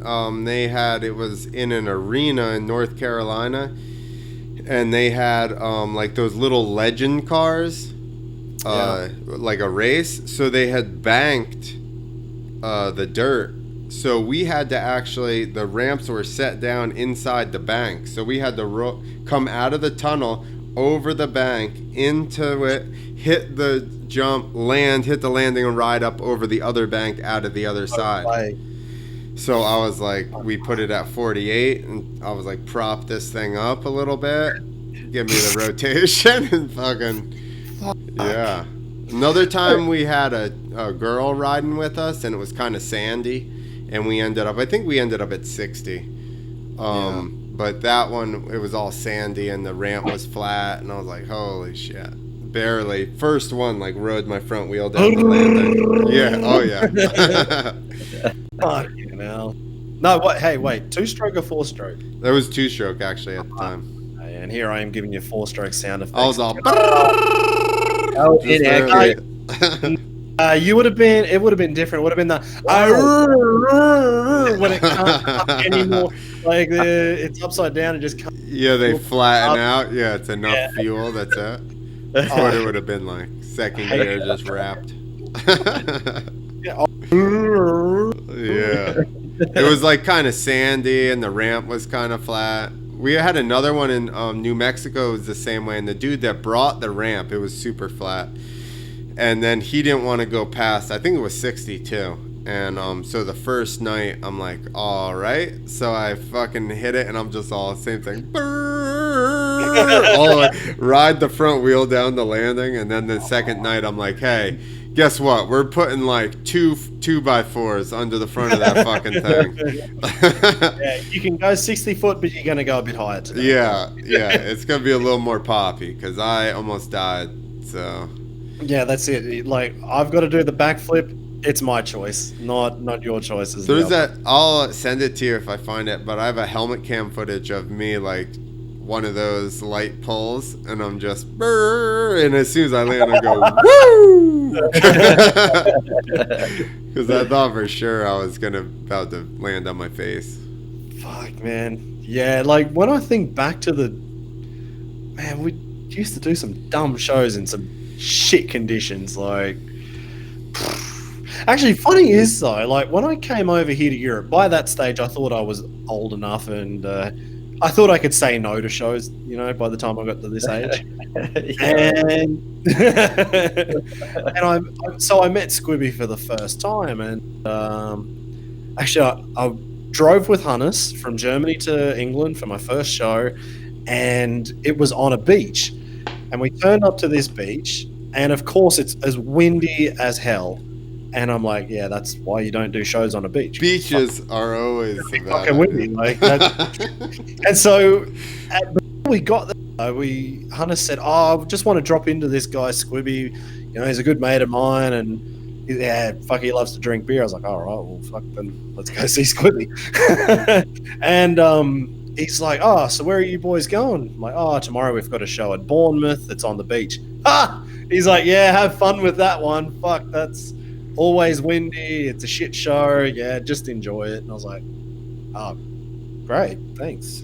it was in an arena in North Carolina, and they had like those little legend cars, like a race. So they had banked the dirt. So we had to actually, the ramps were set down inside the bank. So we had to come out of the tunnel, over the bank, into it, hit the jump, hit the landing, and ride up over the other bank out of the other side. So I was like, we put it at 48, and I was like, prop this thing up a little bit, give me the rotation, and fucking, yeah. Another time we had a girl riding with us, and it was kind of sandy, and I think we ended up at 60. But that one, it was all sandy, and the ramp was flat, and I was like, holy shit. Barely. First one, like, rode my front wheel down the landing. Yeah, oh yeah. Fucking hell. No, what? Hey, wait, 2-stroke or 4-stroke? That was 2-stroke, actually, at the time. And here I am giving you 4-stroke sound effects. I was all... Oh, inaccurate. It would have been different. It would have been the when it can't up anymore. Like it's upside down and just can't. Yeah, they flatten out. Yeah, it's enough fuel. That's it. That's what it would have been like. Second gear just wrapped. Yeah. It was like kind of sandy, and the ramp was kind of flat. We had another one in New Mexico. It was the same way, and the dude that brought the ramp, it was super flat. And then he didn't want to go past, I think it was 62. And so the first night, I'm like, all right. So I fucking hit it, and I'm just all same thing. Ride the front wheel down the landing. And then the second night, I'm like, hey, guess what? We're putting like two 2x4s under the front of that fucking thing. Yeah, you can go 60 foot, but you're going to go a bit higher today. Yeah. It's going to be a little more poppy because I almost died. So... Yeah, that's it. Like, I've got to do the backflip. It's my choice, not your choice. There's that. I'll send it to you if I find it. But I have a helmet cam footage of me like one of those light pulls, and I'm just, and as soon as I land, I go, woo! Because I thought for sure I was about to land on my face. Fuck, man. Yeah, like when I think back to we used to do some dumb shows in some shit conditions. Like, actually, funny is though, like when I came over here to Europe, by that stage I thought I was old enough, and I thought I could say no to shows. You know, by the time I got to this age, and so I met Squibby for the first time, and actually I drove with Hannes from Germany to England for my first show, and it was on a beach. And we turned up to this beach, and of course it's as windy as hell. And I'm like, yeah, that's why you don't do shows on a beach. Beaches are always fucking windy. Like that. And so we got there. Hannes said, "Oh, I just want to drop into this guy Squibby. You know, he's a good mate of mine, and he loves to drink beer." I was like, "All right, well, fuck, then let's go see Squibby." And he's like, "Oh, so where are you boys going?" I'm like, "Oh, tomorrow we've got a show at Bournemouth. It's on the beach." He's like, "Yeah, have fun with that one. Fuck, that's always windy. It's a shit show. Yeah, just enjoy it." And I was like, "Oh, great, thanks."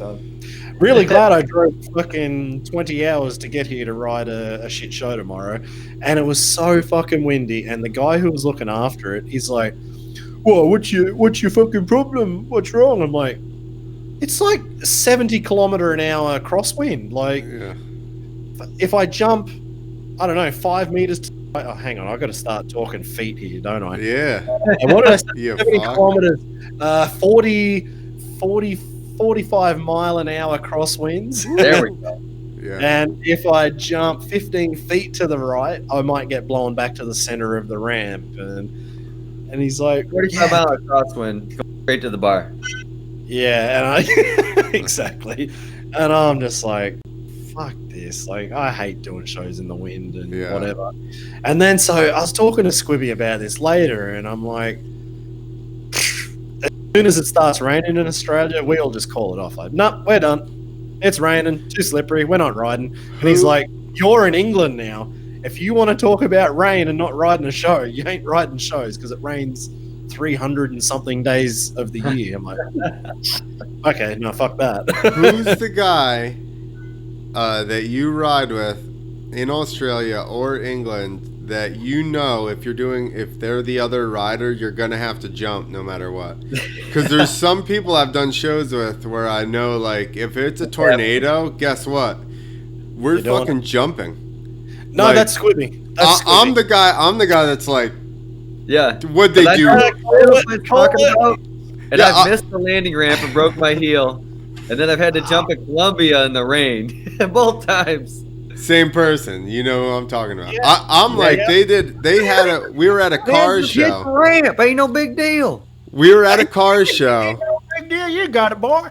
Really glad I drove fucking 20 hours to get here to ride a shit show tomorrow. And it was so fucking windy. And the guy who was looking after it, he's like, "Whoa, what's your fucking problem? What's wrong?" I'm like, "It's like 70 kilometer an hour crosswind. Like, if I jump, I don't know, 5 meters to..." Oh, hang on, I've got to start talking feet here, don't I? Yeah. And what did I say? Yeah, 70 kilometers, 45 mile an hour crosswinds. There we go. Yeah. And if I jump 15 feet to the right, I might get blown back to the center of the ramp. And he's like, 45 mile crosswind, go straight to the bar. Yeah, and exactly. And I'm just like, fuck this. Like, I hate doing shows in the wind and whatever. And then so I was talking to Squibby about this later, and I'm like, as soon as it starts raining in Australia, we all just call it off. Like, nope, we're done. It's raining, too slippery, we're not riding. And he's like, "You're in England now. If you want to talk about rain and not riding a show, you ain't riding shows because it rains 300 and something days of the year." I'm like, okay, no, fuck that. Who's the guy that you ride with in Australia or England that you know if they're the other rider, you're gonna have to jump no matter what? Because there's some people I've done shows with where I know, like, if it's a tornado, guess what? We're fucking jumping. No, like, that's Squibby. I'm the guy that's like, yeah, what'd they do? And I've missed the landing ramp and broke my heel, and then I've had to jump in Colombia in the rain both times. Same person, you know who I'm talking about. Yeah. I'm like, we were at a car show. Ramp ain't no big deal. We were at a car show. Ain't no big deal, you got it, boy.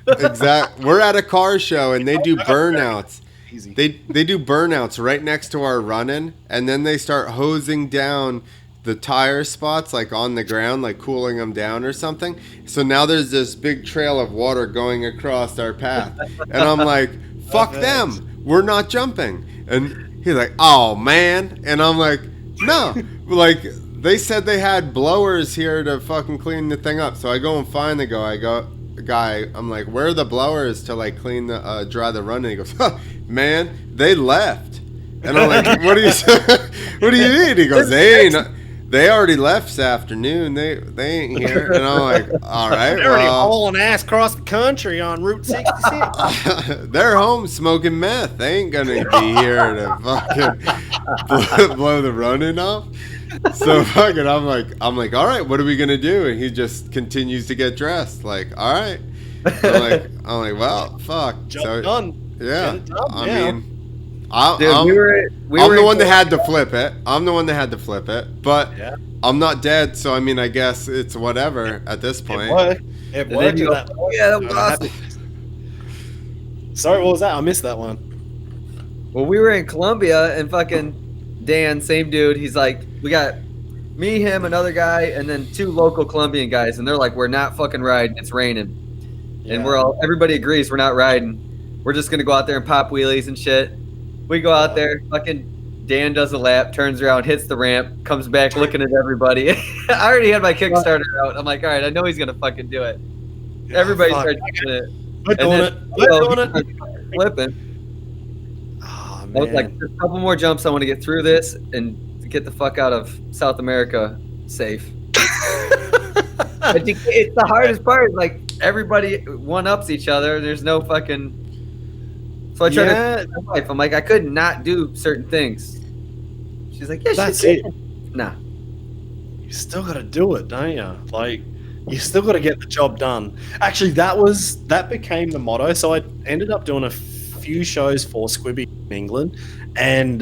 Exactly. We're at a car show and they do burnouts. They do burnouts right next to our running, and then they start hosing down the tire spots, like on the ground, like cooling them down or something. So now there's this big trail of water going across our path, and I'm like, fuck them. We're not jumping. And he's like, "Oh man." And I'm like, "No." Like, they said they had blowers here to fucking clean the thing up. So I go and find the guy. I'm like, "Where are the blowers to like clean the dry the run?" And he goes, "Huh, man, they left." And I'm like, what do you mean? He goes, they already left this afternoon. They ain't here. And I'm like, all right. They're already hauling ass across the country on Route 66. They're home smoking meth. They ain't gonna be here to fucking blow the running off. So fucking, I'm like, all right, what are we gonna do? And he just continues to get dressed. Like, all right. I'm like, well, fuck. Job done. Yeah. I mean. I'm the one that had to flip it. But I'm not dead, so I mean, I guess it's whatever at this point. It worked. That was awesome. Sorry, what was that? I missed that one. Well, we were in Colombia, and fucking Dan, same dude, he's like, we got me, him, another guy, and then 2 local Colombian guys, and they're like, "We're not fucking riding, it's raining." And everybody agrees we're not riding. We're just gonna go out there and pop wheelies and shit. We go out there, fucking Dan does a lap, turns around, hits the ramp, comes back looking at everybody. I already had my Kickstarter out. I'm like, all right, I know he's gonna fucking do it. Everybody starts doing it. We're doing it. We're doing it. Flipping. Oh, I man. was like, there's a couple more jumps. I want to get through this and get the fuck out of South America safe. It's the hardest part. Like, everybody one-ups each other. There's no fucking... So I tried to tell my wife. I'm like, I could not do certain things. She's like, yeah, that's it. Nah. You still got to do it, don't you? Like, you still got to get the job done. Actually, that became the motto. So I ended up doing a few shows for Squibby in England, and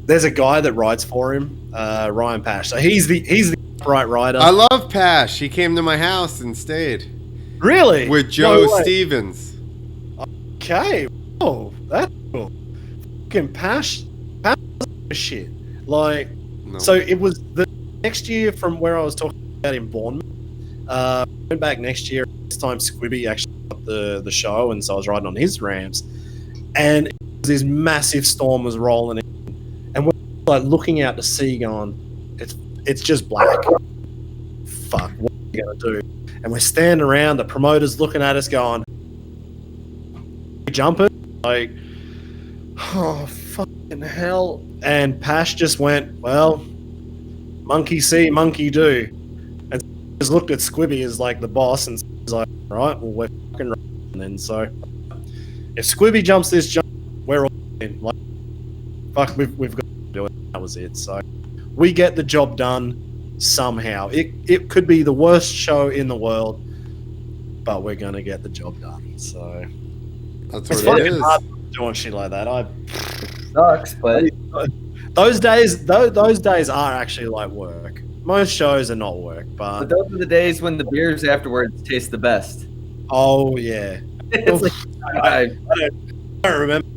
there's a guy that rides for him, Ryan Pash. So he's the upright rider. I love Pash. He came to my house and stayed. Really? With Joe Stevens. Okay. Oh, that's cool. Fucking Pash shit. Like, No. so it was the next year from where I was talking about in Bournemouth. Went back next year. This time Squibby actually got the show, and so I was riding on his ramps, and this massive storm was rolling in, and we're like looking out to sea, going, it's just black. Fuck, what are we gonna do? And we're standing around. The promoter's looking at us, going, "Jumping!" Like, oh fucking hell! And Pash just went, well, monkey see, monkey do. And just looked at Squibby as like the boss and was like, right, well, we're fucking right. And then so, if Squibby jumps this jump, we're all in. Like, fuck, we've got to do it. That was it. So, we get the job done somehow. It could be the worst show in the world, but we're going to get the job done. So, That's it's what it fucking is. hard doing shit like that. Sucks, but those days are actually like work. Most shows are not work, but those are the days when the beers afterwards taste the best. oh yeah. It's like, I don't remember.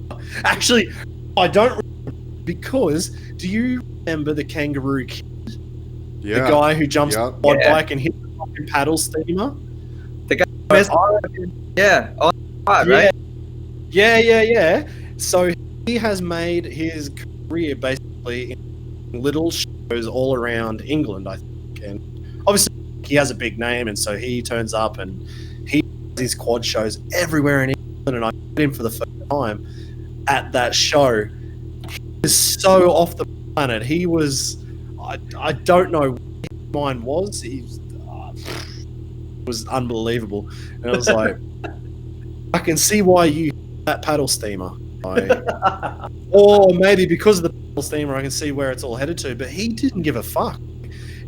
Actually, I don't remember because do you remember the Kangaroo Kid? Yeah. The guy who jumps Yep. on a quad bike and hits the fucking paddle steamer? the guy missed, yeah, on the spot, right? Yeah. So he has made his career basically in little shows all around England, I think. And obviously he has a big name, and so he turns up and he does his quad shows everywhere in England, and I met him for the first time at that show. He was so off the planet. He was, I don't know what his mind was. He was unbelievable. And I was like, I can see why you that paddle steamer. Or maybe because of the paddle steamer, I can see where it's all headed to. But he didn't give a fuck.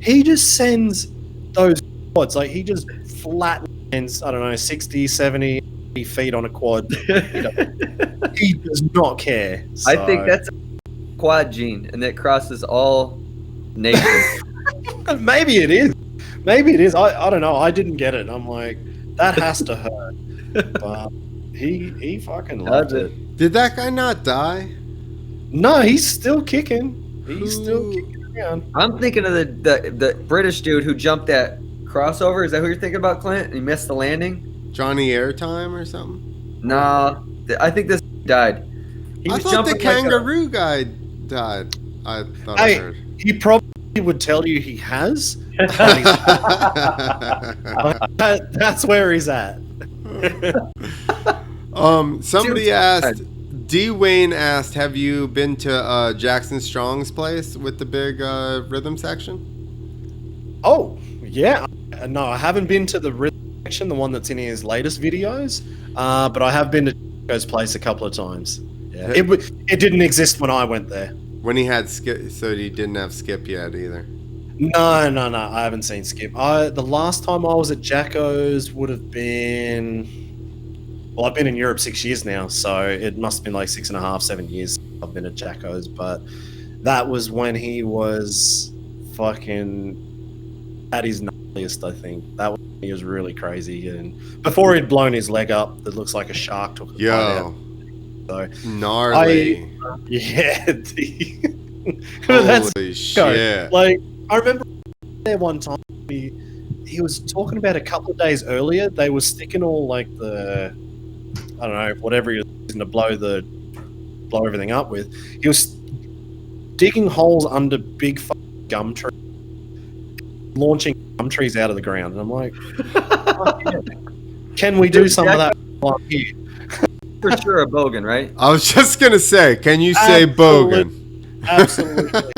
He just sends those quads. Like, he just flat lands, I don't know, 60, 70 feet on a quad. He does not care. So. I think that's a quad gene, and that crosses all nations. Maybe it is. I don't know. I didn't get it. I'm like, that has to hurt. But he fucking loved it. Did that guy not die? No, he's still kicking. He's still kicking around. I'm thinking of the British dude who jumped that crossover. Is that who you're thinking about, Clint? He missed the landing? Johnny Airtime or something? No, I think this died. I thought the kangaroo guy died. I thought I heard. He probably would tell you he has. That's where he's at. Somebody asked, D. Wayne asked, have you been to Jackson Strong's place with the big rhythm section? Oh, yeah. No, I haven't been to the rhythm section, the one that's in his latest videos, but I have been to Chico's place a couple of times. Yeah. It didn't exist when I went there. When he had Skip, so he didn't have Skip yet either. No, I haven't seen Skip. The last time I was at Jacko's would have been... Well, I've been in Europe 6 years now, so it must have been like 6.5, 7 years I've been at Jacko's, but that was when he was fucking at his gnarliest, I think. That was he was really crazy, and before he'd blown his leg up that looks like a shark took the bite out. So gnarly. Holy shit. Like, I remember there one time he was talking about a couple of days earlier, they were sticking all like the I don't know, whatever he was using to blow everything up with. He was digging holes under big gum trees, launching gum trees out of the ground. And I'm like, oh, yeah. Can we do some of that here? For sure, a bogan, right? I was just gonna say, can you say bogan? Absolutely.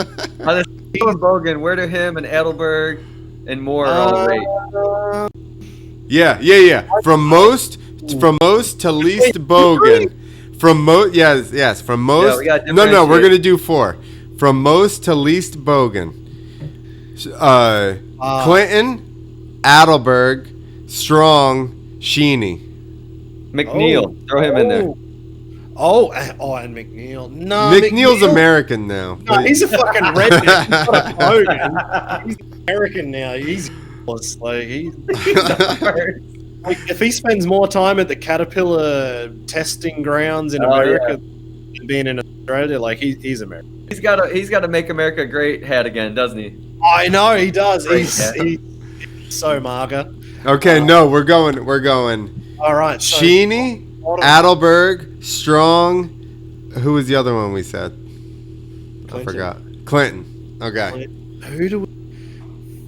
Bogan, where do him and Adelberg and more all rate? Yeah. From most to least bogan. From yes. From most. we got No. We're gonna do 4. From most to least bogan. Clinton, Adelberg, Strong, Sheeny. McNeil, throw him in there. And McNeil. No, McNeil's American now. No, he's a fucking redneck. He's not a bogan. He's American now. He's like like if he spends more time at the Caterpillar testing grounds in America than being in Australia, like he's American. He's got a "Make America Great" hat again, doesn't he? I know he does. He's so maga. Okay, no, we're going. All right, so Sheeny, Adelberg, Strong. Who was the other one we said? Clinton. I forgot. Clinton. Okay. Who do we?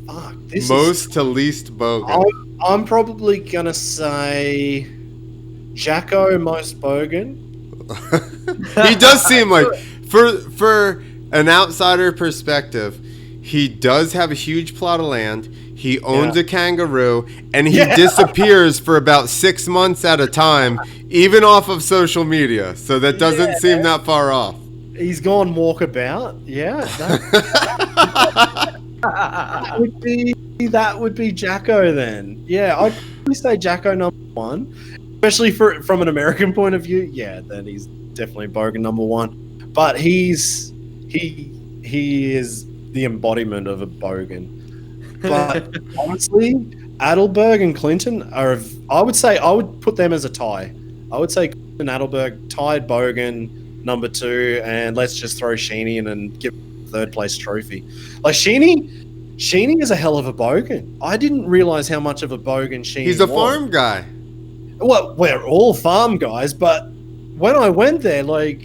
Fuck. This most to least bogan. I'm probably gonna say Jacko most bogan. He does seem like, for an outsider perspective, he does have a huge plot of land. He owns a kangaroo, and he disappears for about 6 months at a time, even off of social media. So that doesn't seem that far off. He's gone walkabout. Yeah, that would be Jacko then. Yeah, I'd probably say Jacko number 1, especially from an American point of view. Yeah, then he's definitely bogan number 1. But he is the embodiment of a bogan. But honestly, Adelberg and Clinton I would put them as a tie. I would say Clinton and Adelberg tied bogan number 2, and let's just throw Sheeny in and give third place trophy. Like Sheeny is a hell of a bogan. I didn't realize how much of a bogan Sheeny was. He's a farm guy. Well, we're all farm guys, but when I went there, like,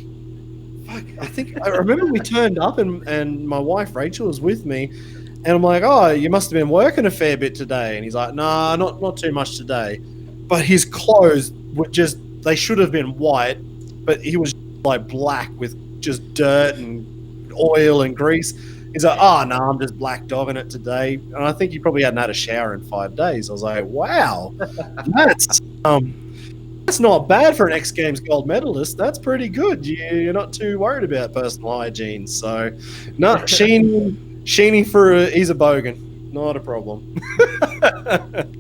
I remember we turned up and my wife Rachel was with me. And I'm like, oh, you must have been working a fair bit today. And he's like, nah, not too much today. But his clothes were they should have been white, but he was like black with just dirt and oil and grease. He's like, oh, no, I'm just black dogging it today. And I think he probably hadn't had a shower in 5 days. I was like, wow, that's not bad for an X Games gold medalist. That's pretty good. You're not too worried about personal hygiene. So, no, Sheeny he's a bogan, not a problem.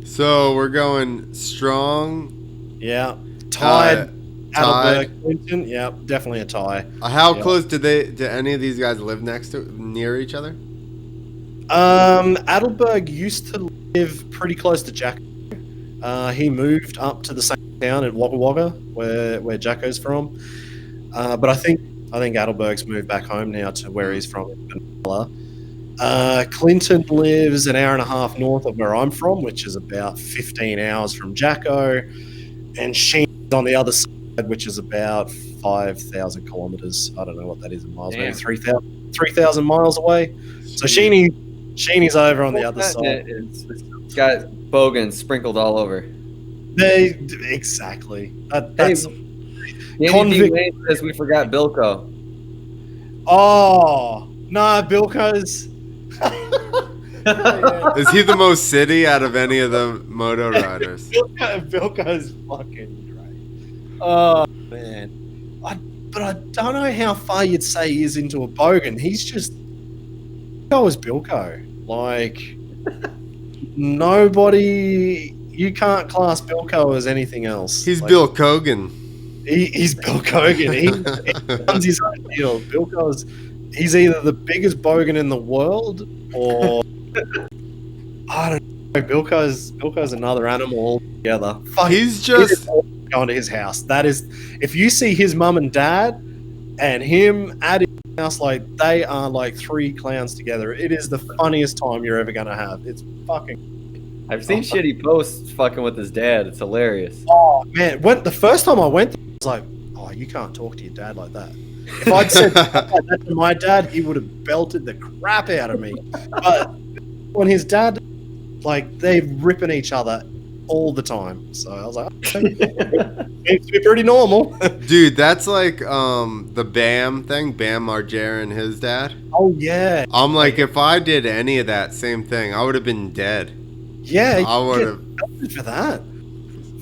So we're going Strong. Yeah, tied. Adelberg, Clinton. Yeah, definitely a tie. How close did any of these guys live near each other? Adelberg used to live pretty close to Jacko. He moved up to the same town in Wagga Wagga, where Jacko's from. But I think Adelberg's moved back home now to where he's from in Benalla. Clinton lives an hour and a half north of where I'm from, which is about 15 hours from Jacko, and Sheeny's on the other side, which is about 5,000 kilometers. I don't know what that is in miles, maybe 3,000 miles away. So Sheeny's over on the other side. It's got bogans sprinkled all over. Exactly. That's Andy Wayne says we forgot Bilko. Oh no, Bilko's. Is he the most city out of any of the moto riders? Bilko's fucking great. Oh man, but I don't know how far you'd say he is into a bogan. He's just Bilko is Bilko. Like nobody, you can't class Bilko as anything else. He's like, Bill Kogan. He's Bill Kogan. He runs his own deal. He's either the biggest bogan in the world or I don't know. Bilko's another animal altogether. He's just going to his house. That is, if you see his mum and dad and him at his house, like they are like 3 clowns together. It is the funniest time you're ever going to have. It's fucking. I've seen shitty posts fucking with his dad. It's hilarious. Oh man, when the first time I went, I was like, "Oh, you can't talk to your dad like that." If I'd said that to my dad, he would have belted the crap out of me. But when his dad, like, they're ripping each other all the time, so I was like, okay, it's pretty normal. Dude, that's like the Bam thing, Bam Margera and his dad. Oh yeah, I'm like, if I did any of that same thing, I would have been dead. yeah, I would have for that,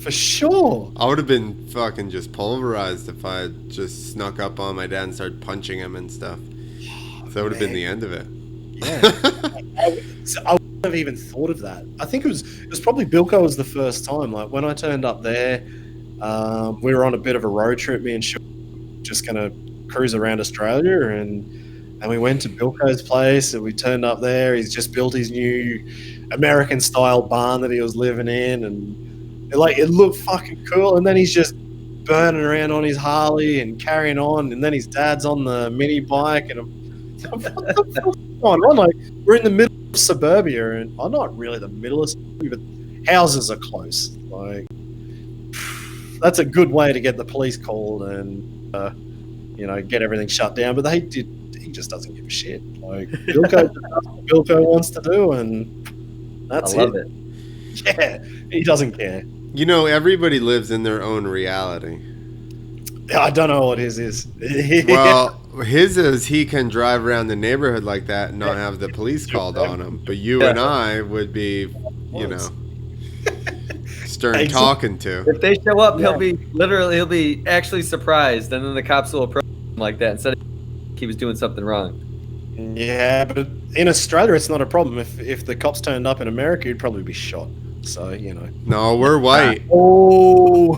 for sure. I would have been fucking just pulverized if I had just snuck up on my dad and started punching him and stuff. So that would have been the end of it. Yeah. I wouldn't have even thought of that. I think it was probably Bilko was the first time. Like when I turned up there, we were on a bit of a road trip. Me and Sean just gonna cruise around Australia, and we went to Bilko's place, and we turned up there. He's just built his new American style barn that he was living in, and it looked fucking cool. And then he's just burning around on his Harley and carrying on, and then his dad's on the mini bike, and what the fuck's going on? Like, we're in the middle of suburbia, and I'm not really the middle of suburbia, but houses are close. Like, that's a good way to get the police called and get everything shut down. But he just doesn't give a shit. Like, Bilko does what Bilko wants to do, and that's I love it. Yeah, he doesn't care. You know, everybody lives in their own reality. I don't know what his is. Well, his is he can drive around the neighborhood like that and not have the police called on him. But you and I would be, stern talking to. If they show up, he'll be actually surprised, and then the cops will approach him like that instead of he was doing something wrong. Yeah, but in Australia, it's not a problem. If the cops turned up in America, he'd probably be shot. So, No, we're white. Oh.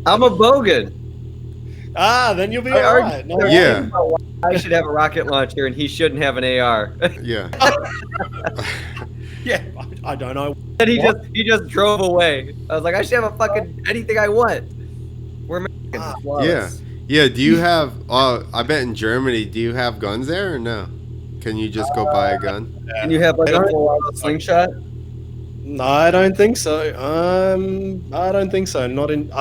I'm a bogan. Then you'll be all right. No, Yeah. I should have a rocket launcher, and he shouldn't have an AR. Yeah. Yeah, I don't know. And he just drove away. I was like, I should have a fucking anything I want. We're Americans. Yeah. Yeah, do you have, I bet in Germany, do you have guns there or no? Can you just go buy a gun? Can you have like a full slingshot? No, I don't think so. I don't think so. I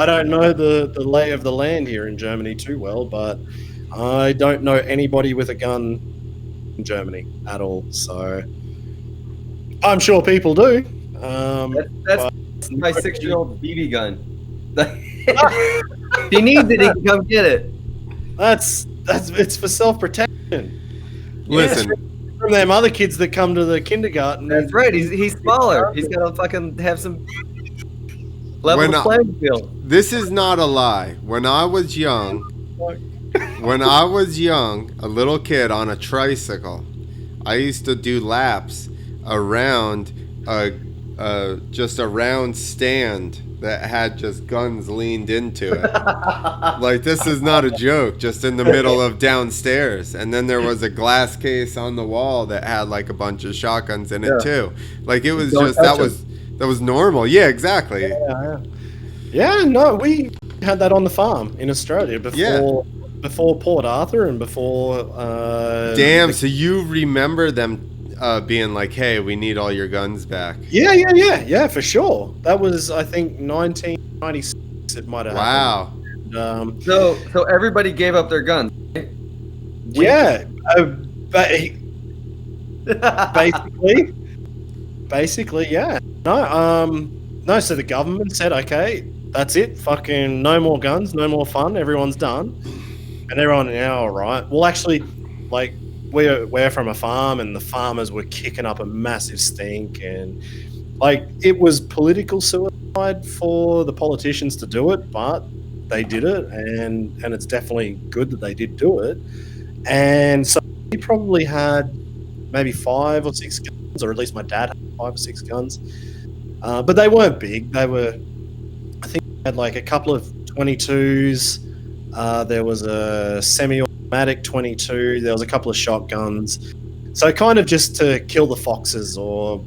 don't know the lay of the land here in Germany too well, but I don't know anybody with a gun in Germany at all. So I'm sure people do. That's my 6-year-old BB gun. If he needs it, he can come get it. It's for self-protection. Listen. Yeah, from them other kids that come to the kindergarten. That's right. He's smaller. He's got to fucking have some level playing field. This is not a lie. When I was young, a little kid on a tricycle, I used to do laps around just a round stand that had just guns leaned into it. Like, this is not a joke, just in the middle of downstairs. And then there was a glass case on the wall that had like a bunch of shotguns in it too. Like, it was that was normal. Yeah, exactly. Yeah, no, we had that on the farm in Australia before Port Arthur and before Damn, so you remember them being like, hey, we need all your guns back. Yeah, for sure. That was, I think, 1996 it might have happened. Wow. So everybody gave up their guns, right? Yeah. Basically, yeah. No, so the government said, okay, that's it. Fucking no more guns, no more fun. Everyone's done. And everyone, yeah, all right. Well, actually, like, we're from a farm, and the farmers were kicking up a massive stink, and like, it was political suicide for the politicians to do it, but they did it, and it's definitely good that they did do it. And so he probably had maybe 5 or 6 guns, or at least my dad had 5 or 6 guns, but they weren't big. They were, I think, they had like a couple of 22s. There was a semi-automatic 22. There was a couple of shotguns. So kind of just to kill the foxes, or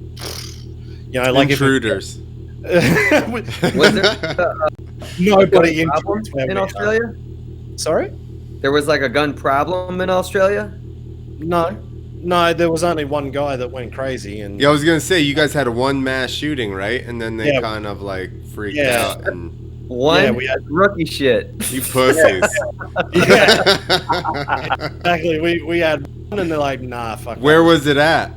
like intruders. Was there nobody in Australia? Sorry? There was like a gun problem in Australia? No, No, there was only one guy that went crazy, and Yeah, I was gonna say you guys had a one mass shooting, right? And then they Yeah. kind of like freaked Yeah. out and One we had rookie shit. you pussies. yeah, exactly. We had one, and they're like, nah, fuck. Where was it at?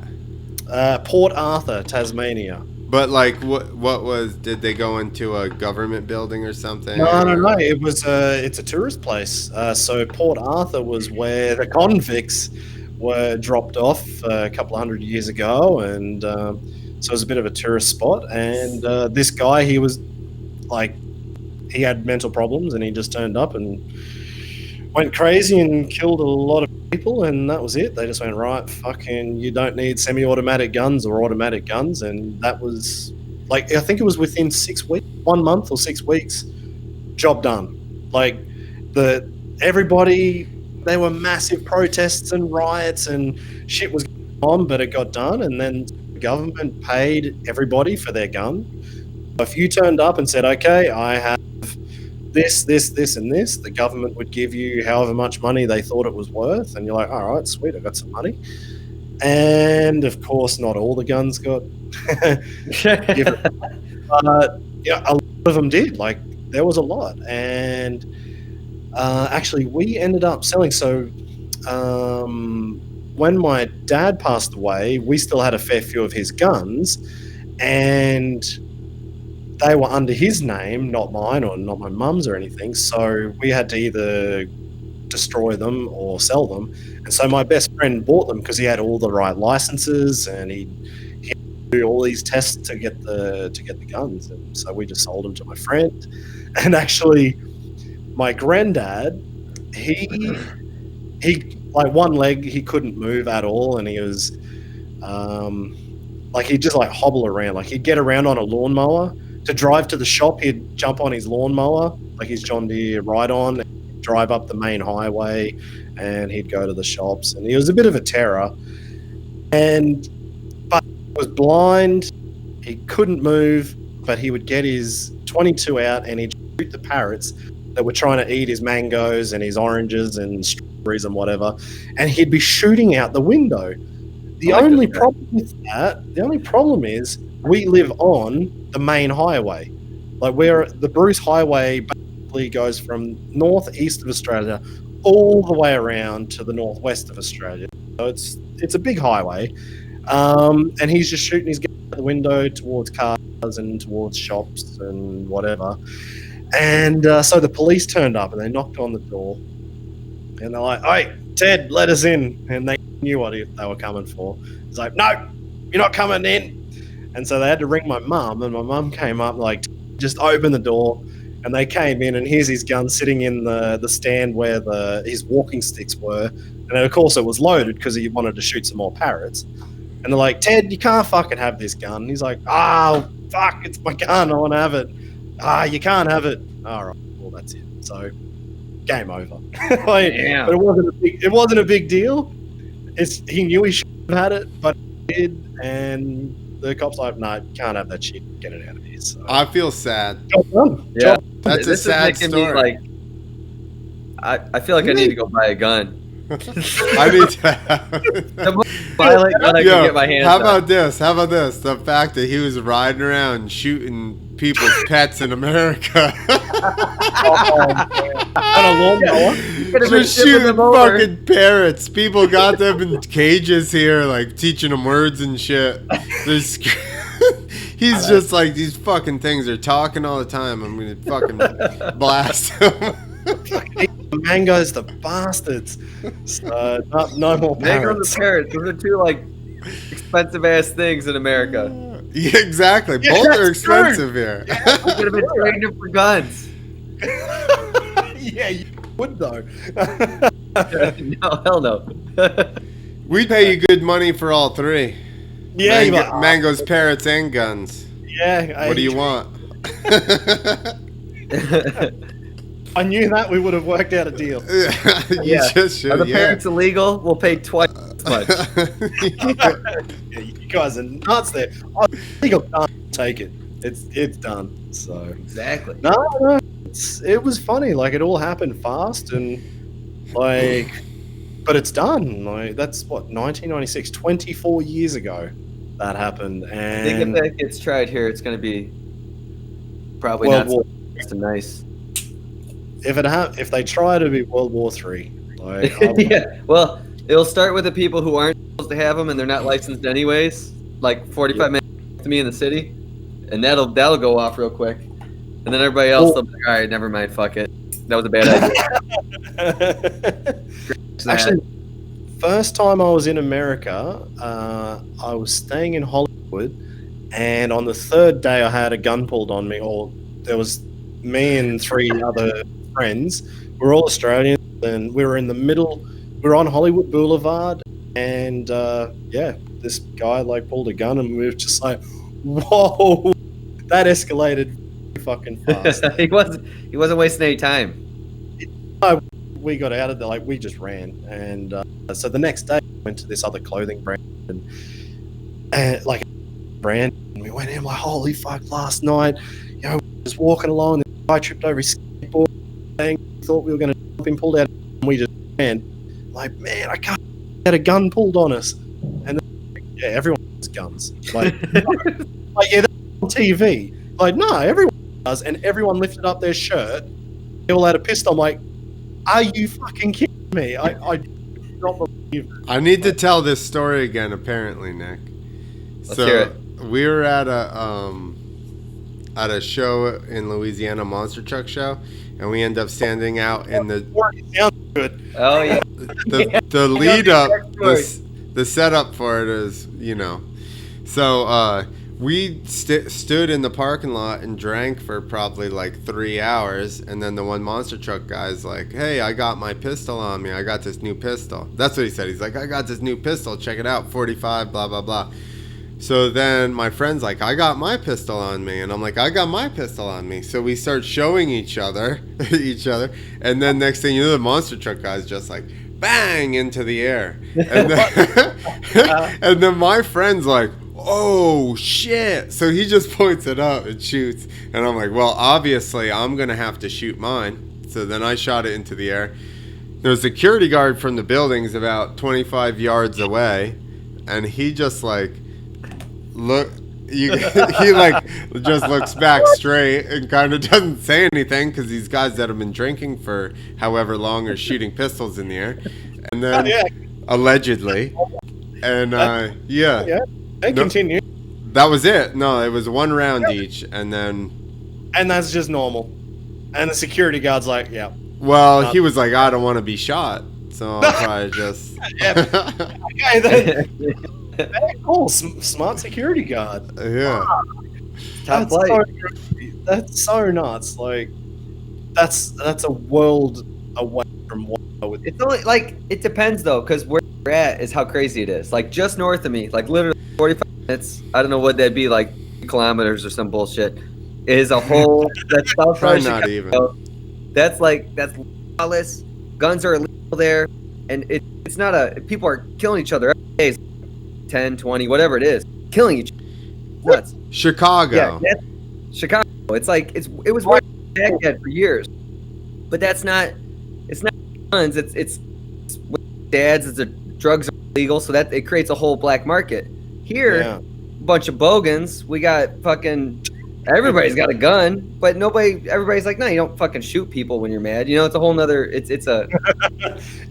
Port Arthur, Tasmania. But like, what was? Did they go into a government building or something? No. It was it's a tourist place. So Port Arthur was where the convicts were dropped off a couple of 100 years ago, and so it was a bit of a tourist spot. And this guy, he was like, he had mental problems, and he just turned up and went crazy and killed a lot of people, and that was it. They just went, right, fucking, you don't need semi-automatic guns or automatic guns, and that was like, I think it was within 6 weeks, 1 month or 6 weeks, job done. Like everybody, there were massive protests and riots and shit was going on, but it got done, and then the government paid everybody for their gun. If you turned up and said, okay, I have this, and this, the government would give you however much money they thought it was worth, and you're like, all right, sweet, I got some money. And of course, not all the guns got given, but yeah, a lot of them did. Like, there was a lot, and actually, we ended up selling. So, when my dad passed away, we still had a fair few of his guns, and they were under his name, not mine or not my mum's or anything. So we had to either destroy them or sell them. And so my best friend bought them because he had all the right licenses, and he do all these tests to get the guns. And so we just sold them to my friend. And actually, my granddad, he like one leg, he couldn't move at all, and he was like, he'd just like hobble around. Like, he'd get around on a lawnmower. To drive to the shop, he'd jump on his lawnmower, like his John Deere ride-on, drive up the main highway, and he'd go to the shops. And he was a bit of a terror. But he was blind, he couldn't move, but he would get his 22 out and he'd shoot the parrots that were trying to eat his mangoes and his oranges and strawberries and whatever, and he'd be shooting out the window. The only problem is we live on the main highway. Like, where the Bruce Highway basically goes from northeast of Australia all the way around to the northwest of Australia. So it's a big highway. And he's just shooting his gun out the window towards cars and towards shops and whatever. And so the police turned up and they knocked on the door. And they're like, "Hey, Ted, let us in." And they knew what they were coming for. He's like, "No, you're not coming in." And so they had to ring my mum, and my mum came up, like, just open the door. And they came in, and here's his gun sitting in the stand where his walking sticks were. And of course it was loaded because he wanted to shoot some more parrots. And they're like, "Ted, you can't fucking have this gun." And he's like, "Oh, fuck, it's my gun, I want to have it." "You can't have it." All right, well, that's it. So, game over. Like, but it wasn't a big deal. He knew he should have had it, but he did. And the cop's like, "No, you can't have that shit. Get it out of here." So, I feel sad. Job done. Yeah, That's a sad story. Like, I feel like I need to go buy a gun. I need to. The most violent gun I can get my hands on. How about this? The fact that he was riding around shooting people's pets in America. On a lawnmower. Just shooting fucking parrots. People got them in cages here, like teaching them words and shit. He's just like, these fucking things are talking all the time. I'm gonna fucking blast them. Mangoes, the bastards. So, no more Mangoes parrots. and parrots. Those are two, like, expensive ass things in America. Yeah, exactly. Both are expensive here. We could have been trading them for guns. Yeah, you would though. No, hell no. We'd pay you good money for all three. Yeah, mangoes, parrots, and guns. Yeah. What do you want? I knew that we would have worked out a deal. You just should. Are the parrots illegal? We'll pay twice as much. Yeah, you guys are nuts there. I think I'll take it. It's done. So Exactly. no, it was funny. Like, it all happened fast, and like, but it's done. Like, that's what, 1996, 24 years ago that happened. And I think if that gets tried here, it's going to be probably World not War. so nice. If they try to be World War III, like, yeah. Well, it'll start with the people who aren't supposed to have them and they're not licensed anyways. Like 45 minutes to me in the city, and that'll go off real quick. And then everybody else will be like, all right, never mind, fuck it. That was a bad idea. Actually, first time I was in America, I was staying in Hollywood, and on the third day I had a gun pulled on me, or there was me and 3 other friends. We're all Australians, and we were in the middle. We were on Hollywood Boulevard, and this guy like pulled a gun, and we were just like, whoa, that escalated fucking fast. he wasn't wasting any time. We got out of there, like, we just ran. And so the next day we went to this other clothing brand, and like brand, and we went in like, holy fuck, last night, just walking along, the guy tripped over his skateboard, thought we were going to jump him, pulled out, and we just ran. Like, man, I can't get a gun pulled on us. And then, yeah, everyone has guns. Like, like, yeah, that's on TV. Like, no, everyone does. And everyone lifted up their shirt. They all had a pistol. I'm like, are you fucking kidding me? I do not believe it. I need to tell this story again, apparently, Nick. Let's hear it. We were at a show in Louisiana, monster truck show, and we end up standing out in the Sounds good. Oh yeah. the lead up, the setup for it is, so we stood in the parking lot and drank for probably like 3 hours, and then the one monster truck guy's like, hey, I got my pistol on me, I got this new pistol. That's what he said. He's like, I got this new pistol, check it out, 45, blah blah blah. So then my friend's like, I got my pistol on me. And I'm like, I got my pistol on me. So we start showing each other. And then next thing you know, the monster truck guy's just like, bang, into the air. And then, and then my friend's like, oh, shit. So he just points it up and shoots. And I'm like, well, obviously, I'm going to have to shoot mine. So then I shot it into the air. There's a security guard from the buildings about 25 yards away. And he just like... he like just looks back straight and kind of doesn't say anything, because these guys that have been drinking for however long are shooting pistols in the air, and then allegedly, and continue. That was it. No, it was one round each, and that's just normal. And the security guard's like, yeah. Well, he was like, I don't want to be shot, so I'll probably just. Okay, then. Cool, smart security guard. Yeah, that's so nuts. Like, that's a world away from what I would. It's only like, it depends though, because where we're at is how crazy it is. Like just north of me, like literally 45 minutes. I don't know what that'd be, like kilometers or some bullshit. Is a whole that's south probably side not Chicago. even. That's lawless. Guns are illegal there, and it's not people are killing each other every day. 10, 20, whatever it is, killing each other. Nuts. Chicago. Yeah, that's Chicago. It's like it was where Baghdad for years, but it's not guns. It's dads. It's drugs are illegal, so that it creates a whole black market. Here, a bunch of bogans. We got fucking. Everybody's got a gun, but everybody's like, no, you don't fucking shoot people when you're mad. It's a whole nother, it's a...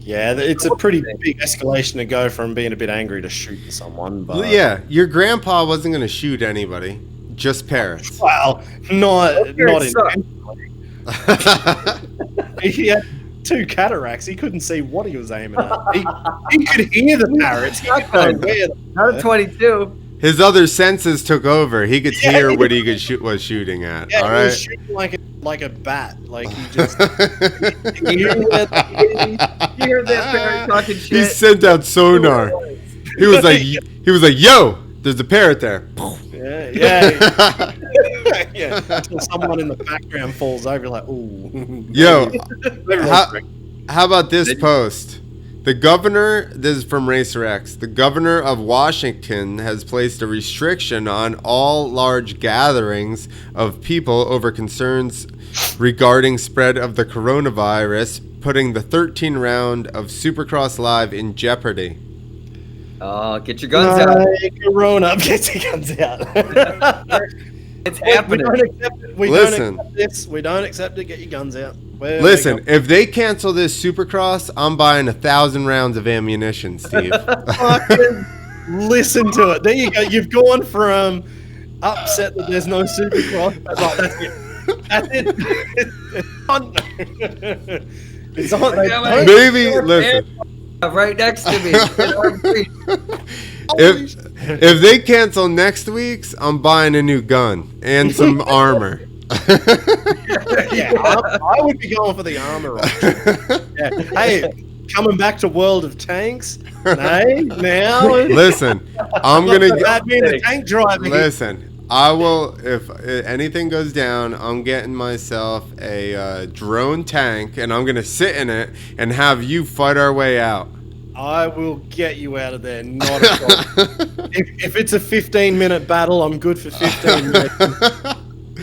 Yeah, it's a pretty big escalation to go from being a bit angry to shooting someone. But yeah, your grandpa wasn't going to shoot anybody, just parrots. Well, not intentionally. He had 2 cataracts. He couldn't see what he was aiming at. He could hear the parrots. He could know where Not a 22. His other senses took over. He could hear what he was shooting at. Yeah, all he right? was shooting like a bat. Like he just. You heard that parrot talking shit. He sent out sonar. He was like, "Yo, there's a parrot there." Yeah. Until someone in the background falls over, like, ooh. Yo, how about this post? The governor, this is from Racer X, the governor of Washington has placed a restriction on all large gatherings of people over concerns regarding spread of the coronavirus putting the 13 round of Supercross Live in jeopardy? Get your guns out. Corona, get your guns out. It's happening. We don't accept this. We don't accept it. Get your guns out. Listen, if they cancel this Supercross, I'm buying 1,000 rounds of ammunition, Steve. Fucking listen to it. There you go. You've gone from upset that there's no Supercross. Right, that's it. That's it. It's on. Maybe, listen. Right next to me. If they cancel next week's, I'm buying a new gun and some armor. Yeah, I would be going for the armor option. Yeah. Hey, coming back to World of Tanks. Hey, now. Listen, I'm gonna get being a tank driver. Listen, I will. If anything goes down, I'm getting myself a drone tank, and I'm gonna sit in it and have you fight our way out. I will get you out of there. Not a problem. If it's a 15-minute battle, I'm good for 15 minutes.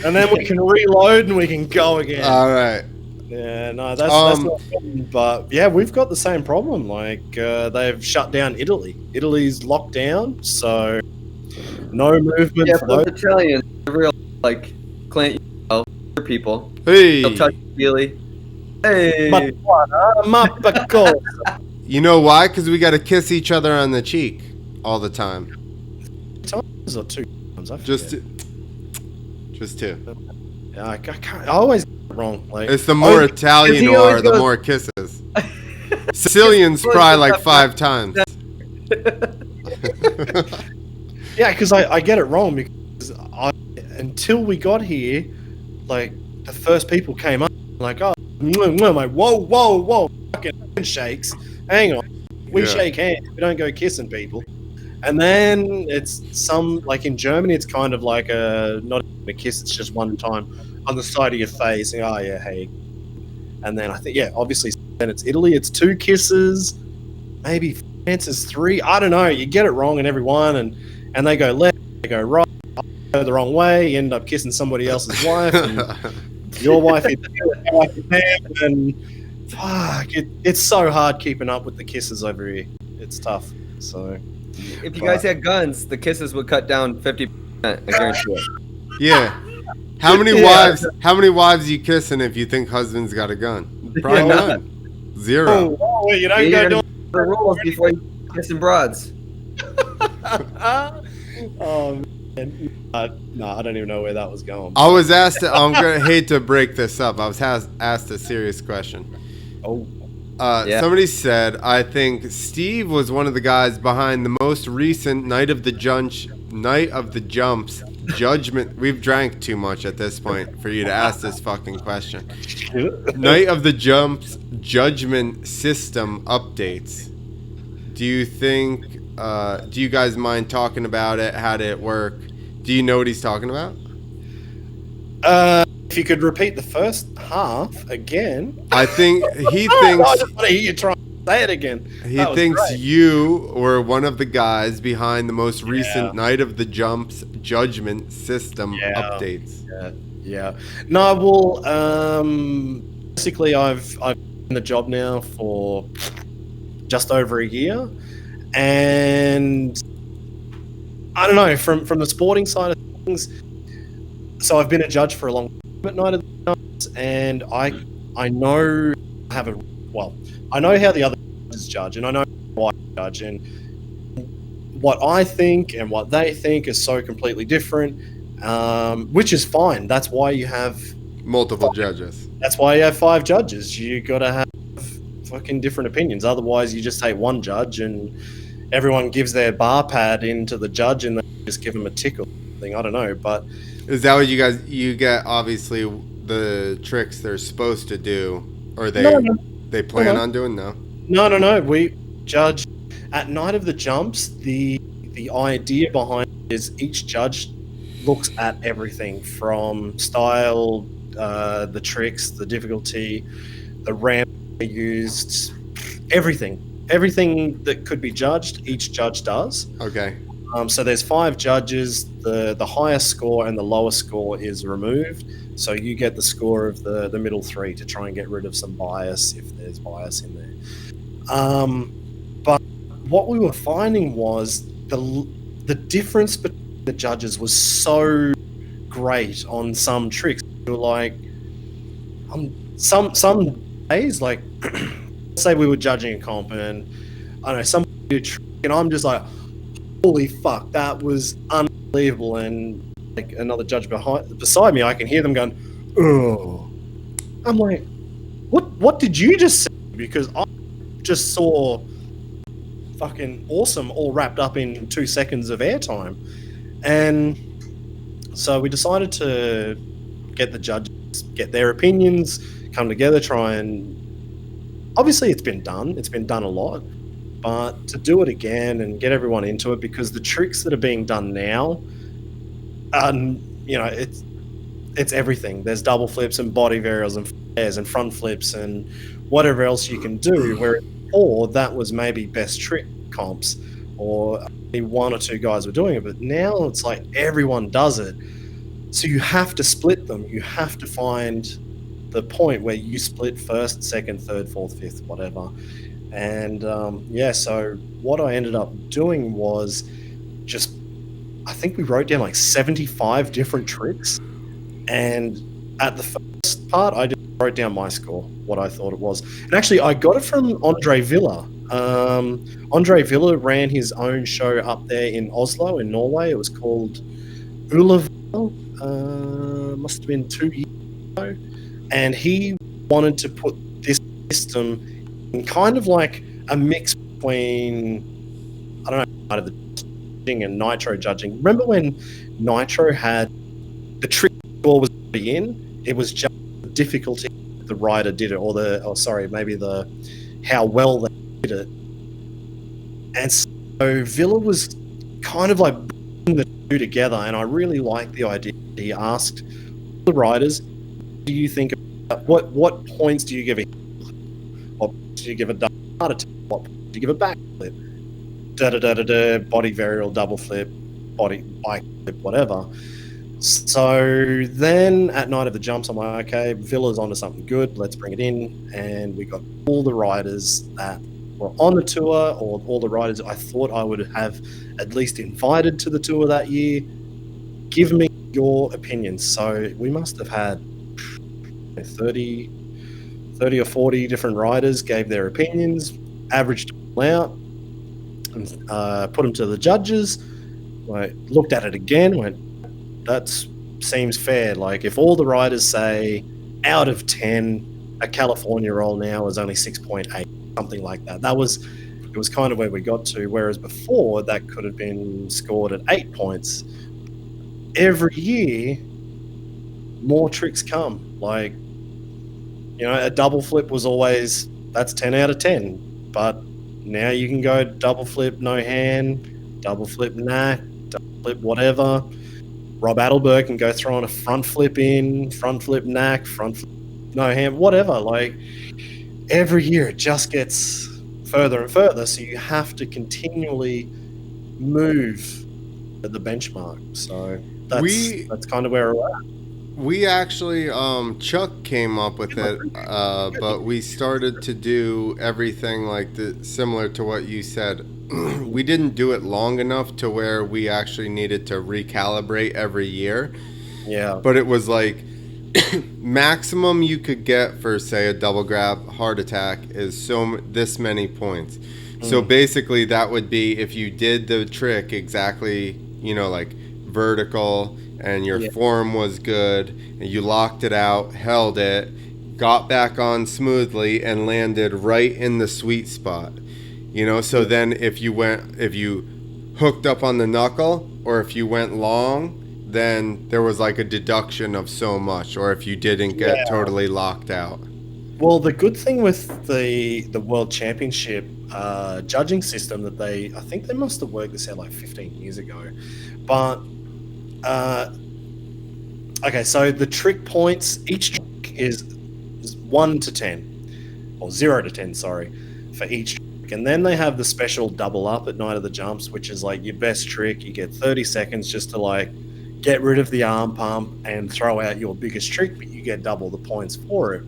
And then we can reload and we can go again. All right. Yeah, no, that's not fun. But yeah, we've got the same problem. Like they've shut down Italy. Italy's locked down, so no movement. Yeah, for those those. Italians, real like Clint, people. Hey. They'll touch Billy. Hey. You know why? Because we got to kiss each other on the cheek all the time. Times or 2 times? Just two. Yeah, I can't. I always get it wrong. Like It's the more Italian you are, the more kisses. Sicilians probably like 5 times. Yeah, because I get it wrong because until we got here, like the first people came up like, oh, I'm like, whoa, fucking handshakes. Hang on, we shake hands. We don't go kissing people. And then it's some, like in Germany, it's kind of like not a kiss, it's just one time on the side of your face. And, oh, yeah, hey. And then I think, yeah, obviously, then it's Italy, it's 2 kisses. Maybe France is 3. I don't know. You get it wrong in every one. And they go left, they go right, go the wrong way. You end up kissing somebody else's wife. And your wife is them. And fuck, it's so hard keeping up with the kisses over here. It's tough. So. If you guys had guns, the kisses would cut down 50%. I guarantee it. Yeah. How many wives? How many wives you kissing if you think husband's got a gun? Probably none. 0. Oh, you don't go doing the rules before you kissing broads. Oh man. No, I don't even know where that was going. I was asked. I'm gonna hate to break this up. I was asked a serious question. Oh. Somebody said, I think Steve was one of the guys behind the most recent Night of the Jumps judgment. We've drank too much at this point for you to ask this fucking question. Night of the Jumps judgment system updates. Do you think, do you guys mind talking about it? How did it work? Do you know what he's talking about? If you could repeat the first half again. I think he thinks. I just want to hear you try and say it again. He thinks great. You were one of the guys behind the most recent Night of the Jumps judgment system updates. Yeah. No, well, basically, I've been in the job now for just over a year, and I don't know from the sporting side of things. So I've been a judge for a long time at Night of the Jumps, and I know I know how the other judges judge, and I know why I judge, and what I think and what they think is so completely different, which is fine. That's why you have multiple judges. That's why you have 5 judges. You gotta have fucking different opinions. Otherwise, you just take one judge and everyone gives their bar pad into the judge, and they just give them a tickle thing. I don't know, but. Is that what you get? Obviously, the tricks they're supposed to do, or they plan on doing? No. We judge at Night of the Jumps. The idea behind it is each judge looks at everything from style, the tricks, the difficulty, the ramp they used, everything that could be judged. Each judge does. Okay. So there's 5 judges. The highest score and the lowest score is removed. So you get the score of the middle 3 to try and get rid of some bias if there's bias in there. But what we were finding was the difference between the judges was so great on some tricks. We were like, some days, like let's say we were judging a comp and I don't know, some trick, and I'm just like, holy fuck, that was unbelievable. And like another judge beside me, I can hear them going, oh. I'm like, what did you just say? Because I just saw fucking awesome all wrapped up in 2 seconds of airtime. And so we decided to get the judges, get their opinions, come together, try and obviously it's been done a lot, but to do it again and get everyone into it, because the tricks that are being done now, it's everything. There's double flips and body varials and flares and front flips and whatever else you can do. Where before that was maybe best trick comps or only 1 or 2 guys were doing it, but now it's like everyone does it. So you have to split them. You have to find the point where you split first, second, third, fourth, fifth, whatever. And so what I ended up doing was just, I think we wrote down like 75 different tricks. And at the first part, I just wrote down my score, what I thought it was. And actually, I got it from Andre Villa. Andre Villa ran his own show up there in Oslo, in Norway. It was called Ulevel. Must have been 2 years ago. And he wanted to put this system in kind of like a mix between, I don't know, the judging and nitro judging. Remember when nitro had the trick score was in? It was just the difficulty the rider did it, maybe how well they did it. And so Villa was kind of like bringing the two together, and I really liked the idea. He asked the riders, do you think about what points do you give a what points do you give a dart attack? What points do you give a back flip? Body varial, double flip, bike flip, whatever. So then at Night of the Jumps, I'm like, okay, Villa's onto something good. Let's bring it in. And we got all the riders that were on the tour, or all the riders I thought I would have at least invited to the tour that year. Give me your opinions. So we must have had 30 or 40 different riders gave their opinions, averaged them out, and put them to the judges. I looked at it again, went, that seems fair. Like, if all the riders say out of 10, a California roll now is only 6.8, something like that. It was kind of where we got to, whereas before that could have been scored at 8 points. Every year, more tricks come. Like, a double flip was always, that's 10 out of 10. But now you can go double flip, no hand, double flip, knack, double flip, whatever. Rob Adelberg can go throw on a front flip in, front flip knack, front flip, no hand, whatever. Like, every year it just gets further and further. So you have to continually move the benchmark. So that's kind of where we're at. We actually, Chuck came up with it, but we started to do everything like similar to what you said. We didn't do it long enough to where we actually needed to recalibrate every year. Yeah. But it was like maximum you could get for, say, a double grab hard attack is this many points. So basically that would be if you did the trick exactly, like vertical, and your form was good, and you locked it out, held it, got back on smoothly, and landed right in the sweet spot. So then if you hooked up on the knuckle, or if you went long, then there was like a deduction of so much, or if you didn't get totally locked out. Well, the good thing with the World Championship judging system that I think they must have worked this out like 15 years ago, but okay, so the trick points, each trick is 1 to 10, or 0 to 10, sorry, for each trick. And then they have the special double up at Night of the Jumps, which is like your best trick. You get 30 seconds just to like get rid of the arm pump and throw out your biggest trick, but you get double the points for it.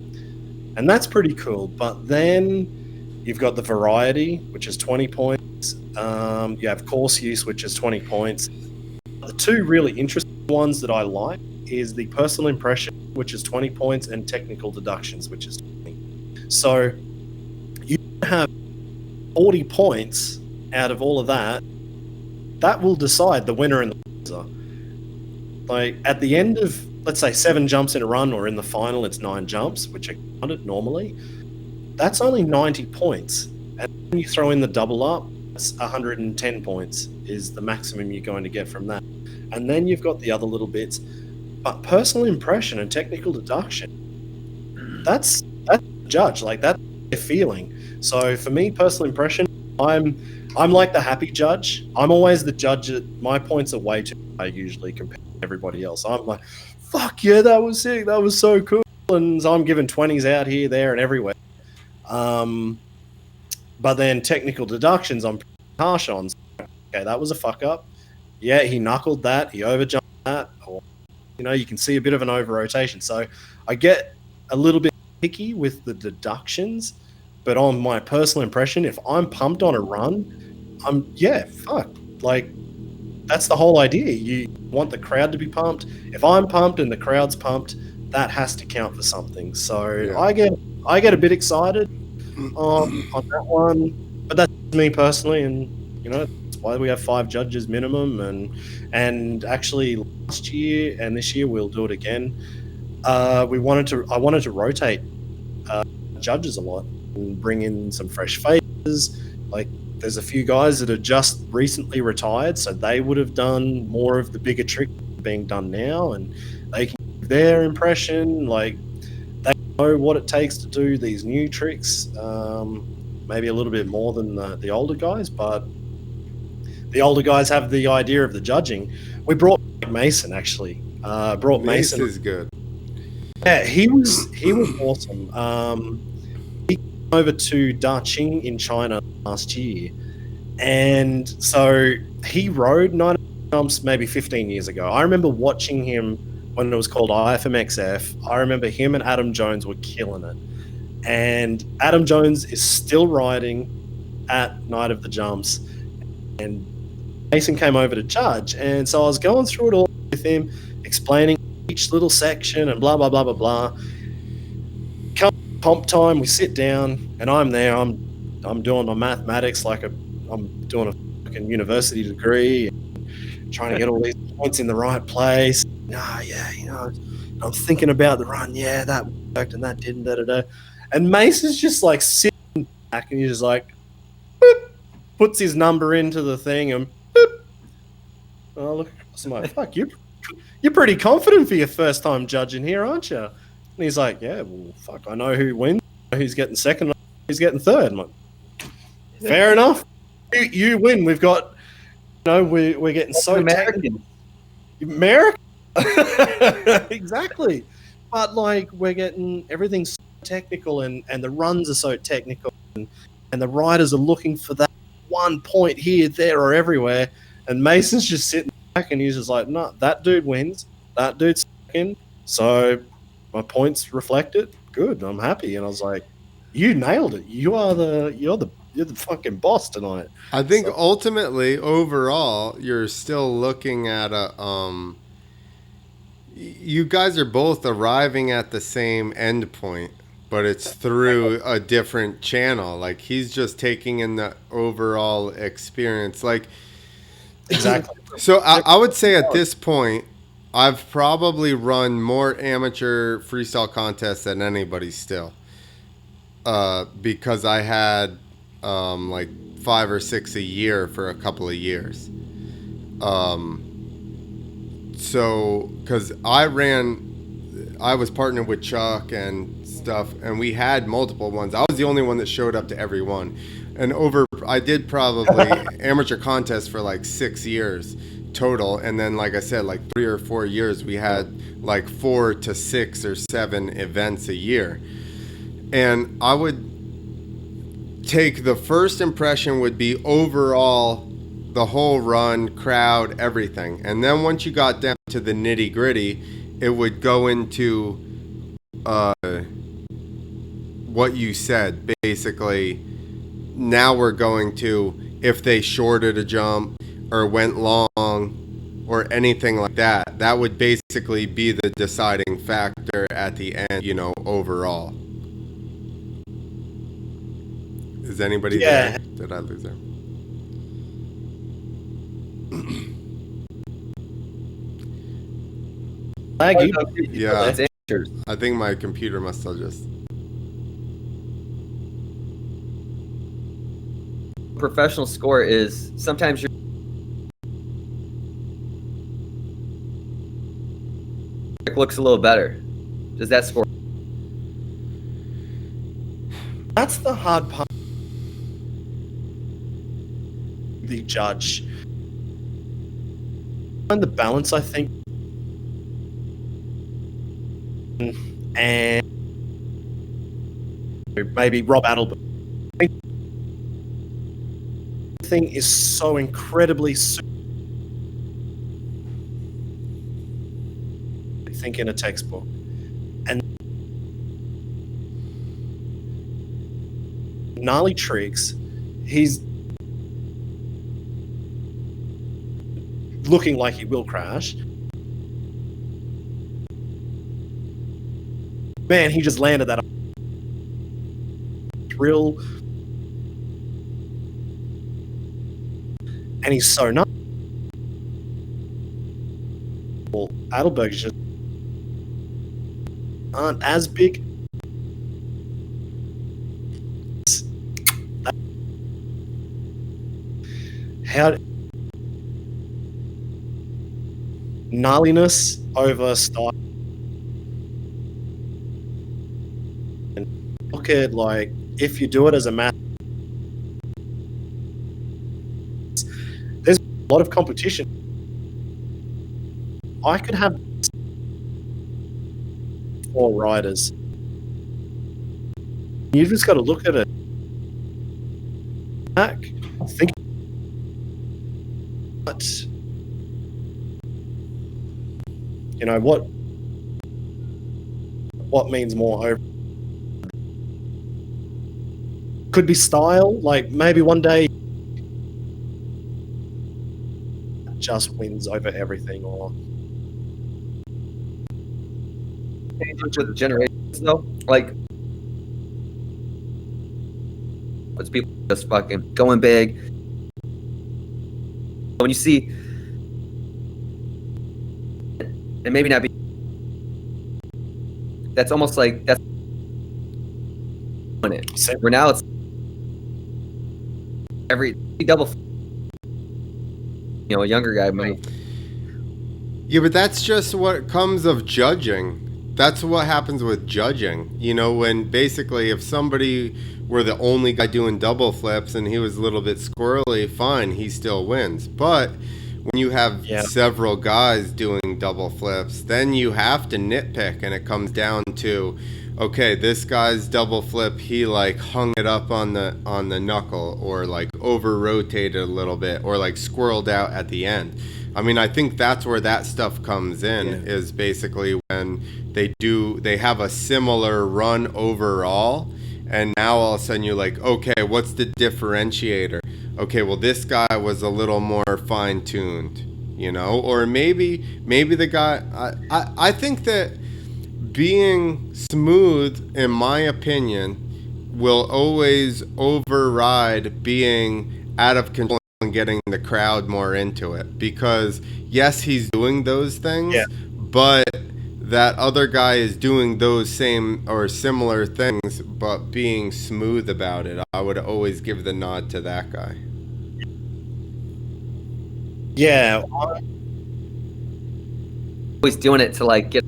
And that's pretty cool. But then you've got the variety, which is 20 points. You have course use, which is 20 points. The two really interesting ones that I like is the personal impression, which is 20 points, and technical deductions, which is 20. So you have 40 points out of all of that. That will decide the winner and the loser. Like at the end of, let's say, 7 jumps in a run, or in the final it's 9 jumps, which are counted normally. That's only 90 points. And when you throw in the double up, that's 110 points is the maximum you're going to get from that. And then you've got the other little bits. But personal impression and technical deduction, that's judge. Like that's a feeling. So for me, personal impression, I'm like the happy judge. I'm always the judge that my points are way too high usually compared to everybody else. I'm like, fuck yeah, that was sick. That was so cool. And so I'm giving 20s out here, there, and everywhere. But then technical deductions, I'm pretty harsh on. Okay, that was a fuck up. Yeah, he knuckled that. He overjumped that. Or, you can see a bit of an over rotation. So I get a little bit picky with the deductions. But on my personal impression, if I'm pumped on a run, fuck. Like, that's the whole idea. You want the crowd to be pumped. If I'm pumped and the crowd's pumped, that has to count for something. So yeah. I get a bit excited on that one. But that's me personally, and that's why we have 5 judges minimum. And actually last year and this year we'll do it again. I wanted to rotate judges a lot and bring in some fresh faces. Like there's a few guys that are just recently retired, so they would have done more of the bigger tricks being done now, and they can give their impression. Like they know what it takes to do these new tricks, maybe a little bit more than the older guys, but the older guys have the idea of the judging. We brought Mason actually. Mason is good. Yeah, he was awesome. He came over to Daching in China last year, and so he rode 9 jumps maybe 15 years ago. I remember watching him when it was called IFMXF. I remember him and Adam Jones were killing it, and Adam Jones is still riding at Night of the Jumps, and Mason came over to judge, and so I was going through it all with him, explaining each little section and blah blah blah blah blah. Come comp time, we sit down, and I'm there. I'm doing my mathematics like I'm doing a fucking university degree, and trying to get all these points in the right place. I'm thinking about the run. Yeah, that worked and that didn't. Da da da. And Mason's just like sitting back, and he's just like, boop, puts his number into the thing, and boop. Oh look, I'm like, fuck you. You're pretty confident for your first time judging here, aren't you? And he's like, yeah, well, fuck, I know who wins, I know who's getting second, who's getting third. I'm like, fair enough. You win. We've got, we're getting so American. American. Exactly. But like, we're getting everything so technical, and the runs are so technical, and the riders are looking for that 1 point here, there, or everywhere. And Mason's just sitting back, and he's just like, no, that dude wins. That dude's second. So my points reflect it. Good. I'm happy. And I was like, you nailed it. You're the fucking boss tonight. I think ultimately, overall, you're still looking at you guys are both arriving at the same end point, but it's through a different channel. Like he's just taking in the overall experience. Like, exactly. So I would say at this point, I've probably run more amateur freestyle contests than anybody still, because I had like 5 or 6 a year for a couple of years. So because I was partnered with Chuck and stuff, and we had multiple ones. I was the only one that showed up to every one. And I did probably amateur contests for like 6 years total. And then, like I said, like 3 or 4 years, we had like 4 to 6 or 7 events a year. And take the first impression would be overall the whole run, crowd, everything. And then once you got down to the nitty gritty, it would go into what you said. Basically, now we're going to if they shorted a jump or went long or anything like that. That would basically be the deciding factor at the end, overall. Is anybody there? Did I lose her? Yeah. I think my computer must have just... Professional score is sometimes your looks a little better. Does that score? That's the hard part. The judge. And the balance, I think. And maybe Rob Adelberg. Thing is so incredibly think in a textbook, and gnarly tricks. He's looking like he will crash. Man, he just landed that real. And he's so not. Well, Adelberg's just aren't as big. How gnarliness over style. And look at like if you do it as a math. There's a lot of competition. I could have 4 riders. You've just got to look at it. Back, think. But you know what means more over. Could be style. Like maybe one day. Just wins over everything, or with generations though, like let's people just fucking going big. When you see, and maybe not be, that's almost like that's it. Where now it's every double. A younger guy might. Yeah, but that's just what comes of judging. That's what happens with judging. When basically if somebody were the only guy doing double flips and he was a little bit squirrely, fine, he still wins. But when you have several guys doing double flips, then you have to nitpick, and it comes down to, okay, this guy's double flip, he like hung it up on the knuckle, or like over rotated a little bit, or like squirreled out at the end. I mean, I think that's where that stuff comes in, is basically when they have a similar run overall, and now all of a sudden you're like, okay, what's the differentiator? Okay, well, this guy was a little more fine-tuned, or maybe the guy, I think that being smooth, in my opinion, will always override being out of control and getting the crowd more into it. Because yes, he's doing those things, but that other guy is doing those same or similar things, but being smooth about it. I would always give the nod to that guy. Yeah. Always doing it to like get.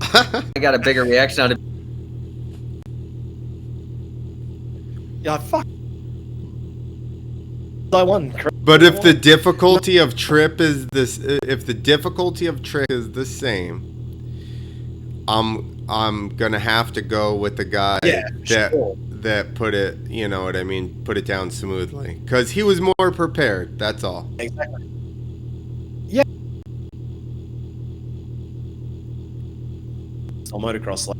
I got a bigger reaction on it. Yeah, fuck. I won. But if the difficulty of trip is the same, I'm gonna have to go with the guy that put it, you know what I mean, put it down smoothly. Because he was more prepared, that's all. Exactly. Yeah. On motocross, like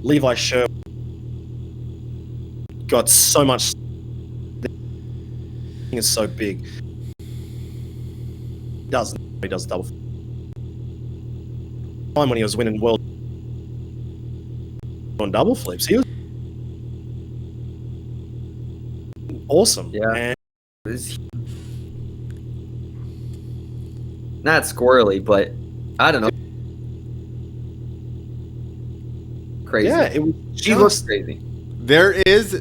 Levi Sherwood got so much. Is so big. He does double. Time when he was winning world on double flips, he was awesome. Yeah. And Not squirrely, but I don't know. Crazy. yeah, it was. She looks crazy. There is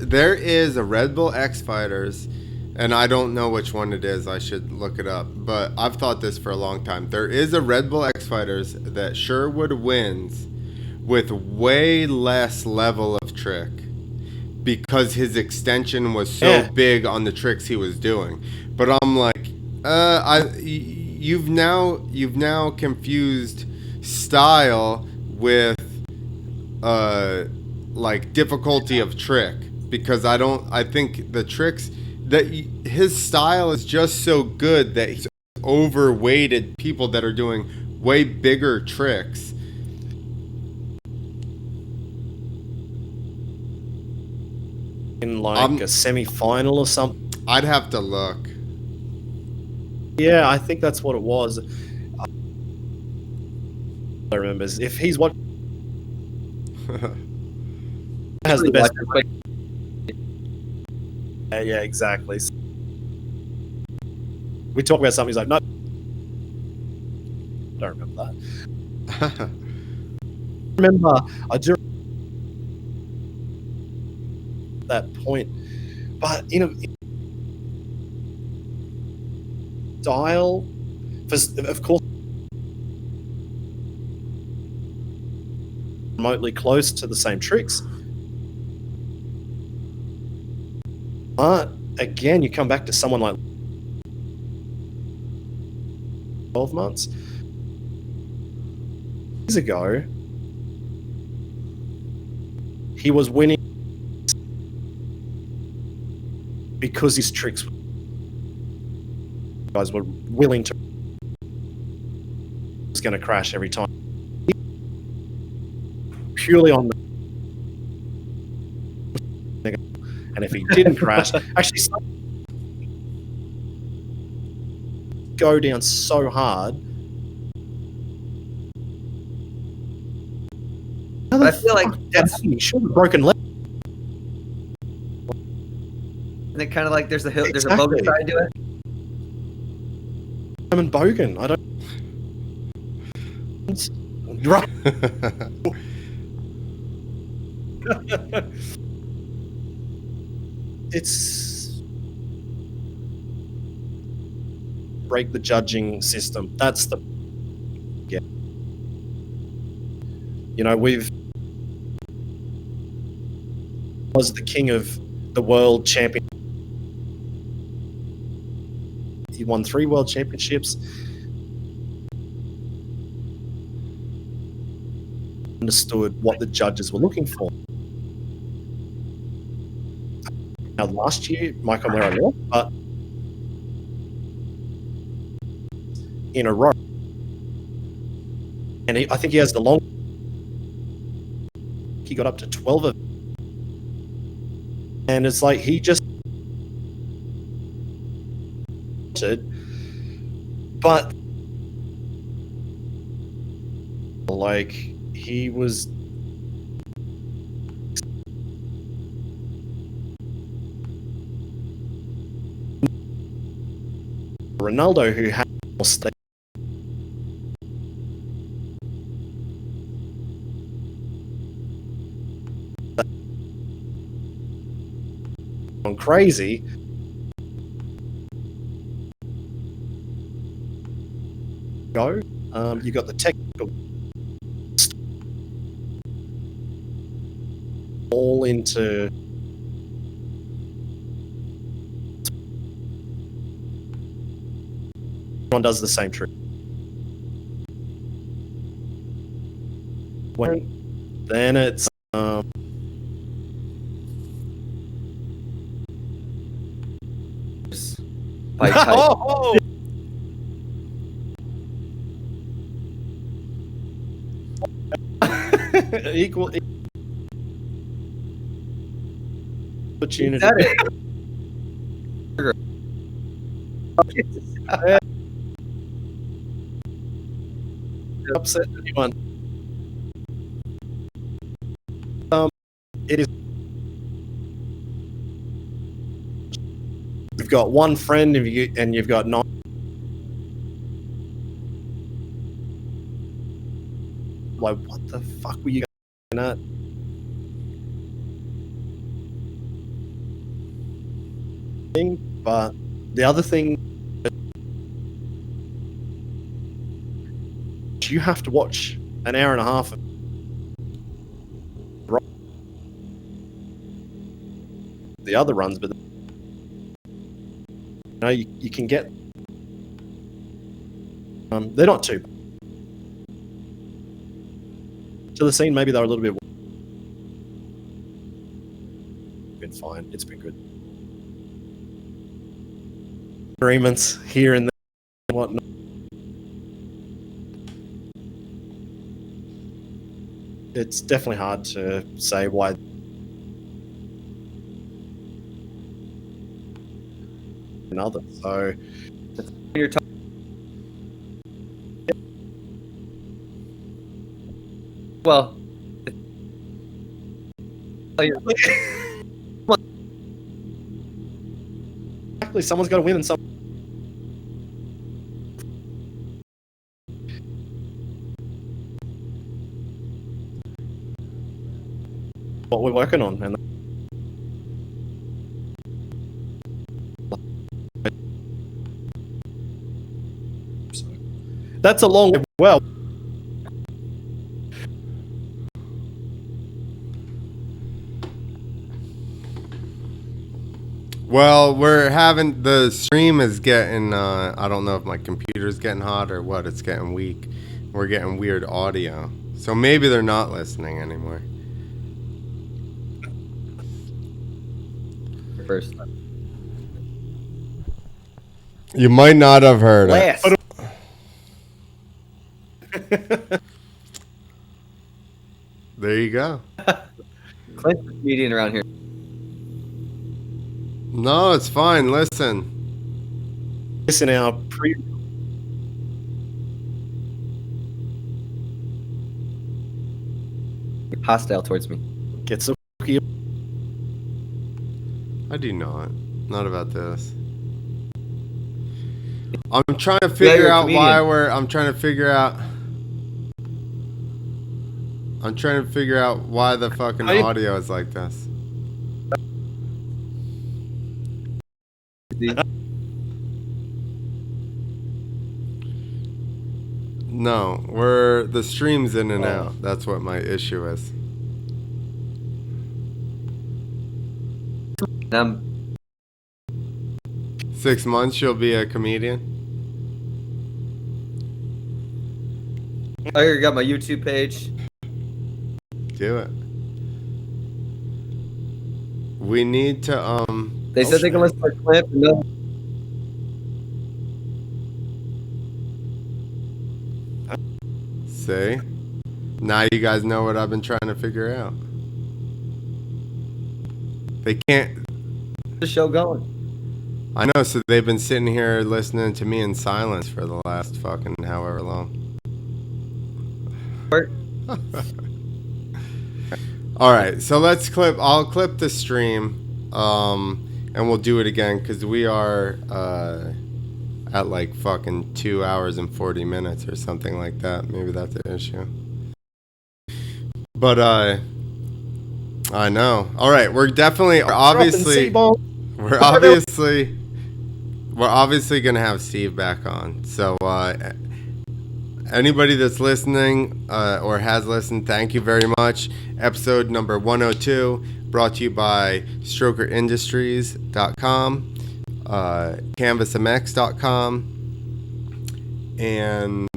a Red Bull X Fighters, and I don't know which one it is. I should look it up. But I've thought this for a long time. There is a Red Bull X Fighters that Sherwood wins with way less level of trick because his extension was so big on the tricks he was doing. But I'm like, you've now confused style with like difficulty of trick, because I think the tricks that his style is just so good that he's overweighted people that are doing way bigger tricks. In like a semi-final or something. I'd have to look. Yeah, I think that's what it was. I remember if he's what has the best. Yeah, exactly. We talk about something, he's like, no, don't remember that. I do that point, but style, of course, remotely close to the same tricks. But again, you come back to someone like 12 months years ago, he was winning because his tricks guys were willing to was going to crash every time, purely on the, and if he didn't crash, actually go down so hard. But I feel like that's he should have broken leg. Isn't it kind of like there's a hill, there's a bogus side to it? Simon Bogan, I don't. Right. It's break the judging system. That's the we've was the king of the world champion. He won 3 world championships. Understood what the judges were looking for. Now, last year, Michael Mera lost, but in a row, and I think he has the long. He got up to 12 of, and it's like he just. But like he was Ronaldo, who had more stake on crazy. Go. You got the technical all into everyone does the same trick. Then it's Like type. Oh! Equal opportunity. Said it. Upset anyone. It is. You've got one friend, and you've got 9. Like, what the fuck were you going at? But the other thing, you have to watch an hour and a half of the other runs, but you can get they're not too to the scene. Maybe they're a little bit. Been fine. It's been good. Agreements here and there, and whatnot. It's definitely hard to say why. Another. So You're well. Exactly, someone's got to win, and some. What we're working on, and so that's a long. Well. Well, we're having the stream is getting. I don't know if my computer's getting hot or what. It's getting weak. We're getting weird audio, so maybe they're not listening anymore. First. You might not have heard Last. it. There you go. Clint's the comedian around here. No, it's fine. Listen. Listen, our pre. Hostile towards me. Get some. I do not. Not about this. I'm trying to figure out why we're. I'm trying to figure out why the fucking audio is like this. No, the stream's in and out. That's what my issue is. 6 months you'll be a comedian? I got my YouTube page. Do it. We need to They said they can listen to Clint. No. See? Now you guys know what I've been trying to figure out. They can't. The show going. I know, so they've been sitting here listening to me in silence for the last fucking however long. All right, so let's clip. I'll clip the stream, and we'll do it again because we are at like fucking 2 hours and 40 minutes or something like that. Maybe that's an issue. But I know. All right, we're obviously gonna have Steve back on. So anybody that's listening or has listened, thank you very much. Episode number 102, brought to you by StrokerIndustries.com, CanvasMX.com, and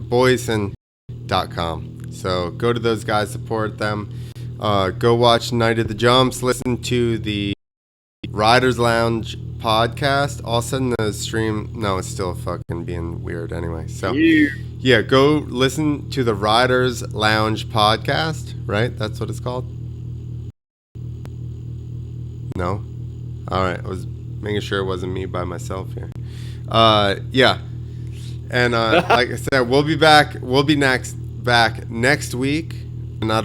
Boyson.com. So go to those guys, support them. Go watch Night of the Jumps. Listen to the Riders Lounge podcast. All of a sudden the stream, no, it's still fucking being weird anyway. So yeah, go listen to the Riders Lounge podcast, right? That's what it's called? No? All right, I was making sure it wasn't me by myself here. Yeah. And like I said, we'll be back next week. Not